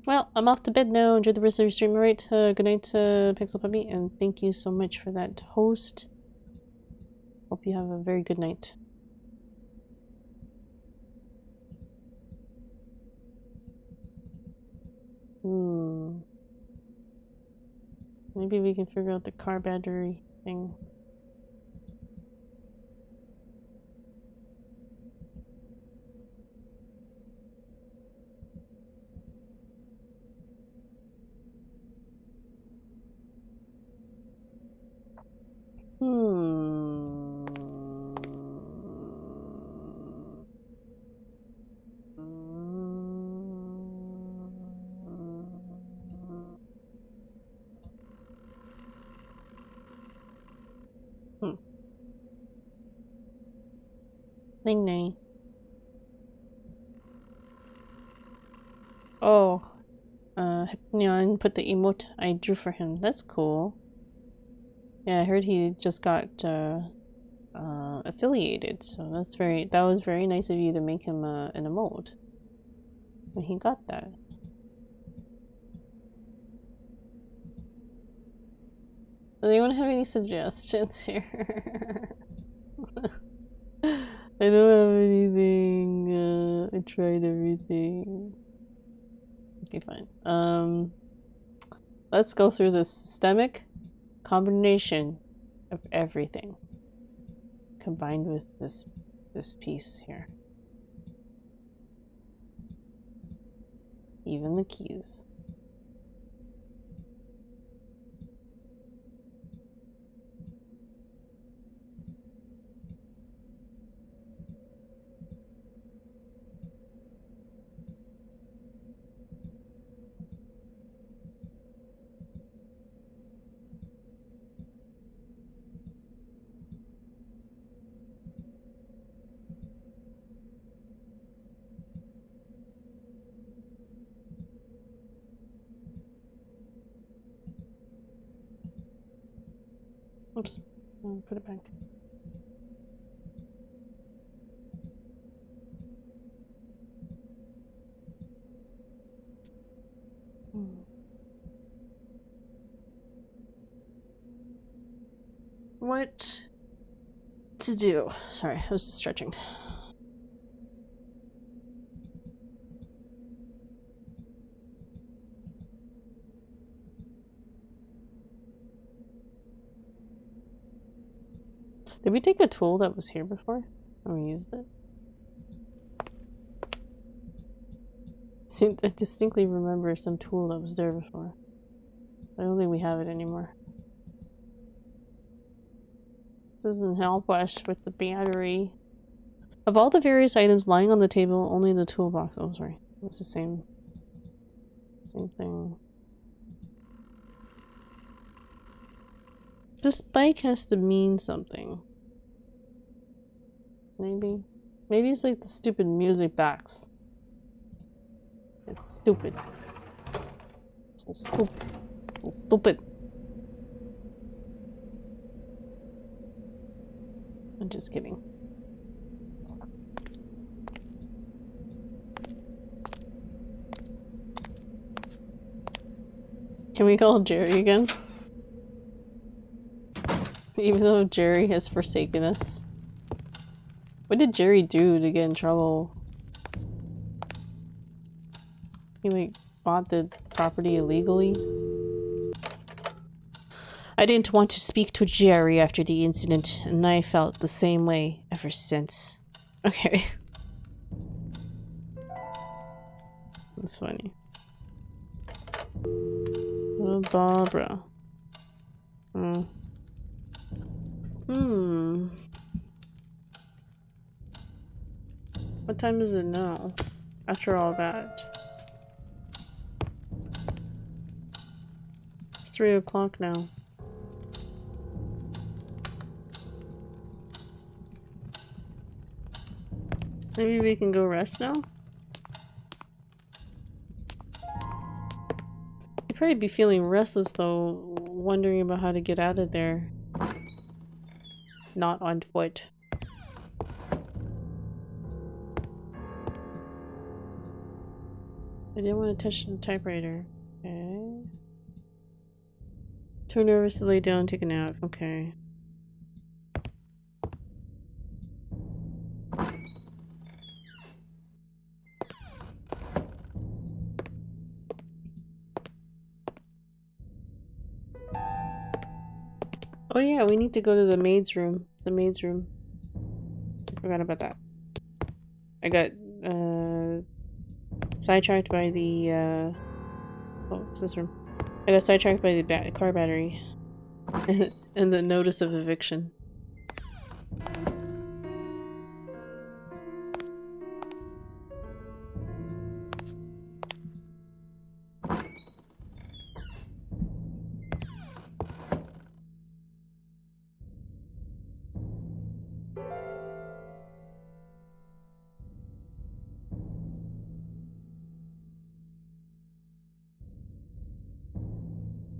Well, I'm off to bed now. Enjoy the rest of your stream. Alright, good night, Pixel Puppy, and thank you so much for that host. Hope you have a very good night. Maybe we can figure out the car battery thing. Ning ning. Oh, Hypnion put the emote I drew for him. That's cool. Yeah, I heard he just got affiliated, so that was very nice of you to make him an emote when he got that. Does anyone have any suggestions here? I don't have anything. I tried everything. Okay, fine. Let's go through the systemic combination of everything combined with this piece here. Even the keys. Oops. I'll put it back. What to do? Sorry, I was just stretching. Did we take a tool that was here before and we used it? I distinctly remember some tool that was there before. I don't think we have it anymore. This doesn't help us with the battery. Of all the various items lying on the table, only the toolbox. Oh, sorry. It's the same thing. This bike has to mean something. Maybe. Maybe it's like the stupid music box. It's stupid. So stupid. So stupid. I'm just kidding. Can we call Jerry again? Even though Jerry has forsaken us. What did Jerry do to get in trouble? He like bought the property illegally? I didn't want to speak to Jerry after the incident, and I felt the same way ever since. Okay. That's funny. Oh, Barbara. What time is it now? After all that. It's 3 o'clock now. Maybe we can go rest now? You'd probably be feeling restless though, wondering about how to get out of there. Not on foot. I didn't want to touch the typewriter. Okay. Too nervous to lay down and take a nap. Okay. Oh yeah, we need to go to the maid's room. The maid's room. I forgot about that. I got sidetracked by the oh, it's this room. I got sidetracked by the car battery and the notice of eviction.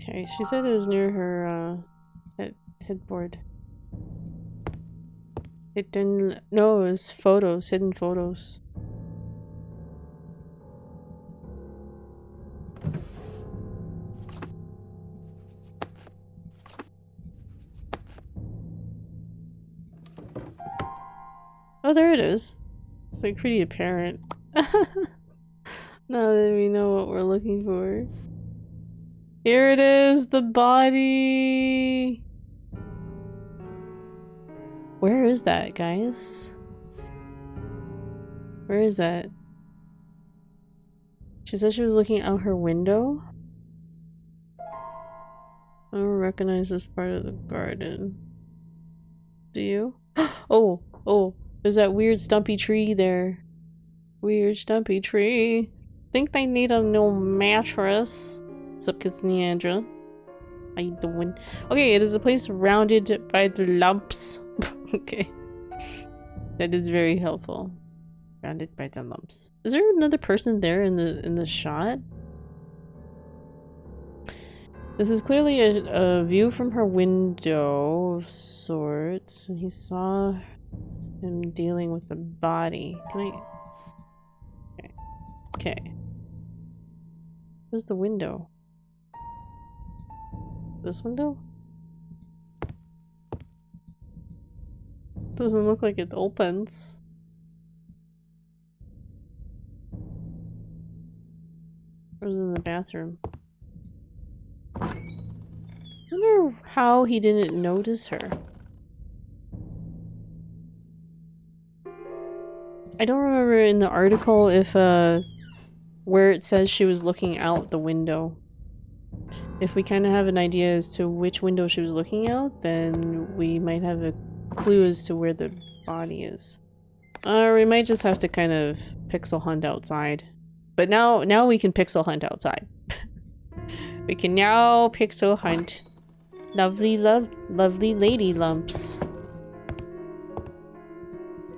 Okay, she said it was near her headboard. It didn't. No, it was photos, hidden photos. Oh, there it is. It's like pretty apparent. Now that we know what we're looking for. Here it is, the body! Where is that, guys? Where is that? She said she was looking out her window? I don't recognize this part of the garden. Do you? Oh, there's that weird stumpy tree there. Weird stumpy tree. Think they need a new mattress. What's up, Cassandra? How you doing? Okay, it is a place surrounded by the lumps. Okay. That is very helpful. Surrounded by the lumps. Is there another person there in the shot? This is clearly a view from her window of sorts, and he saw him dealing with the body. Can I... Okay. Okay. Where's the window? This window? Doesn't look like it opens. Or is it in the bathroom? I wonder how he didn't notice her. I don't remember in the article if, where it says she was looking out the window. If we kind of have an idea as to which window she was looking out, then we might have a clue as to where the body is. Or we might just have to kind of pixel hunt outside. But now we can pixel hunt outside. We can now pixel hunt. Lovely lady lumps.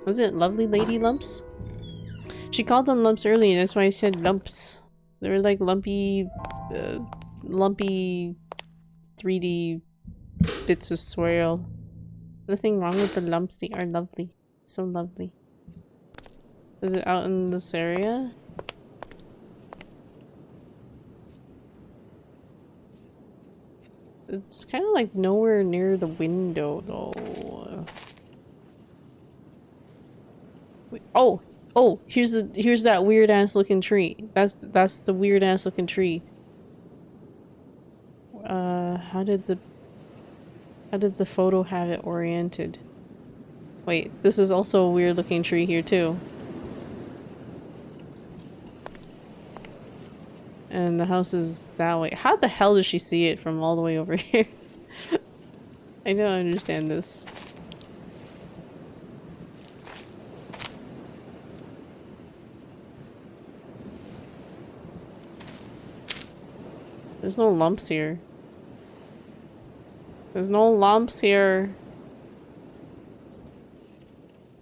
Was it lovely lady lumps? She called them lumps earlier, that's why I said lumps. They were like lumpy 3D bits of soil. Nothing wrong with the lumps, they are lovely. So lovely. Is it out in this area? It's kind of like nowhere near the window though. Wait, oh! Oh! Here's that weird ass looking tree. That's the weird ass looking tree. How did the photo have it oriented? Wait, this is also a weird looking tree here too. And the house is that way. How the hell does she see it from all the way over here? I don't understand this. There's no lumps here. There's no lumps here.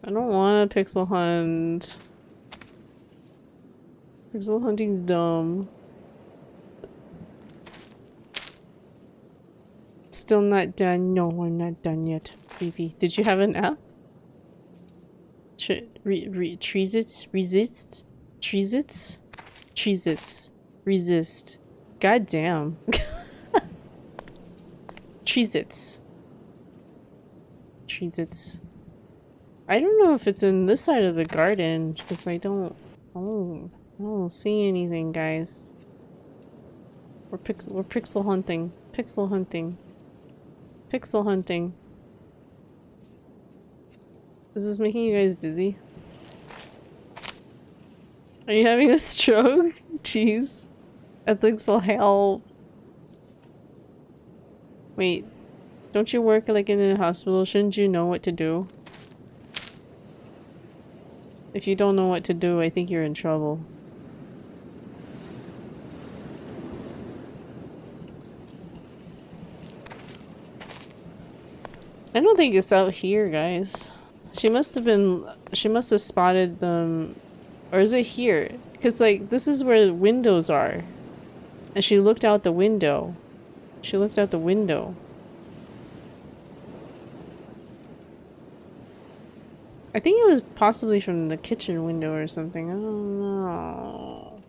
I don't want to pixel hunt. Pixel hunting's dumb. Still not done. No, I'm not done yet. Vivi, did you have an app? Trees-its? Resist? Trees-its? Trees-its. Resist. God damn. Trees-its. Trees-its. I don't know if it's in this side of the garden, because I don't see anything, guys. We're pixel hunting. Pixel hunting. Pixel hunting. Is this making you guys dizzy? Are you having a stroke? Jeez. Ethics will help. Wait. Don't you work like in a hospital? Shouldn't you know what to do? If you don't know what to do, I think you're in trouble. I don't think it's out here, guys. She must have spotted them. Or is it here? Because, like, this is where the windows are. And she looked out the window. She looked out the window. I think it was possibly from the kitchen window or something. I don't know.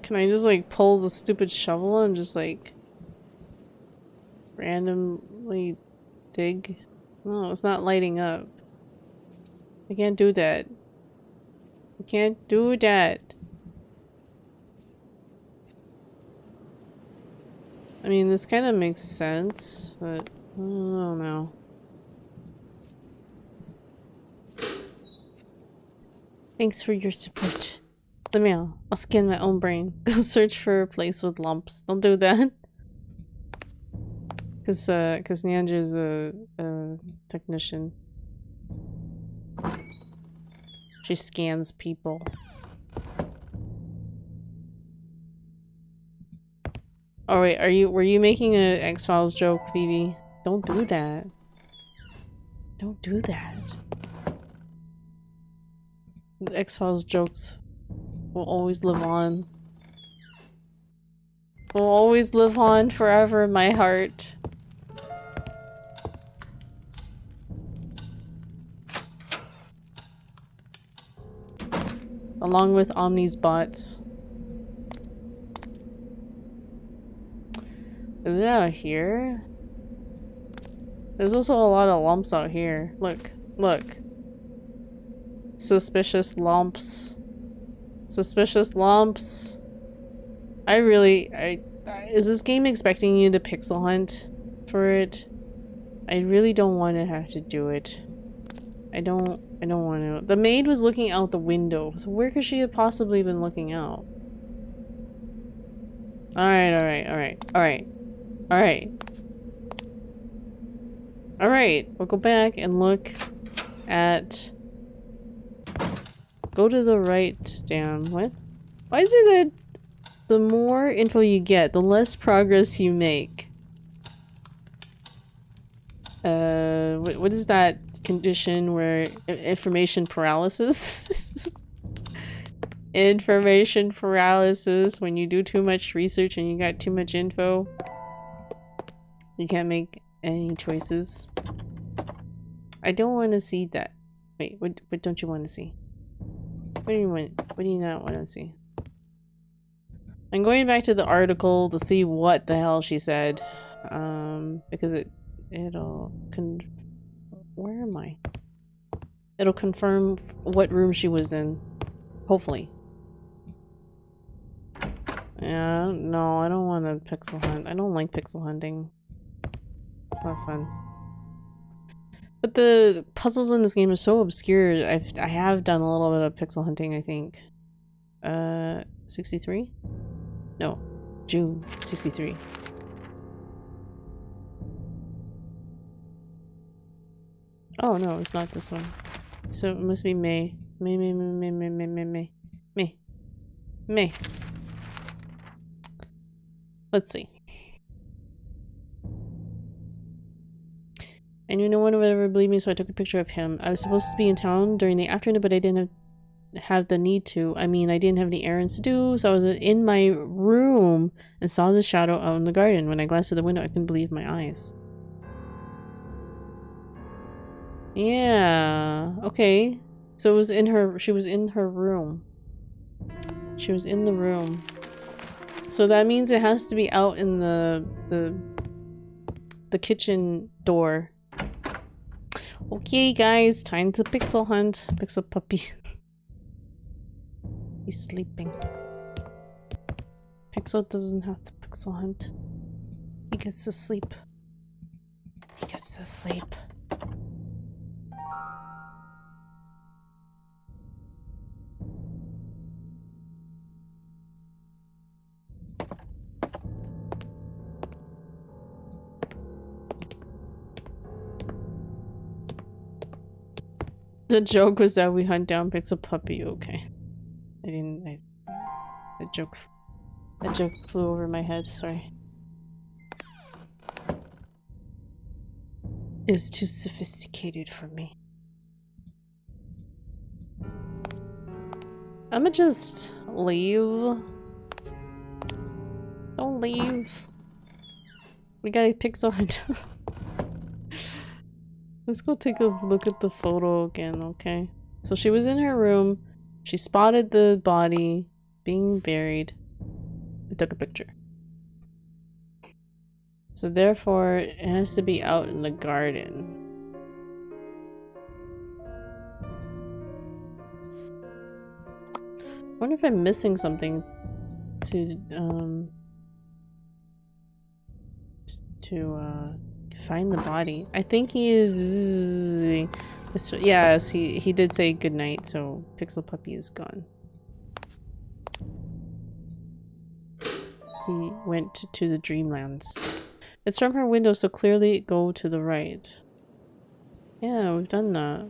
Can I just like pull the stupid shovel and just like randomly dig? No, it's not lighting up. I can't do that. I can't do that. I mean, this kind of makes sense, but I don't know. Thanks for your support. Let me know. I'll scan my own brain. Go search for a place with lumps. Don't do that. Cause Nyanja's a technician. She scans people. Oh wait, were you making an X-Files joke, Phoebe? Don't do that. Don't do that. The X-Files jokes will always live on. Will always live on forever in my heart. Along with Omni's bots. Is it out here? There's also a lot of lumps out here. Look. Look. Suspicious lumps. Suspicious lumps. Is this game expecting you to pixel hunt for it? I really don't want to have to do it. I don't want to. The maid was looking out the window, so where could she have possibly been looking out? Alright. We'll go back and look at... Go to the right, damn, what? Why is it that the more info you get, the less progress you make? What is that condition where information paralysis? Information paralysis, when you do too much research and you got too much info. You can't make any choices. I don't want to see that. Wait, what don't you want to see? What do you want? What do you not want to see? I'm going back to the article to see what the hell she said. Because it'll where am I? It'll confirm what room she was in. Hopefully. Yeah, no, I don't want to pixel hunt. I don't like pixel hunting. It's not fun. But the puzzles in this game are so obscure. I have done a little bit of pixel hunting, I think. 63? No. June 63. Oh no, it's not this one. So it must be May. May. Let's see. I knew no one would ever believe me, so I took a picture of him. I was supposed to be in town during the afternoon, but I didn't have the need to. I mean, I didn't have any errands to do, so I was in my room and saw the shadow out in the garden. When I glanced through the window, I couldn't believe my eyes. Yeah, okay. So it was in her, she was in her room. She was in the room. So that means it has to be out in the kitchen door. Okay, guys, time to pixel hunt. Pixel puppy. He's sleeping. Pixel doesn't have to pixel hunt. He gets to sleep. He gets to sleep. The joke was that we hunt down Pixel Puppy. Okay. That joke flew over my head. Sorry. It was too sophisticated for me. I'ma just leave. Don't leave. We gotta pixel hunt. Let's go take a look at the photo again, okay? So she was in her room. She spotted the body being buried. I took a picture. So therefore, it has to be out in the garden. I wonder if I'm missing something to find the body. I think he is... Yes, he did say goodnight, so Pixel Puppy is gone. He went to the Dreamlands. It's from her window, so clearly go to the right. Yeah, we've done that.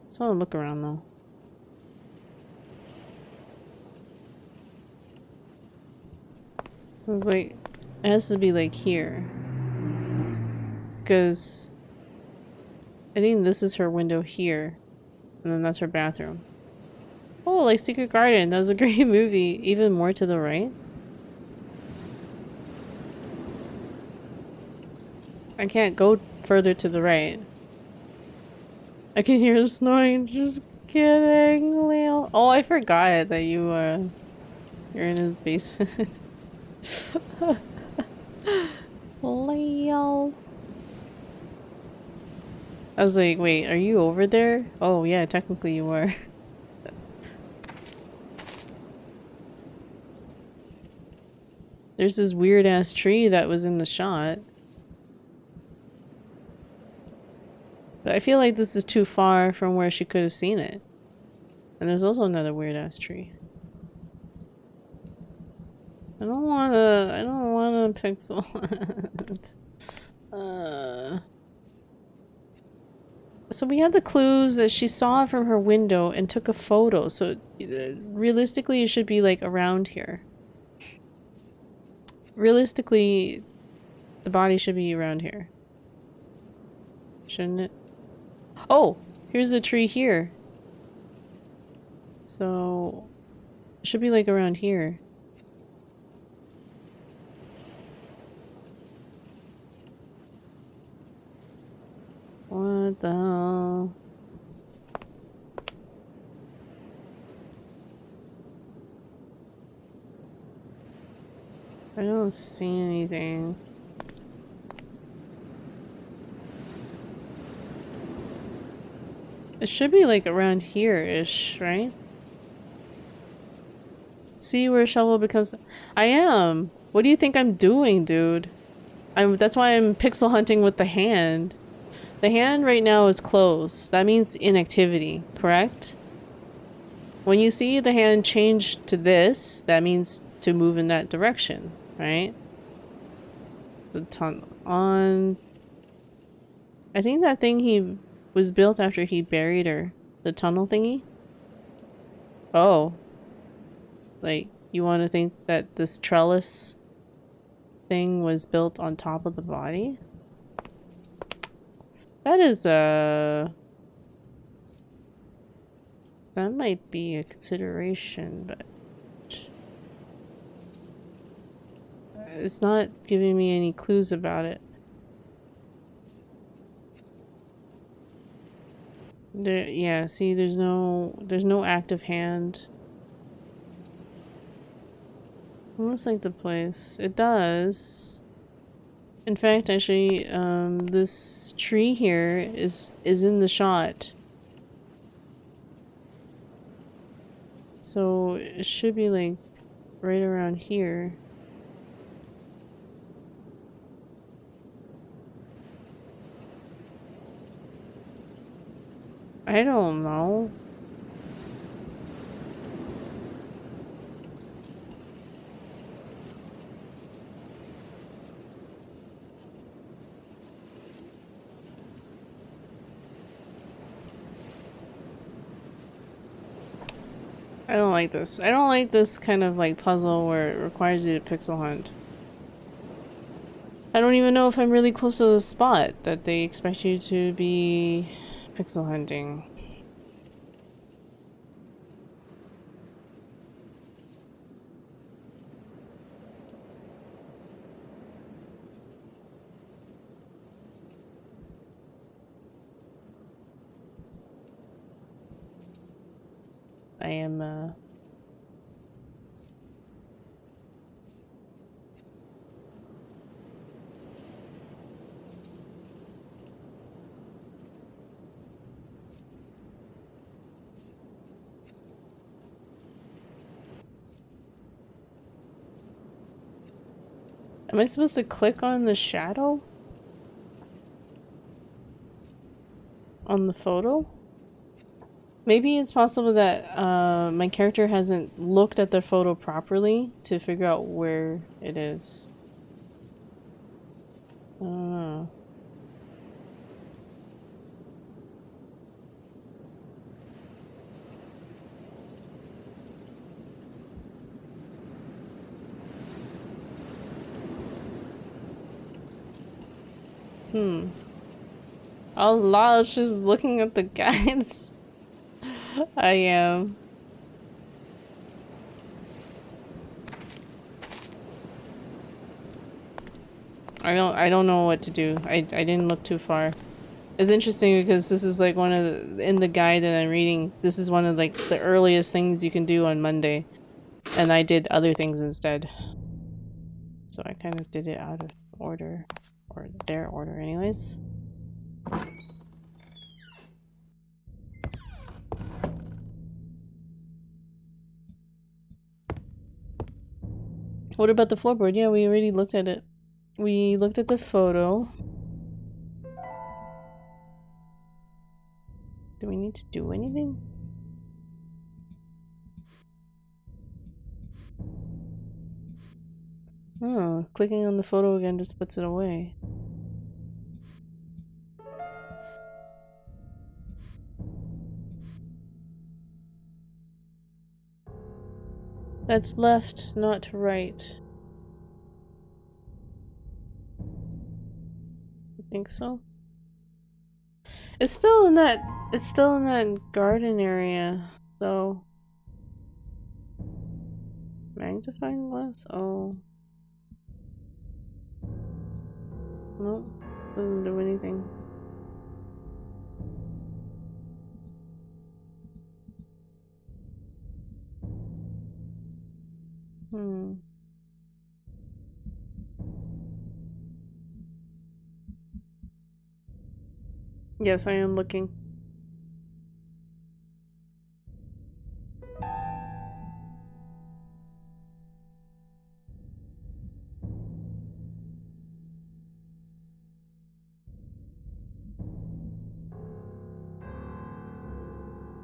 Just want to look around though. So it's like, it has to be like here. Because I think this is her window here. And then that's her bathroom. Oh, like Secret Garden. That was a great movie. Even more to the right. I can't go further to the right. I can hear him snoring. Just kidding, Leo. Oh, I forgot that you're in his basement. Leo. I was like, wait, are you over there? Oh, yeah, technically you are. There's this weird ass tree that was in the shot. But I feel like this is too far from where she could have seen it. And there's also another weird ass tree. I don't wanna pixel it. So we have the clues that she saw from her window and took a photo. So realistically, it should be like around here. Realistically, the body should be around here. Shouldn't it? Oh, here's a tree here. So it should be like around here. What the hell? I don't see anything. It should be like around here-ish, right? See where shovel becomes— I am! What do you think I'm doing, dude? That's why I'm pixel hunting with the hand. The hand right now is closed. That means inactivity, correct? When you see the hand change to this, that means to move in that direction, right? The tunnel on. I think that thing he was built after he buried her. The tunnel thingy? Oh. Like, you want to think that this trellis thing was built on top of the body? That is, that might be a consideration, but it's not giving me any clues about it. There, yeah, see, there's no active hand. Almost like the place. It does. In fact, actually, this tree here is in the shot. So it should be like right around here. I don't know. I don't like this. I don't like this kind of like puzzle where it requires you to pixel hunt. I don't even know if I'm really close to the spot that they expect you to be pixel hunting. I am, am I supposed to click on the shadow? On the photo? Maybe it's possible that my character hasn't looked at the photo properly to figure out where it is. I don't know. Oh, lol, she's looking at the guides. I am. I don't know what to do. I didn't look too far. It's interesting because this is like one of the, in the guide that I'm reading, this is one of like the earliest things you can do on Monday. And I did other things instead. So I kind of did it out of order. Or their order anyways. What about the floorboard? Yeah, we already looked at it. We looked at the photo. Do we need to do anything? Oh, clicking on the photo again just puts it away. That's left, not right. I think so. It's still in that garden area, though. Magnifying glass? Oh. Nope. Doesn't do anything. Hmm. Yes, I am looking.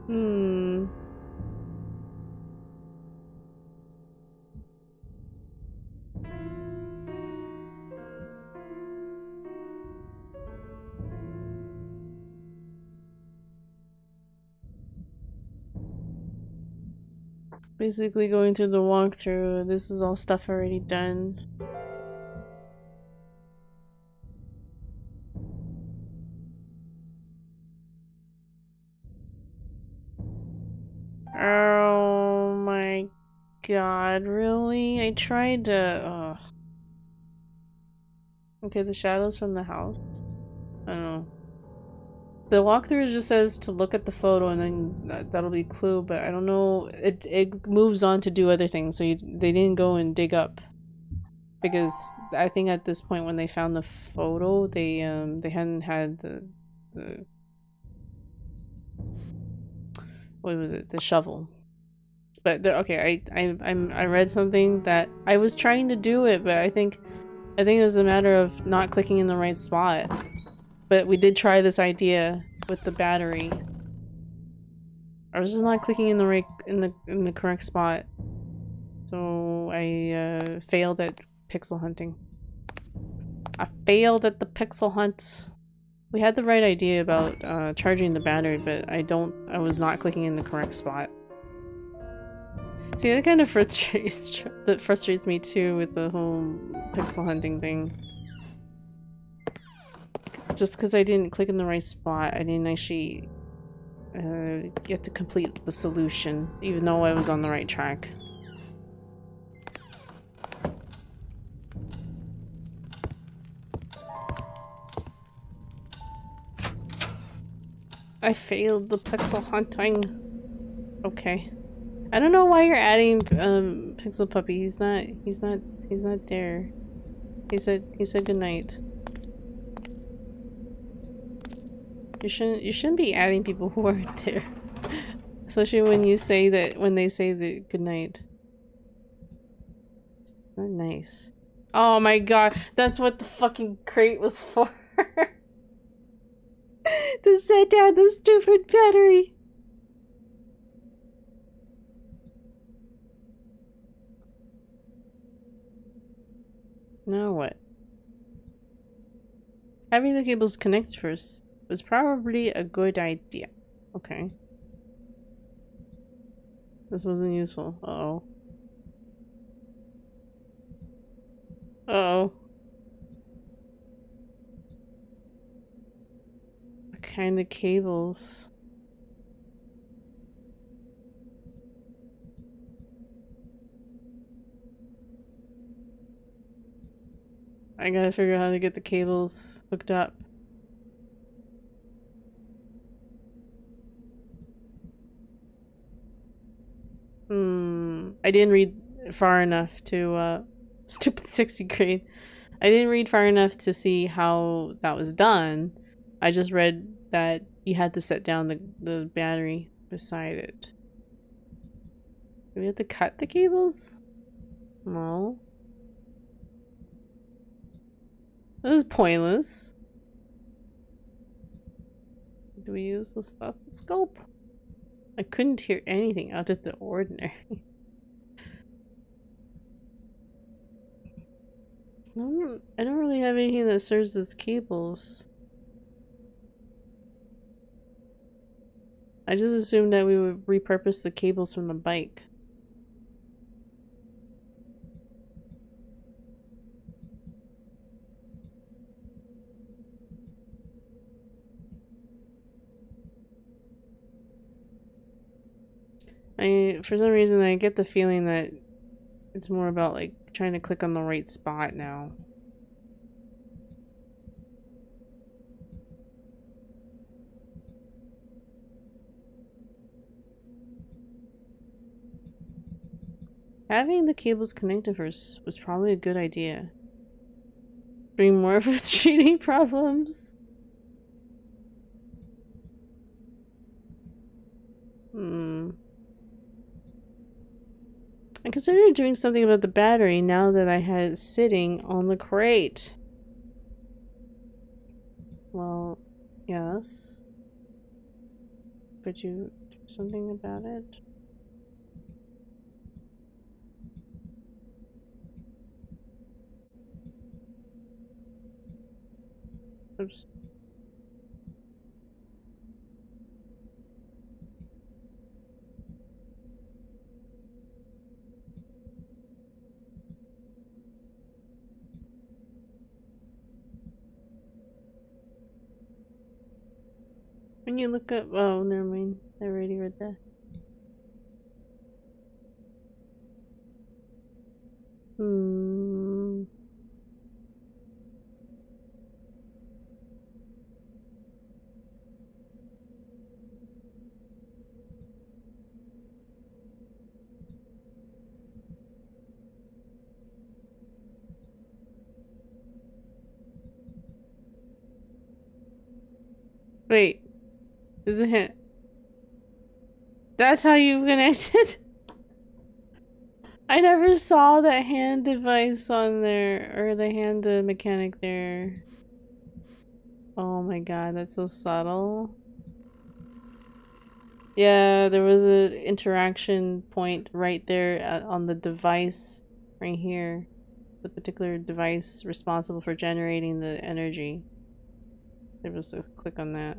Hmm. Basically going through the walkthrough. This is all stuff already done. Oh my god, really? I tried to. Okay, the shadows from the house. I don't know. The walkthrough just says to look at the photo and then that'll be a clue, but I don't know. It moves on to do other things, so they didn't go and dig up. Because I think at this point when they found the photo, they hadn't had the what was it? The shovel. But okay, I read something that I was trying to do it, but I think it was a matter of not clicking in the right spot. But we did try this idea with the battery. I was just not clicking in the right in the correct spot. So I failed at pixel hunting. I failed at the pixel hunt. We had the right idea about charging the battery, but I was not clicking in the correct spot. See, that kind of frustrates me too with the whole pixel hunting thing. Just because I didn't click in the right spot, I didn't actually get to complete the solution, even though I was on the right track. I failed the pixel hunting. Okay. I don't know why you're adding Pixel Puppy. He's not there. He said goodnight. You shouldn't be adding people who aren't there. Especially when they say the goodnight. Not nice. Oh my god, that's what the fucking crate was for. To set down the stupid battery. Now what? Having the cables connect first was probably a good idea. Okay. This wasn't useful. Uh-oh. Uh-oh. What kind of cables? I gotta figure out how to get the cables hooked up. I didn't read far enough to, stupid 60 grade. I didn't read far enough to see how that was done. I just read that you had to set down the battery beside it. Do we have to cut the cables? No. This is pointless. Do we use the stethoscope? I couldn't hear anything out of the ordinary. I don't really have anything that serves as cables. I just assumed that we would repurpose the cables from the bike. For some reason, I get the feeling that it's more about like trying to click on the right spot now. Having the cables connected first was probably a good idea. Bring more frustrating problems. I considered doing something about the battery now that I had it sitting on the crate. Well, yes. Could you do something about it? Oops. When you look up, oh, never mind. I already read that. Wait. There's a hint. That's how you connected? I never saw that hand device on there, or the hand mechanic there. Oh my god, that's so subtle. Yeah, there was an interaction point right there on the device right here. The particular device responsible for generating the energy. There was a click on that.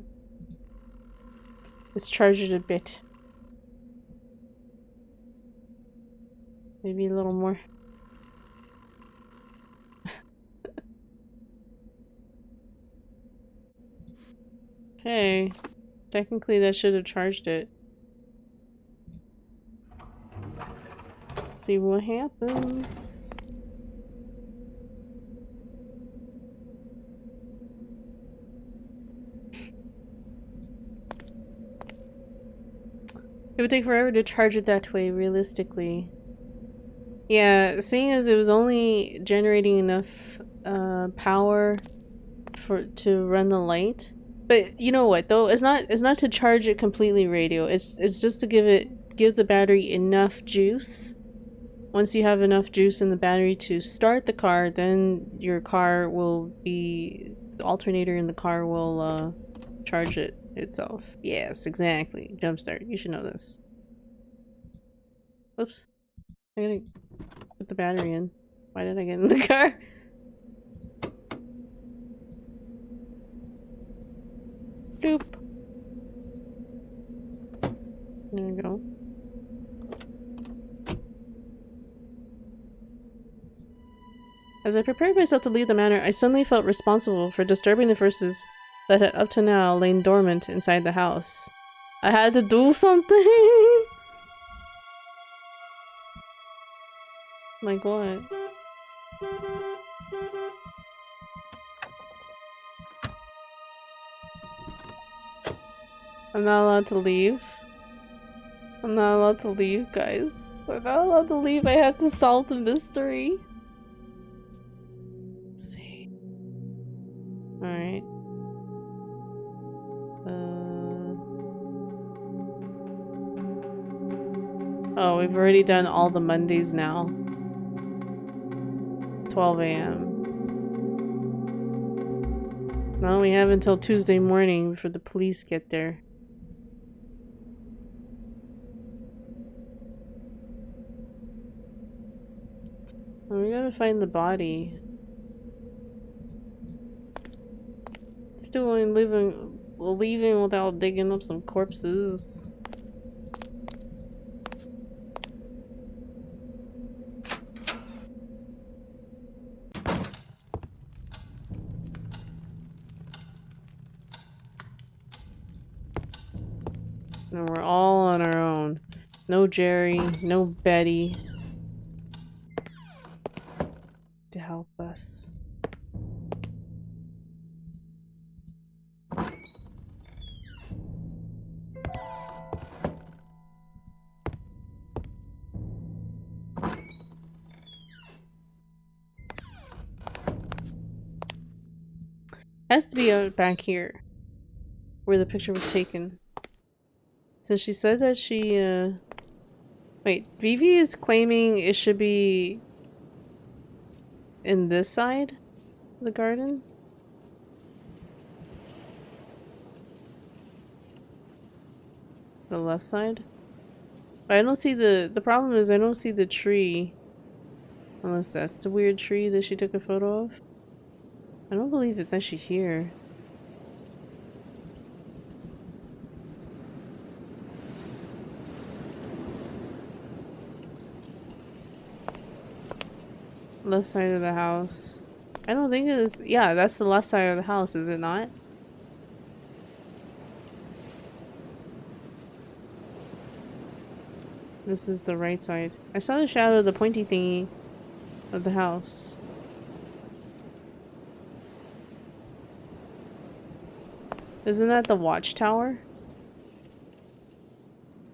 Let's charge it a bit. Maybe a little more. Okay. Technically that should have charged it. See what happens. It would take forever to charge it that way, realistically. Yeah, seeing as it was only generating enough power to run the light. But you know what though? It's not to charge it completely radio. It's just to give the battery enough juice. Once you have enough juice in the battery to start the car, then your car will be the alternator in the car will charge it itself. Yes, exactly. Jumpstart. You should know this. Oops. I gotta put the battery in. Why did I get in the car? Doop. There we go. As I prepared myself to leave the manor, I suddenly felt responsible for disturbing the forces that had up to now lain dormant inside the house. I had to do something! Like what? I'm not allowed to leave. I'm not allowed to leave, guys. I'm not allowed to leave. I have to solve the mystery. Let's see. Alright. Oh, we've already done all the Mondays now. 12 a.m. No, we have until Tuesday morning before the police get there. Oh, we gotta find the body. Still only leaving without digging up some corpses. And we're all on our own. No Jerry, no Betty to help us. Has to be out back here, where the picture was taken. So she said that she, wait, Vivi is claiming it should be in this side of the garden? The left side? But I don't see the problem is I don't see the tree. Unless that's the weird tree that she took a photo of. I don't believe it's actually here. Left side of the house. I don't think it is. Yeah, that's the left side of the house, is it not? This is the right side. I saw the shadow of the pointy thingy of the house. Isn't that the watchtower?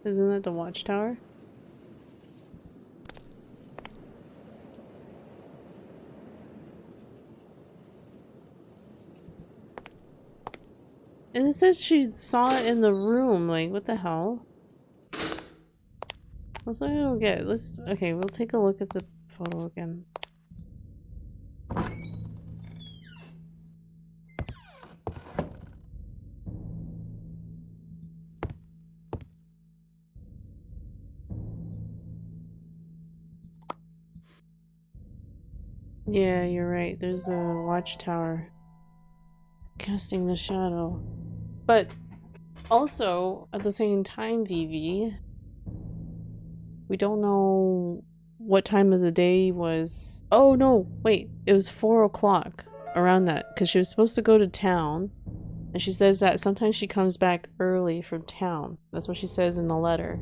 Isn't that the watchtower? And it says she saw it in the room. Like, what the hell? That's what I don't get. Okay, we'll take a look at the photo again. Yeah, you're right. There's a watchtower casting the shadow. But also, at the same time, Vivi, we don't know what time of the day was. Oh no, wait, it was 4 o'clock around that because she was supposed to go to town, and she says that sometimes she comes back early from town. That's what she says in the letter.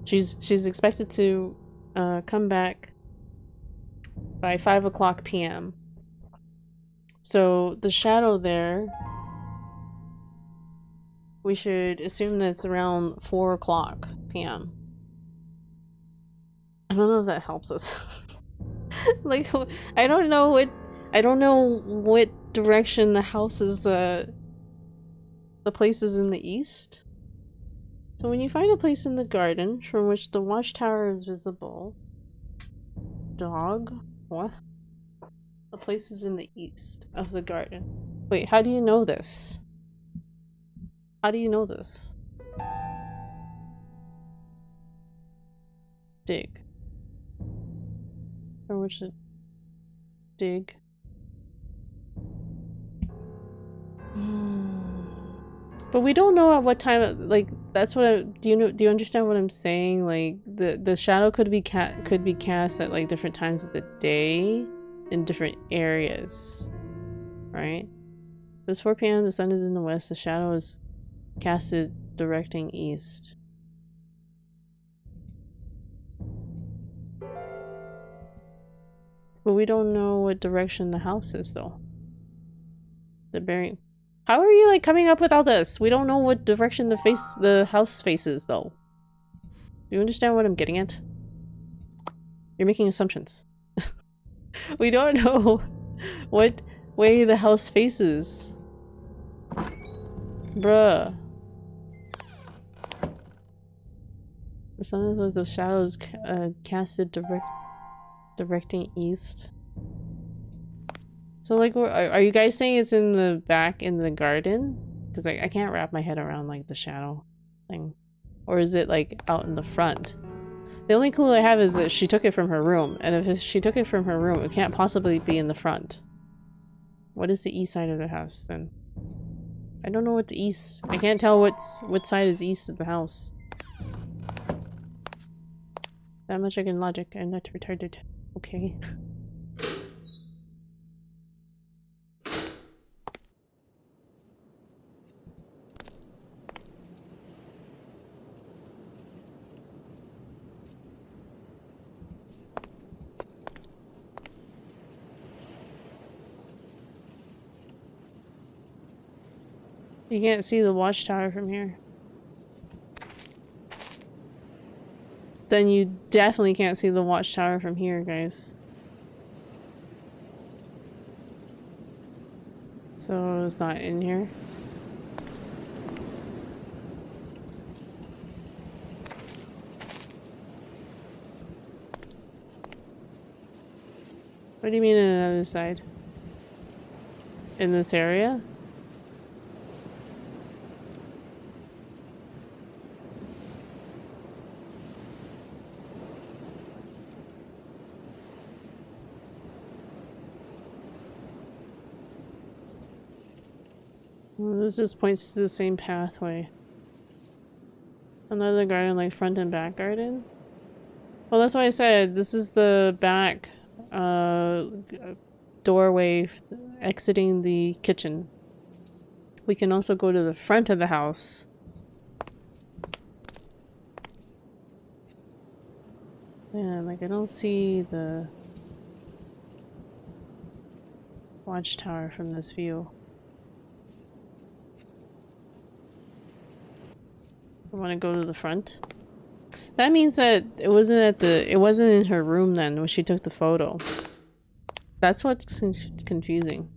She's expected to come back by 5 o'clock p.m. So the shadow there, we should assume that it's around 4 o'clock p.m. I don't know if that helps us. Like, I don't know what direction the house is, the place is in the east. So when you find a place in the garden from which the watchtower is visible, dog, what? The place is in the east of the garden. Wait, how do you know this? How do you know this? Dig. Or which should dig. But we don't know at what time. Like, that's what I. Do you understand what I'm saying? Like, the shadow could be cast at like different times of the day in different areas, right? If it's 4 p.m. The sun is in the west. The shadow is casted directing east. But we don't know what direction the house is, though. The bearing. How are you like coming up with all this? We don't know what direction the house faces though. Do you understand what I'm getting at? You're making assumptions. We don't know what way the house faces. Bruh. The sun was the shadows casted directing east. So like, are you guys saying it's in the back in the garden? Because I can't wrap my head around like the shadow thing. Or is it like out in the front? The only clue I have is that she took it from her room. And if she took it from her room, it can't possibly be in the front. What is the east side of the house then? I don't know what the east... I can't tell what side is east of the house. That much I can logic. I'm not retarded. Okay. You can't see the watchtower from here. Then you definitely can't see the watchtower from here, guys. So it's not in here. What do you mean on the other side? In this area? Well, this just points to the same pathway. Another garden, like front and back garden? Well, that's why I said this is the back doorway exiting the kitchen. We can also go to the front of the house. Yeah, like I don't see the watchtower from this view. I want to go to the front. That means that it wasn't in her room then when she took the photo. That's what's confusing.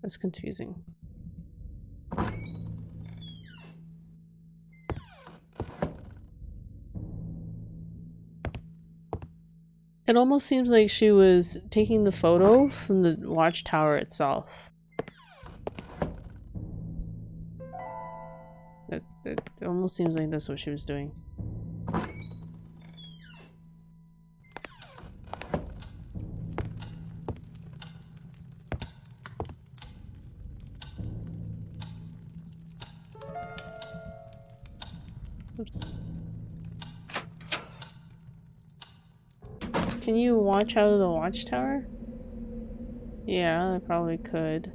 That's confusing. It almost seems like she was taking the photo from the watchtower itself. It almost seems like that's what she was doing. Oops. Can you watch out of the watchtower? Yeah, I probably could.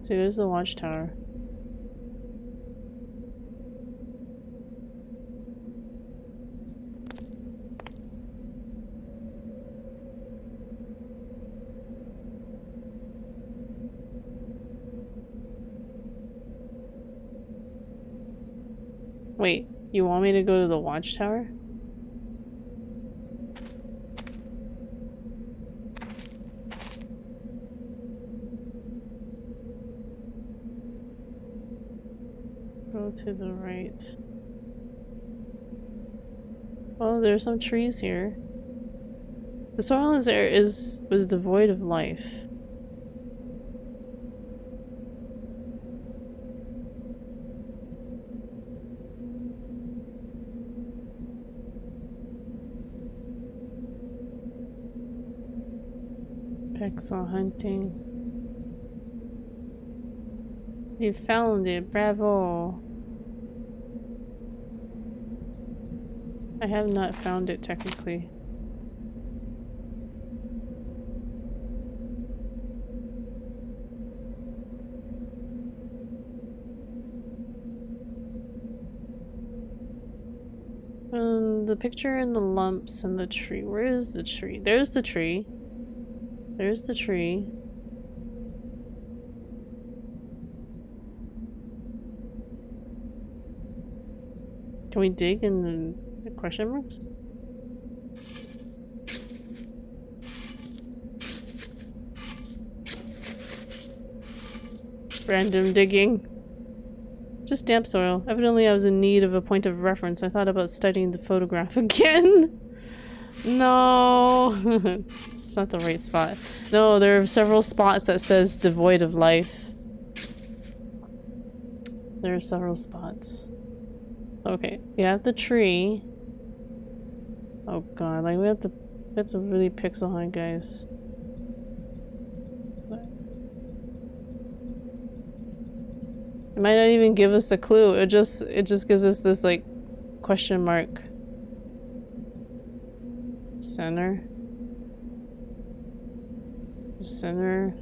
See, there's the watchtower. Wait, you want me to go to the watchtower? Go to the right. Oh, there's some trees here. The soil was devoid of life. Pixel hunting. You found it, bravo. I have not found it technically. The picture and the lumps and the tree. Where is the tree? There's the tree. There's the tree. Can we dig in the question marks? Random digging. Just damp soil. Evidently I was in need of a point of reference. I thought about studying the photograph again. No. It's not the right spot. No, there are several spots that says devoid of life. There are several spots. Okay, we have the tree. Oh god, like we have to really pixel hunt, guys. It might not even give us the clue. It just gives us this like question mark. Center. Center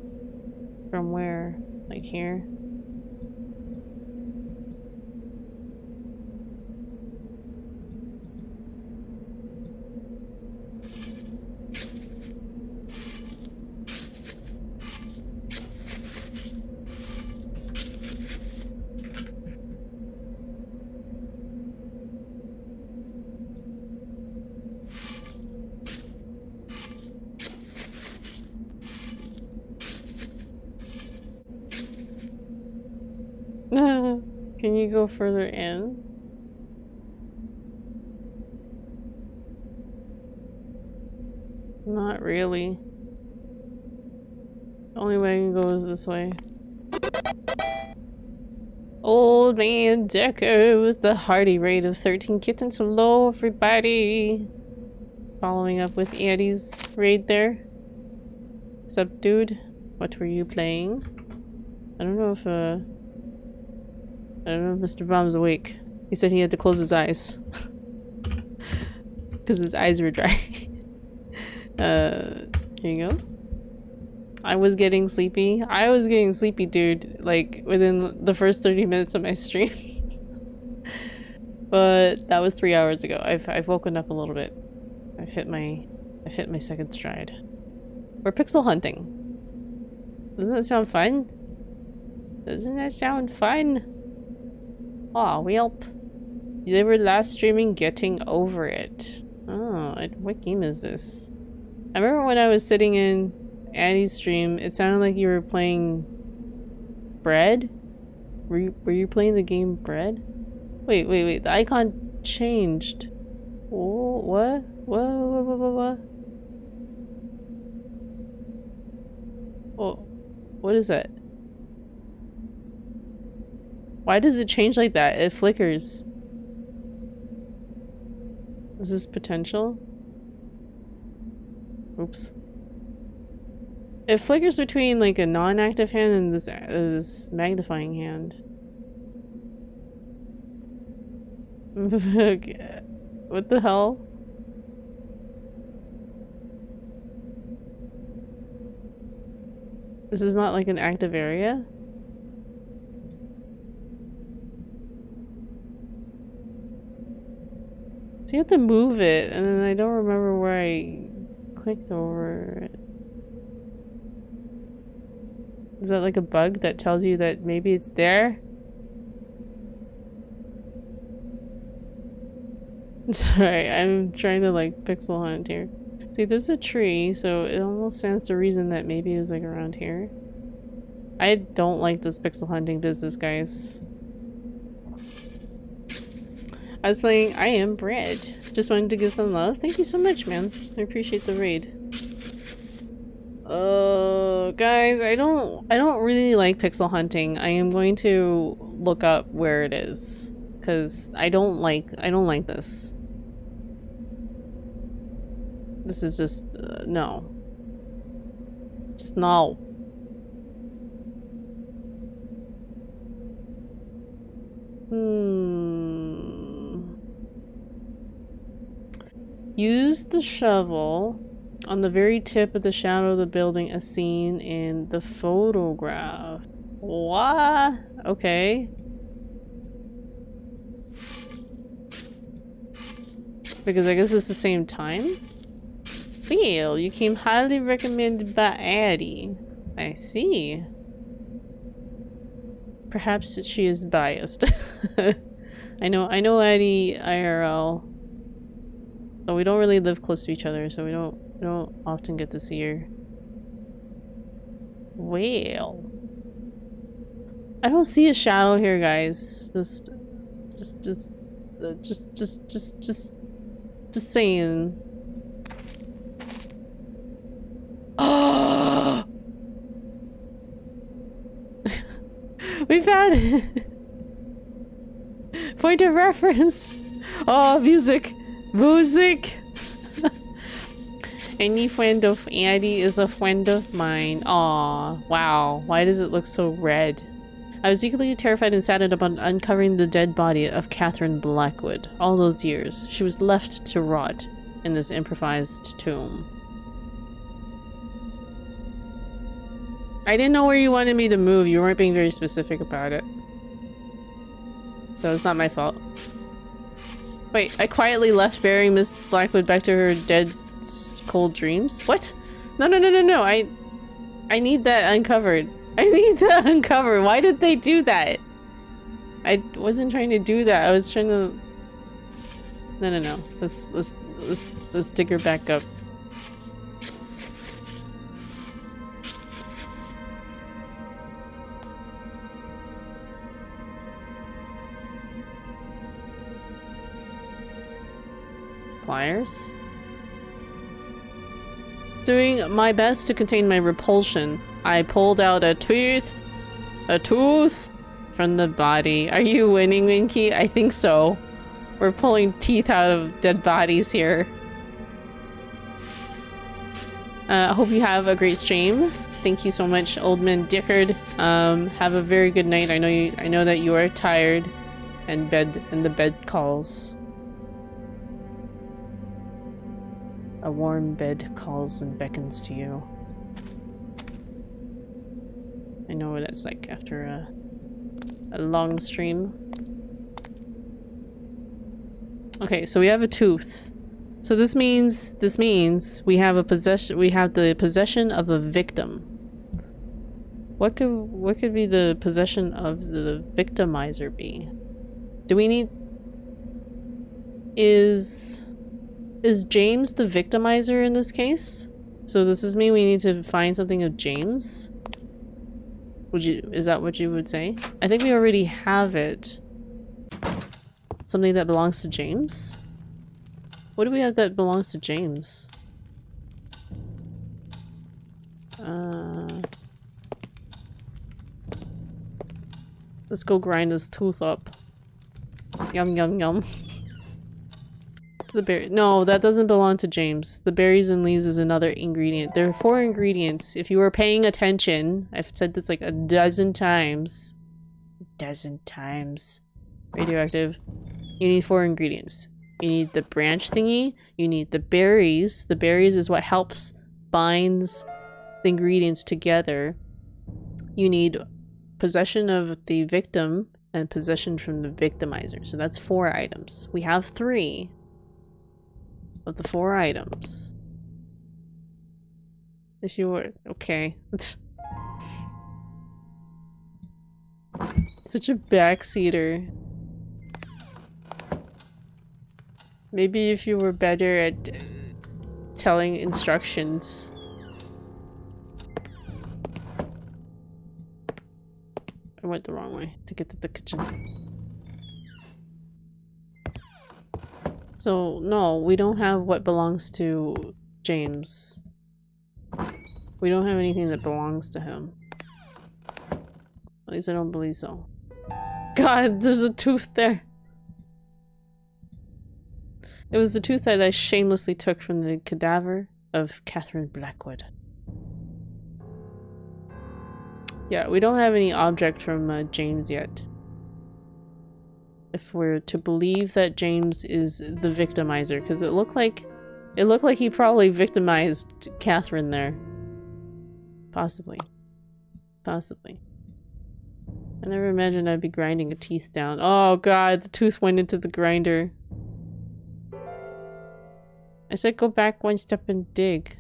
from where? Like here? Can you go further in? Not really. The only way I can go is this way. Old Man Decker with the hearty rate of 13 kittens. Hello, everybody. Following up with Andy's raid there. What's up, dude? What were you playing? I don't know if Mr. Bomb's awake. He said he had to close his eyes. Because his eyes were dry. Here you go. I was getting sleepy. I was getting sleepy, dude, like within the first 30 minutes of my stream. But that was 3 hours ago. I've woken up a little bit. I've hit my second stride. We're pixel hunting. Doesn't that sound fun? Doesn't that sound fun? Aw, welp. They were last streaming Getting Over It. Oh, what game is this? I remember when I was sitting in Annie's stream, it sounded like you were playing Bread? Were you playing the game Bread? Wait, the icon changed. Oh, what? What? Oh, what is that? Why does it change like that? It flickers. Is this potential? Oops. It flickers between like a non-active hand and this magnifying hand. What the hell? This is not like an active area? So you have to move it, and then I don't remember where I clicked over it. Is that like a bug that tells you that maybe it's there? Sorry, I'm trying to like pixel hunt here. See, there's a tree, so it almost stands to reason that maybe it was like around here. I don't like this pixel hunting business, guys. I was playing I Am Bread. Just wanted to give some love. Thank you so much, man. I appreciate the raid. Guys, I don't really like pixel hunting. I am going to look up where it is, because I don't like this. This is just no. Just no. Use the shovel on the very tip of the shadow of the building as seen in the photograph. What? Okay. Because I guess it's the same time? Well, you came highly recommended by Addie. I see. Perhaps she is biased. I know Eddie IRL, but we don't really live close to each other, so we don't often get to see her. Well, I don't see a shadow here, guys. Just saying. Oh, we found it. Point of reference. Oh, music. Any friend of Andy is a friend of mine. Aw, wow. Why does it look so red? I was equally terrified and saddened about uncovering the dead body of Catherine Blackwood. All those years, she was left to rot in this improvised tomb. I didn't know where you wanted me to move. You weren't being very specific about it. So it's not my fault. Wait, I quietly left burying Miss Blackwood back to her dead cold dreams? What? No. I need that uncovered. I need that uncovered. Why did they do that? I wasn't trying to do that. I was trying to... No. Let's dig her back up. Pliers? Doing my best to contain my repulsion, I pulled out a tooth from the body. Are you winning, Winky? I think so. We're pulling teeth out of dead bodies here. I hope you have a great stream. Thank you so much, Oldman Dickard. Have a very good night. I know that you are tired, and the bed calls. A warm bed calls and beckons to you. I know what it's like after a long stream. Okay, so we have a tooth. So this means we have the possession of a victim. What could be the possession of the victimizer be? Do we need... Is James the victimizer in this case? So does this mean we need to find something of James? Is that what you would say? I think we already have it. Something that belongs to James? What do we have that belongs to James? Let's go grind this tooth up. Yum yum yum. The berry. No, that doesn't belong to James. The berries and leaves is another ingredient. There are 4 ingredients. If you were paying attention, I've said this like a dozen times. Radioactive. You need 4 ingredients. You need the branch thingy. You need the berries. The berries is what helps binds the ingredients together. You need possession of the victim and possession from the victimizer. So that's 4 items. We have 3 of the 4 items. If you were... Okay. Such a backseater. Maybe if you were better at telling instructions. I went the wrong way to get to the kitchen. So, no, we don't have what belongs to James. We don't have anything that belongs to him. At least I don't believe so. God, there's a tooth there. It was the tooth that I shamelessly took from the cadaver of Catherine Blackwood. Yeah, we don't have any object from James yet. If we're to believe that James is the victimizer, because it looked like he probably victimized Catherine there. Possibly. Possibly. I never imagined I'd be grinding a teeth down. Oh god, the tooth went into the grinder. I said go back 1 step and dig.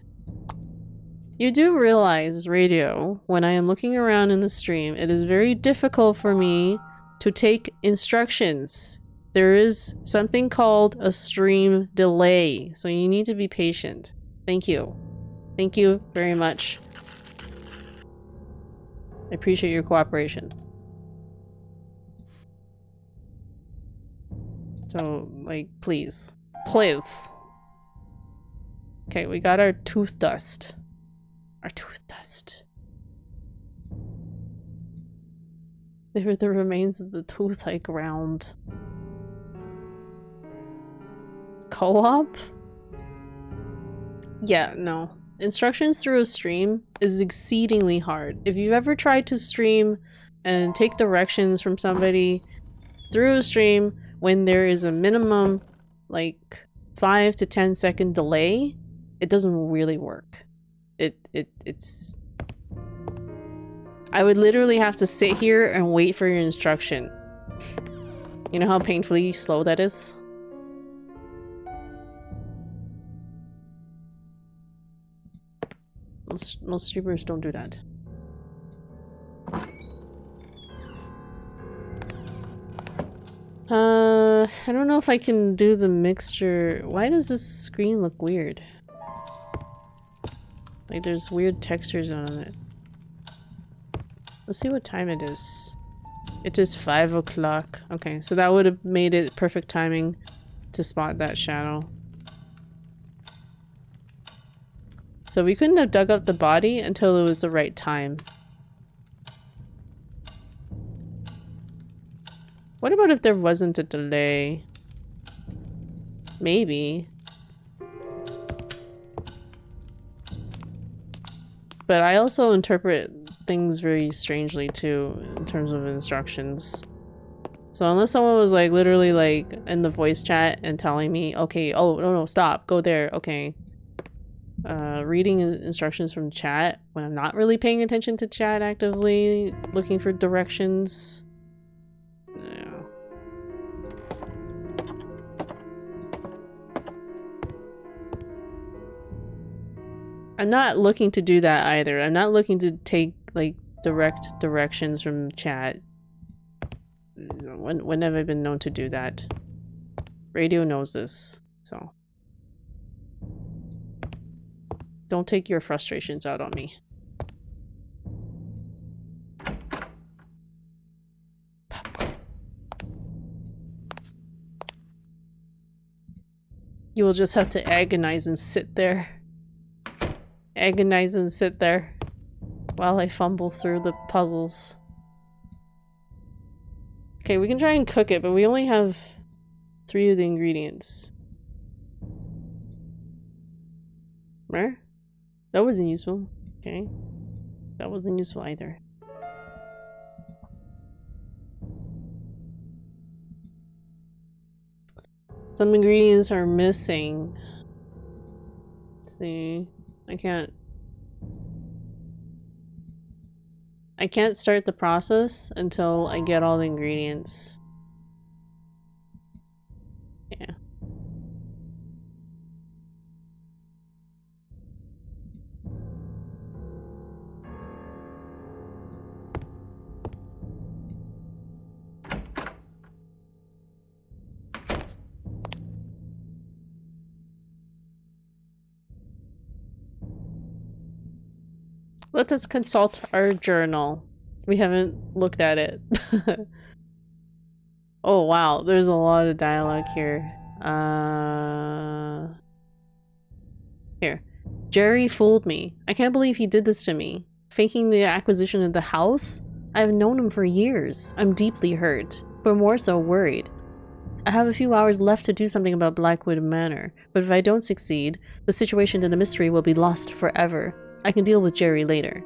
You do realize, Radio, when I am looking around in the stream, it is very difficult for me to take instructions. There is something called a stream delay, so you need to be patient. Thank you. Thank you very much. I appreciate your cooperation. So, like, please. Please. Okay, we got our tooth dust. Our tooth dust. They were the remains of the tooth I ground. Co-op? Yeah, no. Instructions through a stream is exceedingly hard. If you've ever tried to stream and take directions from somebody through a stream when there is a minimum, like, 5 to 10 second delay, it doesn't really work. It's... I would literally have to sit here and wait for your instruction. You know how painfully slow that is? Most streamers don't do that. I don't know if I can do the mixture. Why does this screen look weird? Like there's weird textures on it. Let's see what time it is. It is 5 o'clock. Okay, so that would have made it perfect timing to spot that shadow. So we couldn't have dug up the body until it was the right time. What about if there wasn't a delay? Maybe. But I also interpret things very strangely too in terms of instructions. So unless someone was like literally like in the voice chat and telling me, okay, oh no, stop, go there, okay. Reading instructions from chat when I'm not really paying attention to chat actively, looking for directions. No. I'm not looking to do that either. I'm not looking to take like direct directions from chat. When have I been known to do that? Radio knows this, so. Don't take your frustrations out on me. You will just have to agonize and sit there. Agonize and sit there while I fumble through the puzzles. Okay, we can try and cook it, but we only have 3 of the ingredients. Where? That wasn't useful. Okay. That wasn't useful either. Some ingredients are missing. Let's see. I can't start the process until I get all the ingredients. Yeah. Let us consult our journal. We haven't looked at it. Oh wow, there's a lot of dialogue here. Here. Jerry fooled me. I can't believe he did this to me. Faking the acquisition of the house? I've known him for years. I'm deeply hurt, but more so worried. I have a few hours left to do something about Blackwood Manor, but if I don't succeed, the situation and the mystery will be lost forever. I can deal with Jerry later.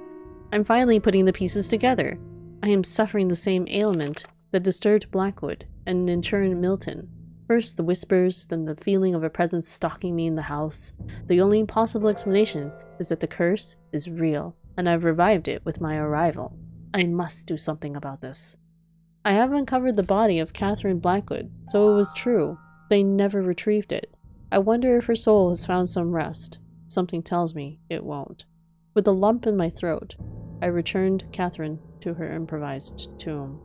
I'm finally putting the pieces together. I am suffering the same ailment that disturbed Blackwood, and in turn Milton. First the whispers, then the feeling of a presence stalking me in the house. The only possible explanation is that the curse is real, and I've revived it with my arrival. I must do something about this. I have uncovered the body of Catherine Blackwood, so it was true. They never retrieved it. I wonder if her soul has found some rest. Something tells me it won't. With a lump in my throat, I returned Catherine to her improvised tomb.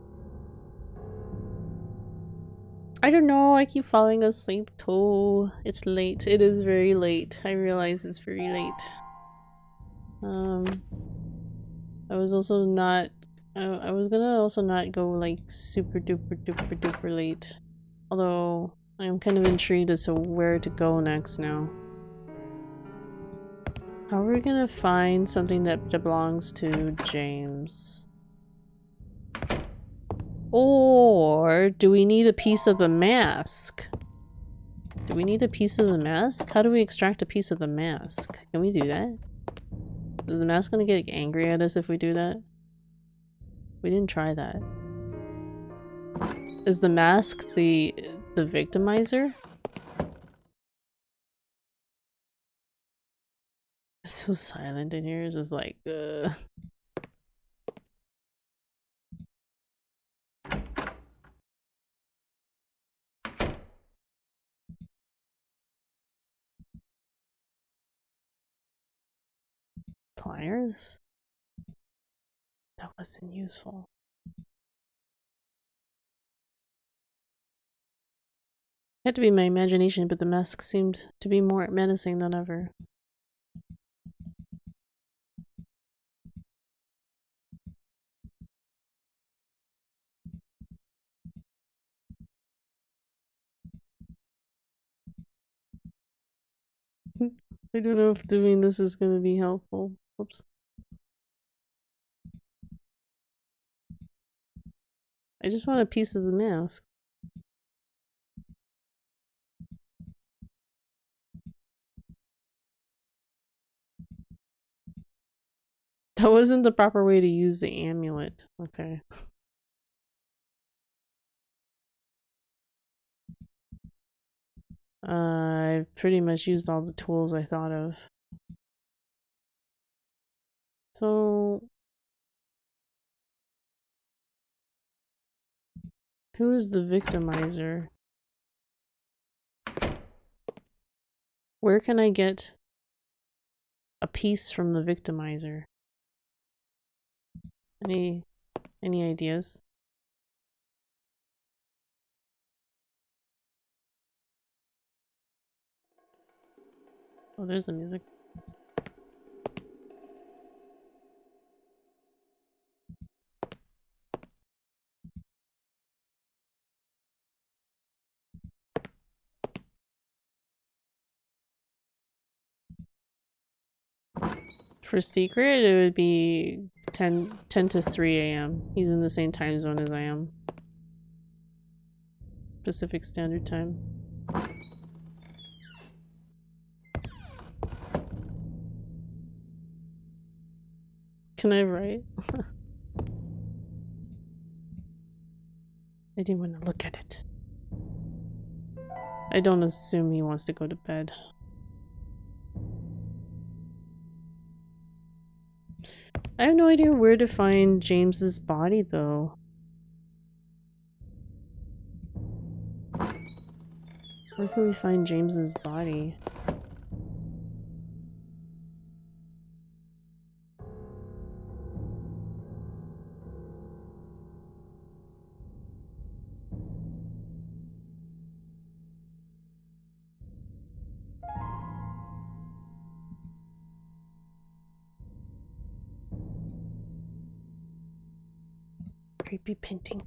I don't know, I keep falling asleep too. It's late. It is very late. I realize it's very late. I was also not I was gonna also not go like super duper late. Although I'm kind of intrigued as to where to go next now. How are we gonna find something that belongs to James? Or do we need a piece of the mask? Do we need a piece of the mask? How do we extract a piece of the mask? Can we do that? Is the mask gonna get angry at us if we do that? We didn't try that. Is the mask the victimizer? It's so silent in here. It's just like, pliers? That wasn't useful. Had to be my imagination, but the mask seemed to be more menacing than ever. I don't know if doing this is gonna be helpful. Oops. I just want a piece of the mask. That wasn't the proper way to use the amulet. Okay. I've pretty much used all the tools I thought of. So... who is the victimizer? Where can I get a piece from the victimizer? Any ideas? Oh, there's the music. For secret, it would be 10 to 3 a.m. He's in the same time zone as I am. Pacific Standard Time. Can I write? I didn't want to look at it. I don't assume he wants to go to bed. I have no idea where to find James's body, though. Where can we find James's body? Creepy painting.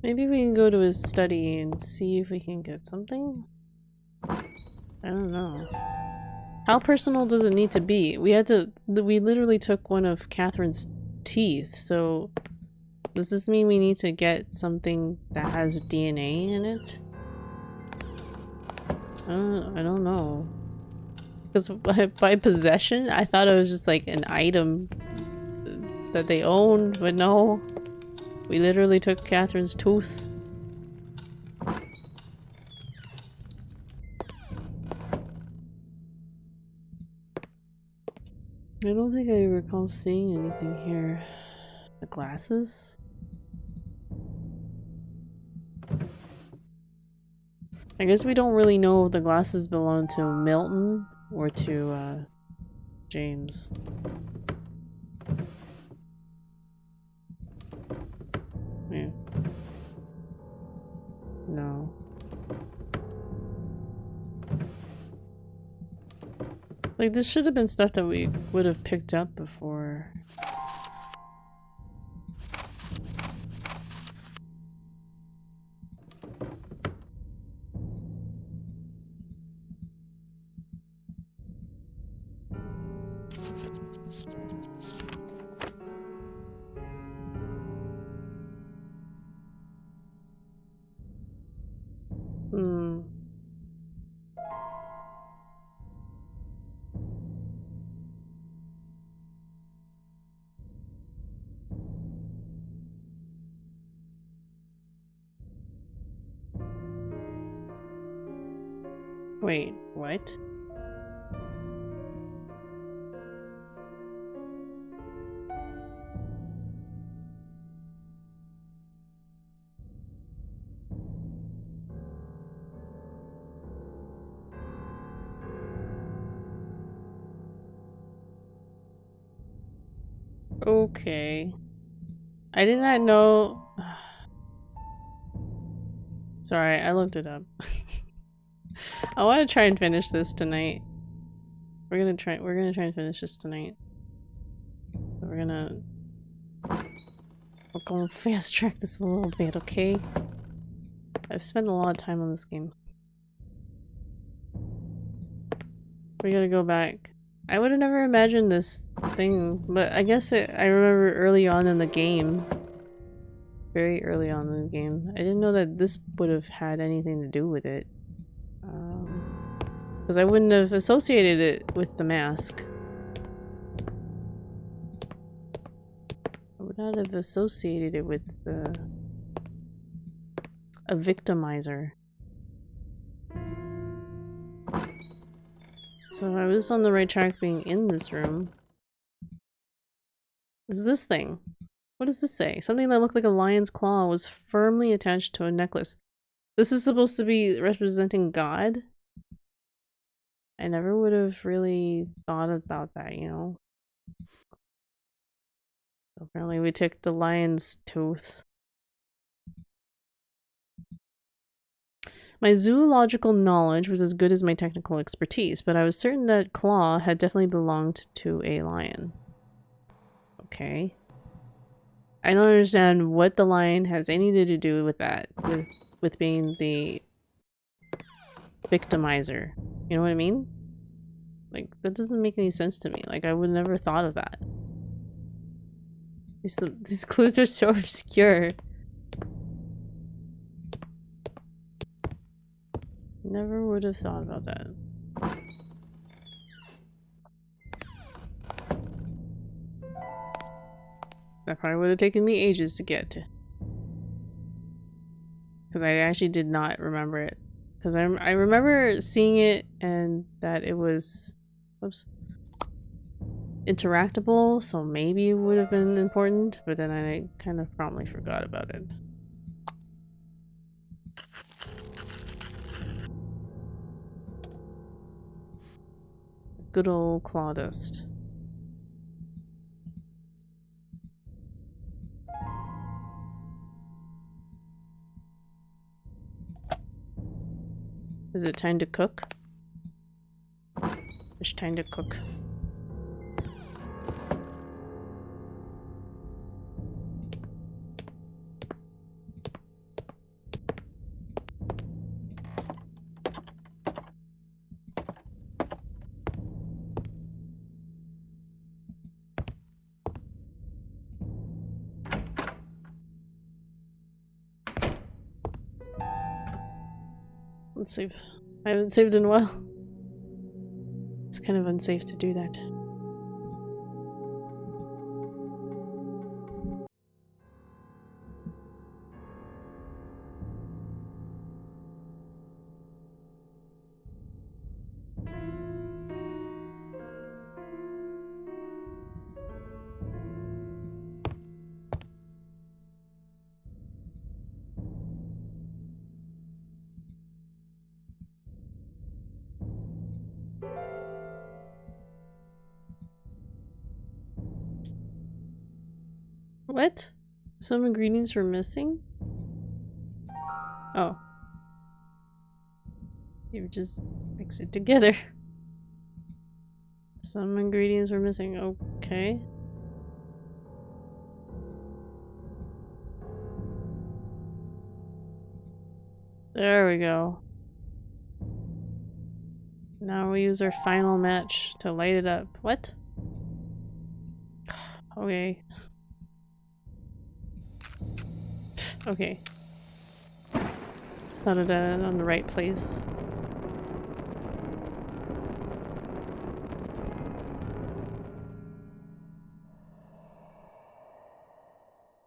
Maybe we can go to his study and see if we can get something? I don't know. How personal does it need to be? We literally took one of Catherine's teeth, so does this mean we need to get something that has DNA in it? I don't know. Because by possession, I thought it was just like an item that they owned, but no. We literally took Catherine's tooth. I don't think I recall seeing anything here. The glasses? I guess we don't really know if the glasses belong to Milton or to James. Yeah. No. Like, this should have been stuff that we would have picked up before. Hmm. Wait, what? Okay. I did not know. Sorry, I looked it up. I want to try and finish this tonight. We're gonna try and finish this tonight. So we're gonna fast track this a little bit, okay? I've spent a lot of time on this game. We gotta go back. I would have never imagined this thing, but I guess I remember early on in the game. Very early on in the game. I didn't know that this would have had anything to do with it. Because I wouldn't have associated it with the mask. I would not have associated it with a victimizer. So I was on the right track being in this room. This is this thing. What does this say? Something that looked like a lion's claw was firmly attached to a necklace. This is supposed to be representing God? I never would have really thought about that, you know? Apparently we took the lion's tooth. My zoological knowledge was as good as my technical expertise, but I was certain that claw had definitely belonged to a lion. Okay. I don't understand what the lion has anything to do with that, with being the victimizer. You know what I mean? Like, that doesn't make any sense to me. Like, I would never thought of that. These clues are so obscure. Never would have thought about that. That probably would have taken me ages to get to. Because I actually did not remember it. Because I remember seeing it and that it was... Whoops. Interactable, so maybe it would have been important, but then I kind of promptly forgot about it. Good old claw dust. Is it time to cook? It's time to cook. Let's save. I haven't saved in a while. It's kind of unsafe to do that. What? Some ingredients were missing? Oh. You just mix it together. Some ingredients were missing. Okay. There we go. Now we use our final match to light it up. What? Okay. Okay. Thought it on the right place.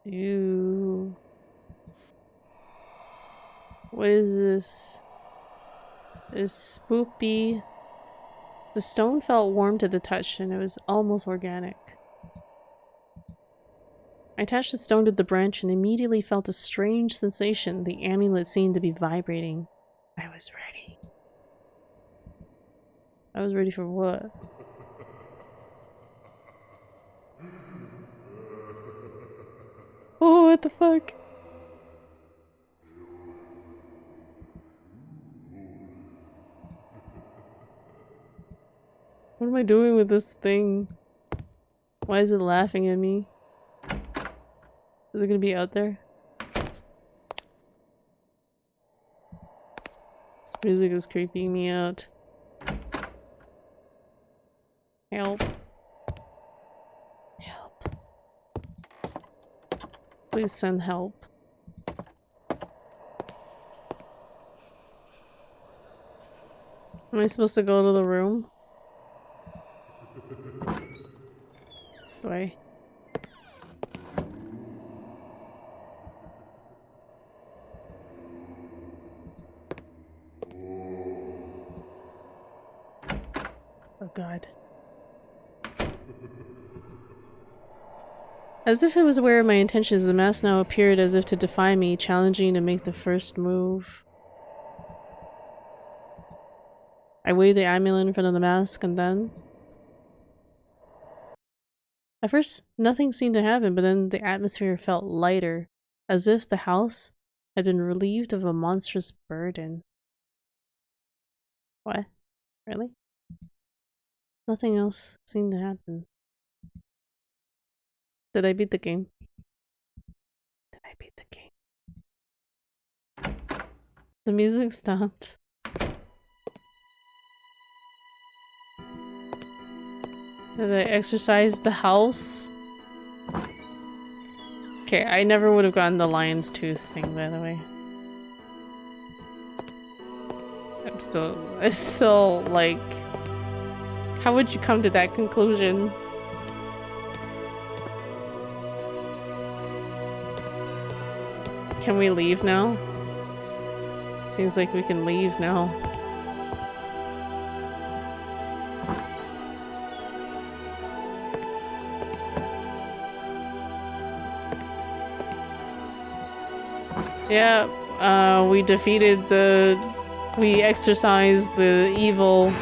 Ew. What is this? It's spoopy. The stone felt warm to the touch and it was almost organic. I attached the stone to the branch and immediately felt a strange sensation. The amulet seemed to be vibrating. I was ready. I was ready for what? Oh, what the fuck? What am I doing with this thing? Why is it laughing at me? Is it gonna be out there? This music is creeping me out. Help. Help. Please send help. Am I supposed to go to the room? Do I? Oh god. As if it was aware of my intentions, the mask now appeared as if to defy me, challenging to make the first move. I waved the amulet in front of the mask and then... At first, nothing seemed to happen, but then the atmosphere felt lighter, as if the house had been relieved of a monstrous burden. What? Really? Nothing else seemed to happen. Did I beat the game? Did I beat the game? The music stopped. Did I exercise the house? Okay, I never would have gotten the lion's tooth thing, by the way. I still, like... How would you come to that conclusion? Can we leave now? Seems like we can leave now. Yeah, we defeated we exorcised the evil.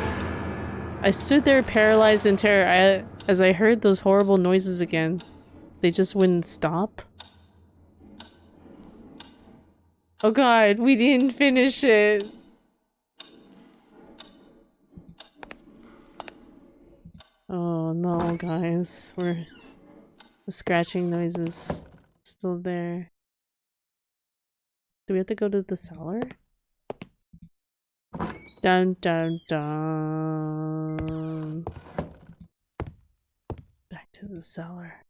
I stood there paralyzed in terror as I heard those horrible noises again. They just wouldn't stop. Oh god, we didn't finish it! Oh no, guys. The scratching noises still there. Do we have to go to the cellar? Dun dun dun. Back to the cellar.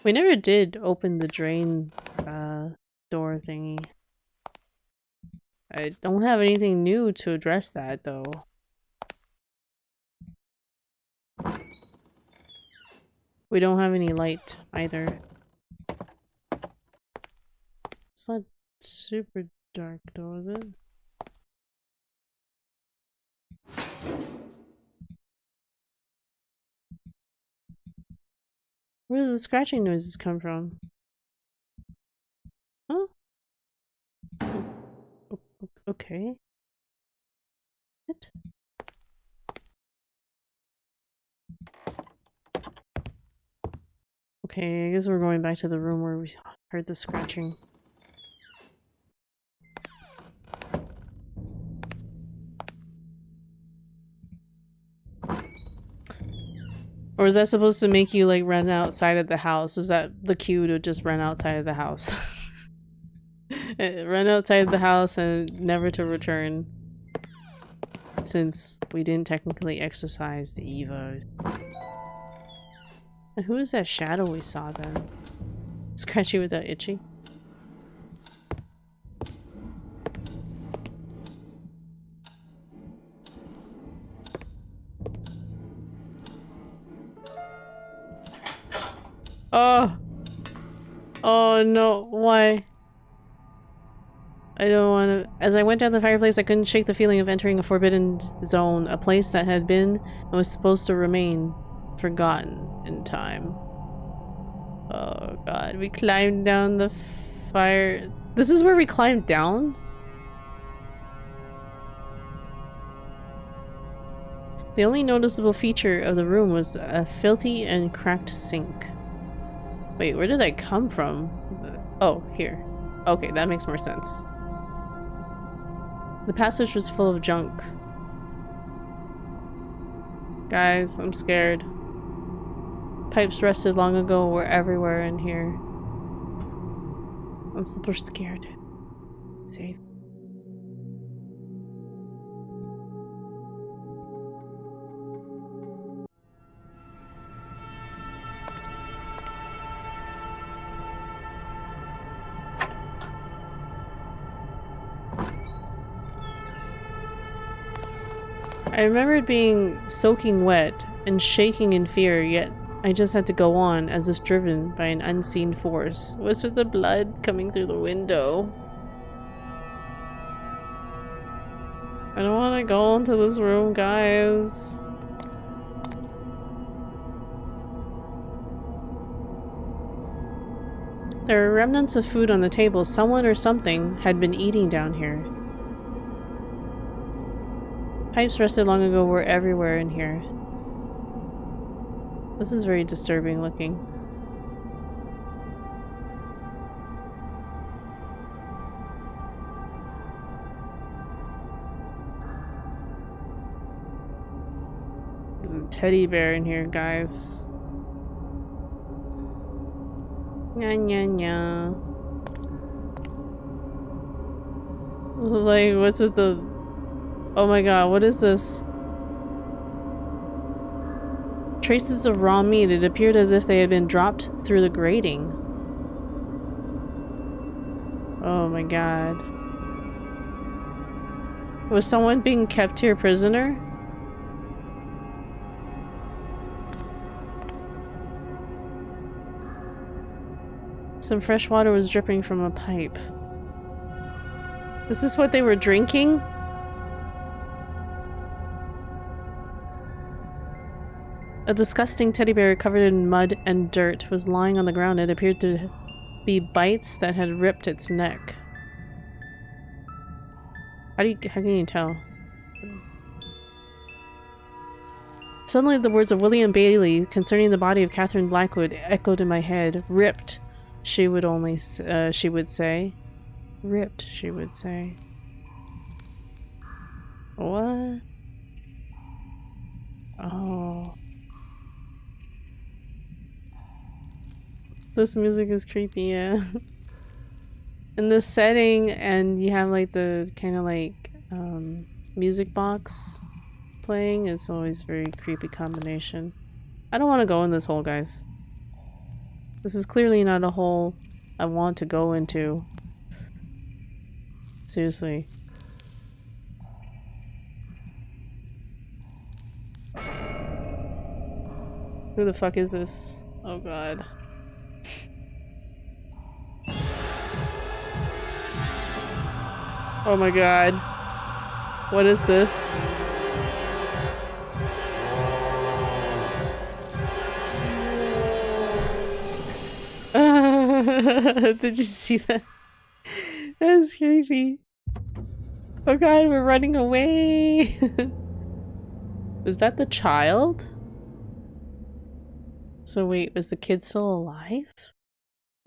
We never did open the drain door thingy. I don't have anything new to address that though. We don't have any light either. It's not super dark though, is it? Where does the scratching noises come from? Huh? Okay. What? Okay, I guess we're going back to the room where we heard the scratching. Or was that supposed to make you like run outside of the house? Was that the cue to just run outside of the house? Run outside of the house and never to return. Since we didn't technically exercise the Evo. And who is that shadow we saw then? Scratchy without itchy? Oh! Oh no, why? I don't want to. As I went down the fireplace, I couldn't shake the feeling of entering a forbidden zone, a place that had been and was supposed to remain forgotten in time. Oh god, we climbed down the fire. This is where we climbed down? The only noticeable feature of the room was a filthy and cracked sink. Wait, where did I come from? Oh, here. Okay, that makes more sense. The passage was full of junk. Guys, I'm scared. Pipes rusted long ago were everywhere in here. I'm super scared. Safe. I remembered being soaking wet and shaking in fear, yet I just had to go on as if driven by an unseen force. What's with the blood coming through the window? I don't want to go into this room, guys. There were remnants of food on the table. Someone or something had been eating down here. Pipes rusted long ago were everywhere in here. This is very disturbing looking. There's a teddy bear in here, guys. Nya nya nya. Like, what's with the... Oh my god, what is this? Traces of raw meat. It appeared as if they had been dropped through the grating. Oh my god. Was someone being kept here prisoner? Some fresh water was dripping from a pipe. This is what they were drinking? A disgusting teddy bear covered in mud and dirt was lying on the ground. It appeared to be bites that had ripped its neck. How can you tell? Suddenly the words of William Bailey concerning the body of Catherine Blackwood echoed in my head. Ripped, she would say. Ripped, she would say. What? Oh. This music is creepy, yeah. In this setting, and you have like the kind of like music box playing, it's always very creepy combination. I don't want to go in this hole, guys. This is clearly not a hole I want to go into. Seriously. Who the fuck is this? Oh god. Oh my god. What is this? Did you see that? That's creepy. Oh god, we're running away. Was that the child? So wait, was the kid still alive?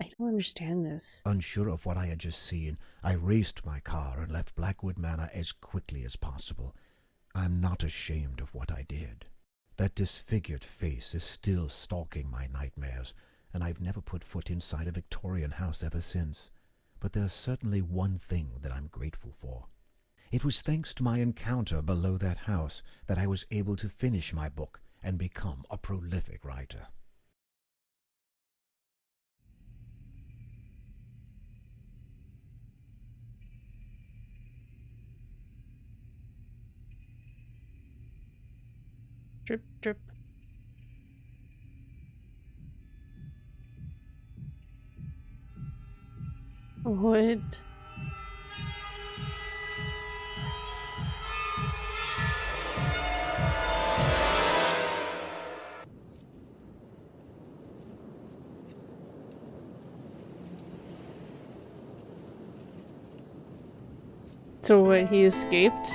I don't understand this. Unsure of what I had just seen, I raced my car and left Blackwood Manor as quickly as possible. I'm not ashamed of what I did. That disfigured face is still stalking my nightmares, and I've never put foot inside a Victorian house ever since. But there's certainly one thing that I'm grateful for. It was thanks to my encounter below that house that I was able to finish my book and become a prolific writer. Drip, drip. What? So what, he escaped?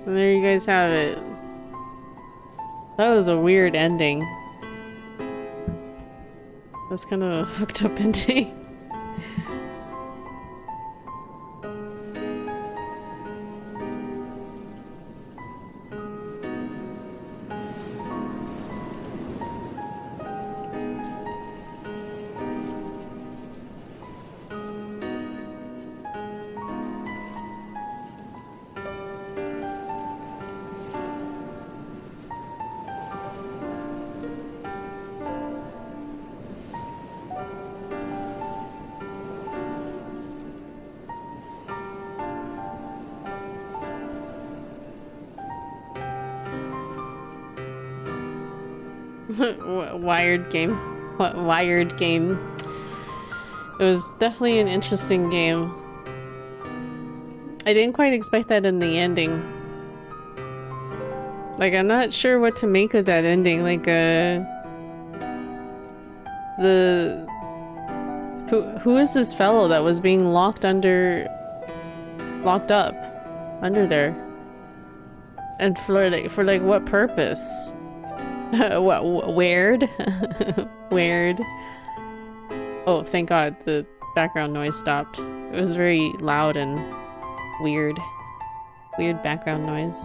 And there you guys have it. That was a weird ending. That's kind of a fucked up ending. Wired game. What wired game? It was definitely an interesting game. I didn't quite expect that in the ending. Like, I'm not sure what to make of that ending. Like, who is this fellow that was being locked up under there? And for like what purpose? What, weird? Weird. Oh, thank God the background noise stopped. It was very loud and weird. Weird background noise.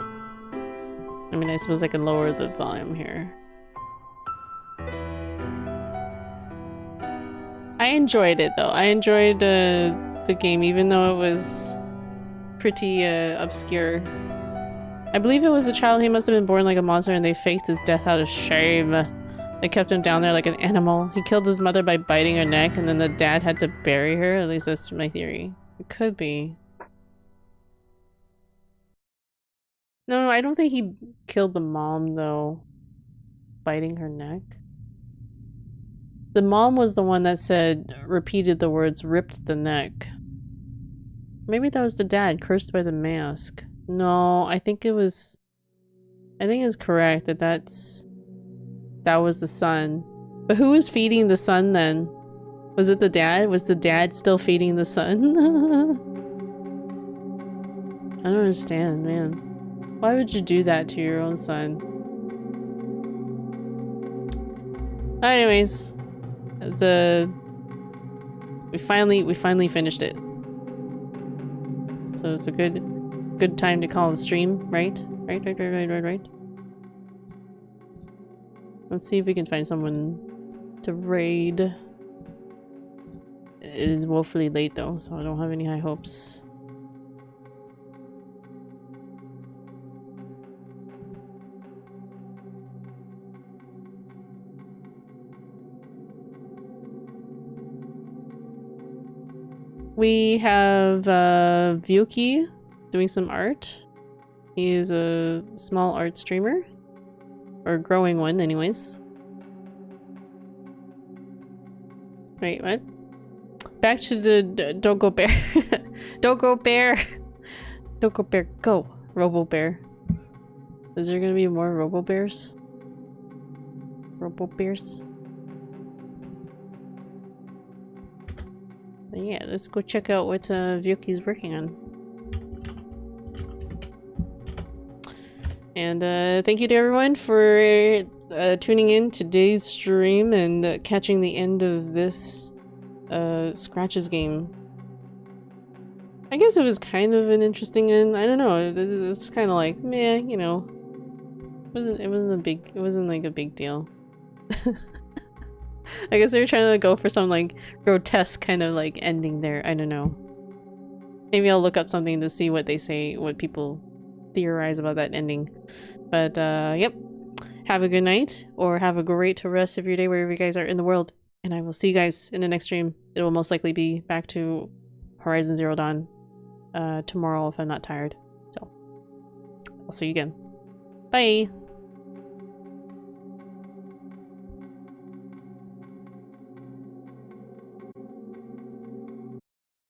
I mean, I suppose I can lower the volume here. I enjoyed it though. I enjoyed the game, even though it was pretty obscure. I believe it was a child. He must have been born like a monster and they faked his death out of shame. They kept him down there like an animal. He killed his mother by biting her neck and then the dad had to bury her. At least that's my theory. It could be. No, I don't think he killed the mom though. Biting her neck. The mom was the one that repeated the words, ripped the neck. Maybe that was the dad, cursed by the mask. No, I think it's correct that was the son. But who was feeding the son then? Was it the dad? Was the dad still feeding the son? I don't understand, man. Why would you do that to your own son? Anyways, we finally finished it. So it's a good time to call the stream, right? Right. Let's see if we can find someone to raid. It is woefully late though, so I don't have any high hopes. We have Vyuki doing some art. He is a small art streamer. Or growing one, anyways. Wait, what? Back to the Dogo Bear. Dogo Bear! Dogo Bear, go! Robo Bear. Is there gonna be more Robo Bears? Robo Bears? Yeah, let's go check out what Vyuki's working on. And thank you to everyone for tuning in today's stream and catching the end of this Scratches game. I guess it was kind of an interesting end. I don't know. It was kind of like meh, you know. It wasn't like a big deal. I guess they were trying to go for some like grotesque kind of like ending there. I don't know. Maybe I'll look up something to see what they say, what people theorize about that ending. But yep. Have a good night or have a great rest of your day wherever you guys are in the world. And I will see you guys in the next stream. It will most likely be back to Horizon Zero Dawn tomorrow if I'm not tired. So I'll see you again. Bye!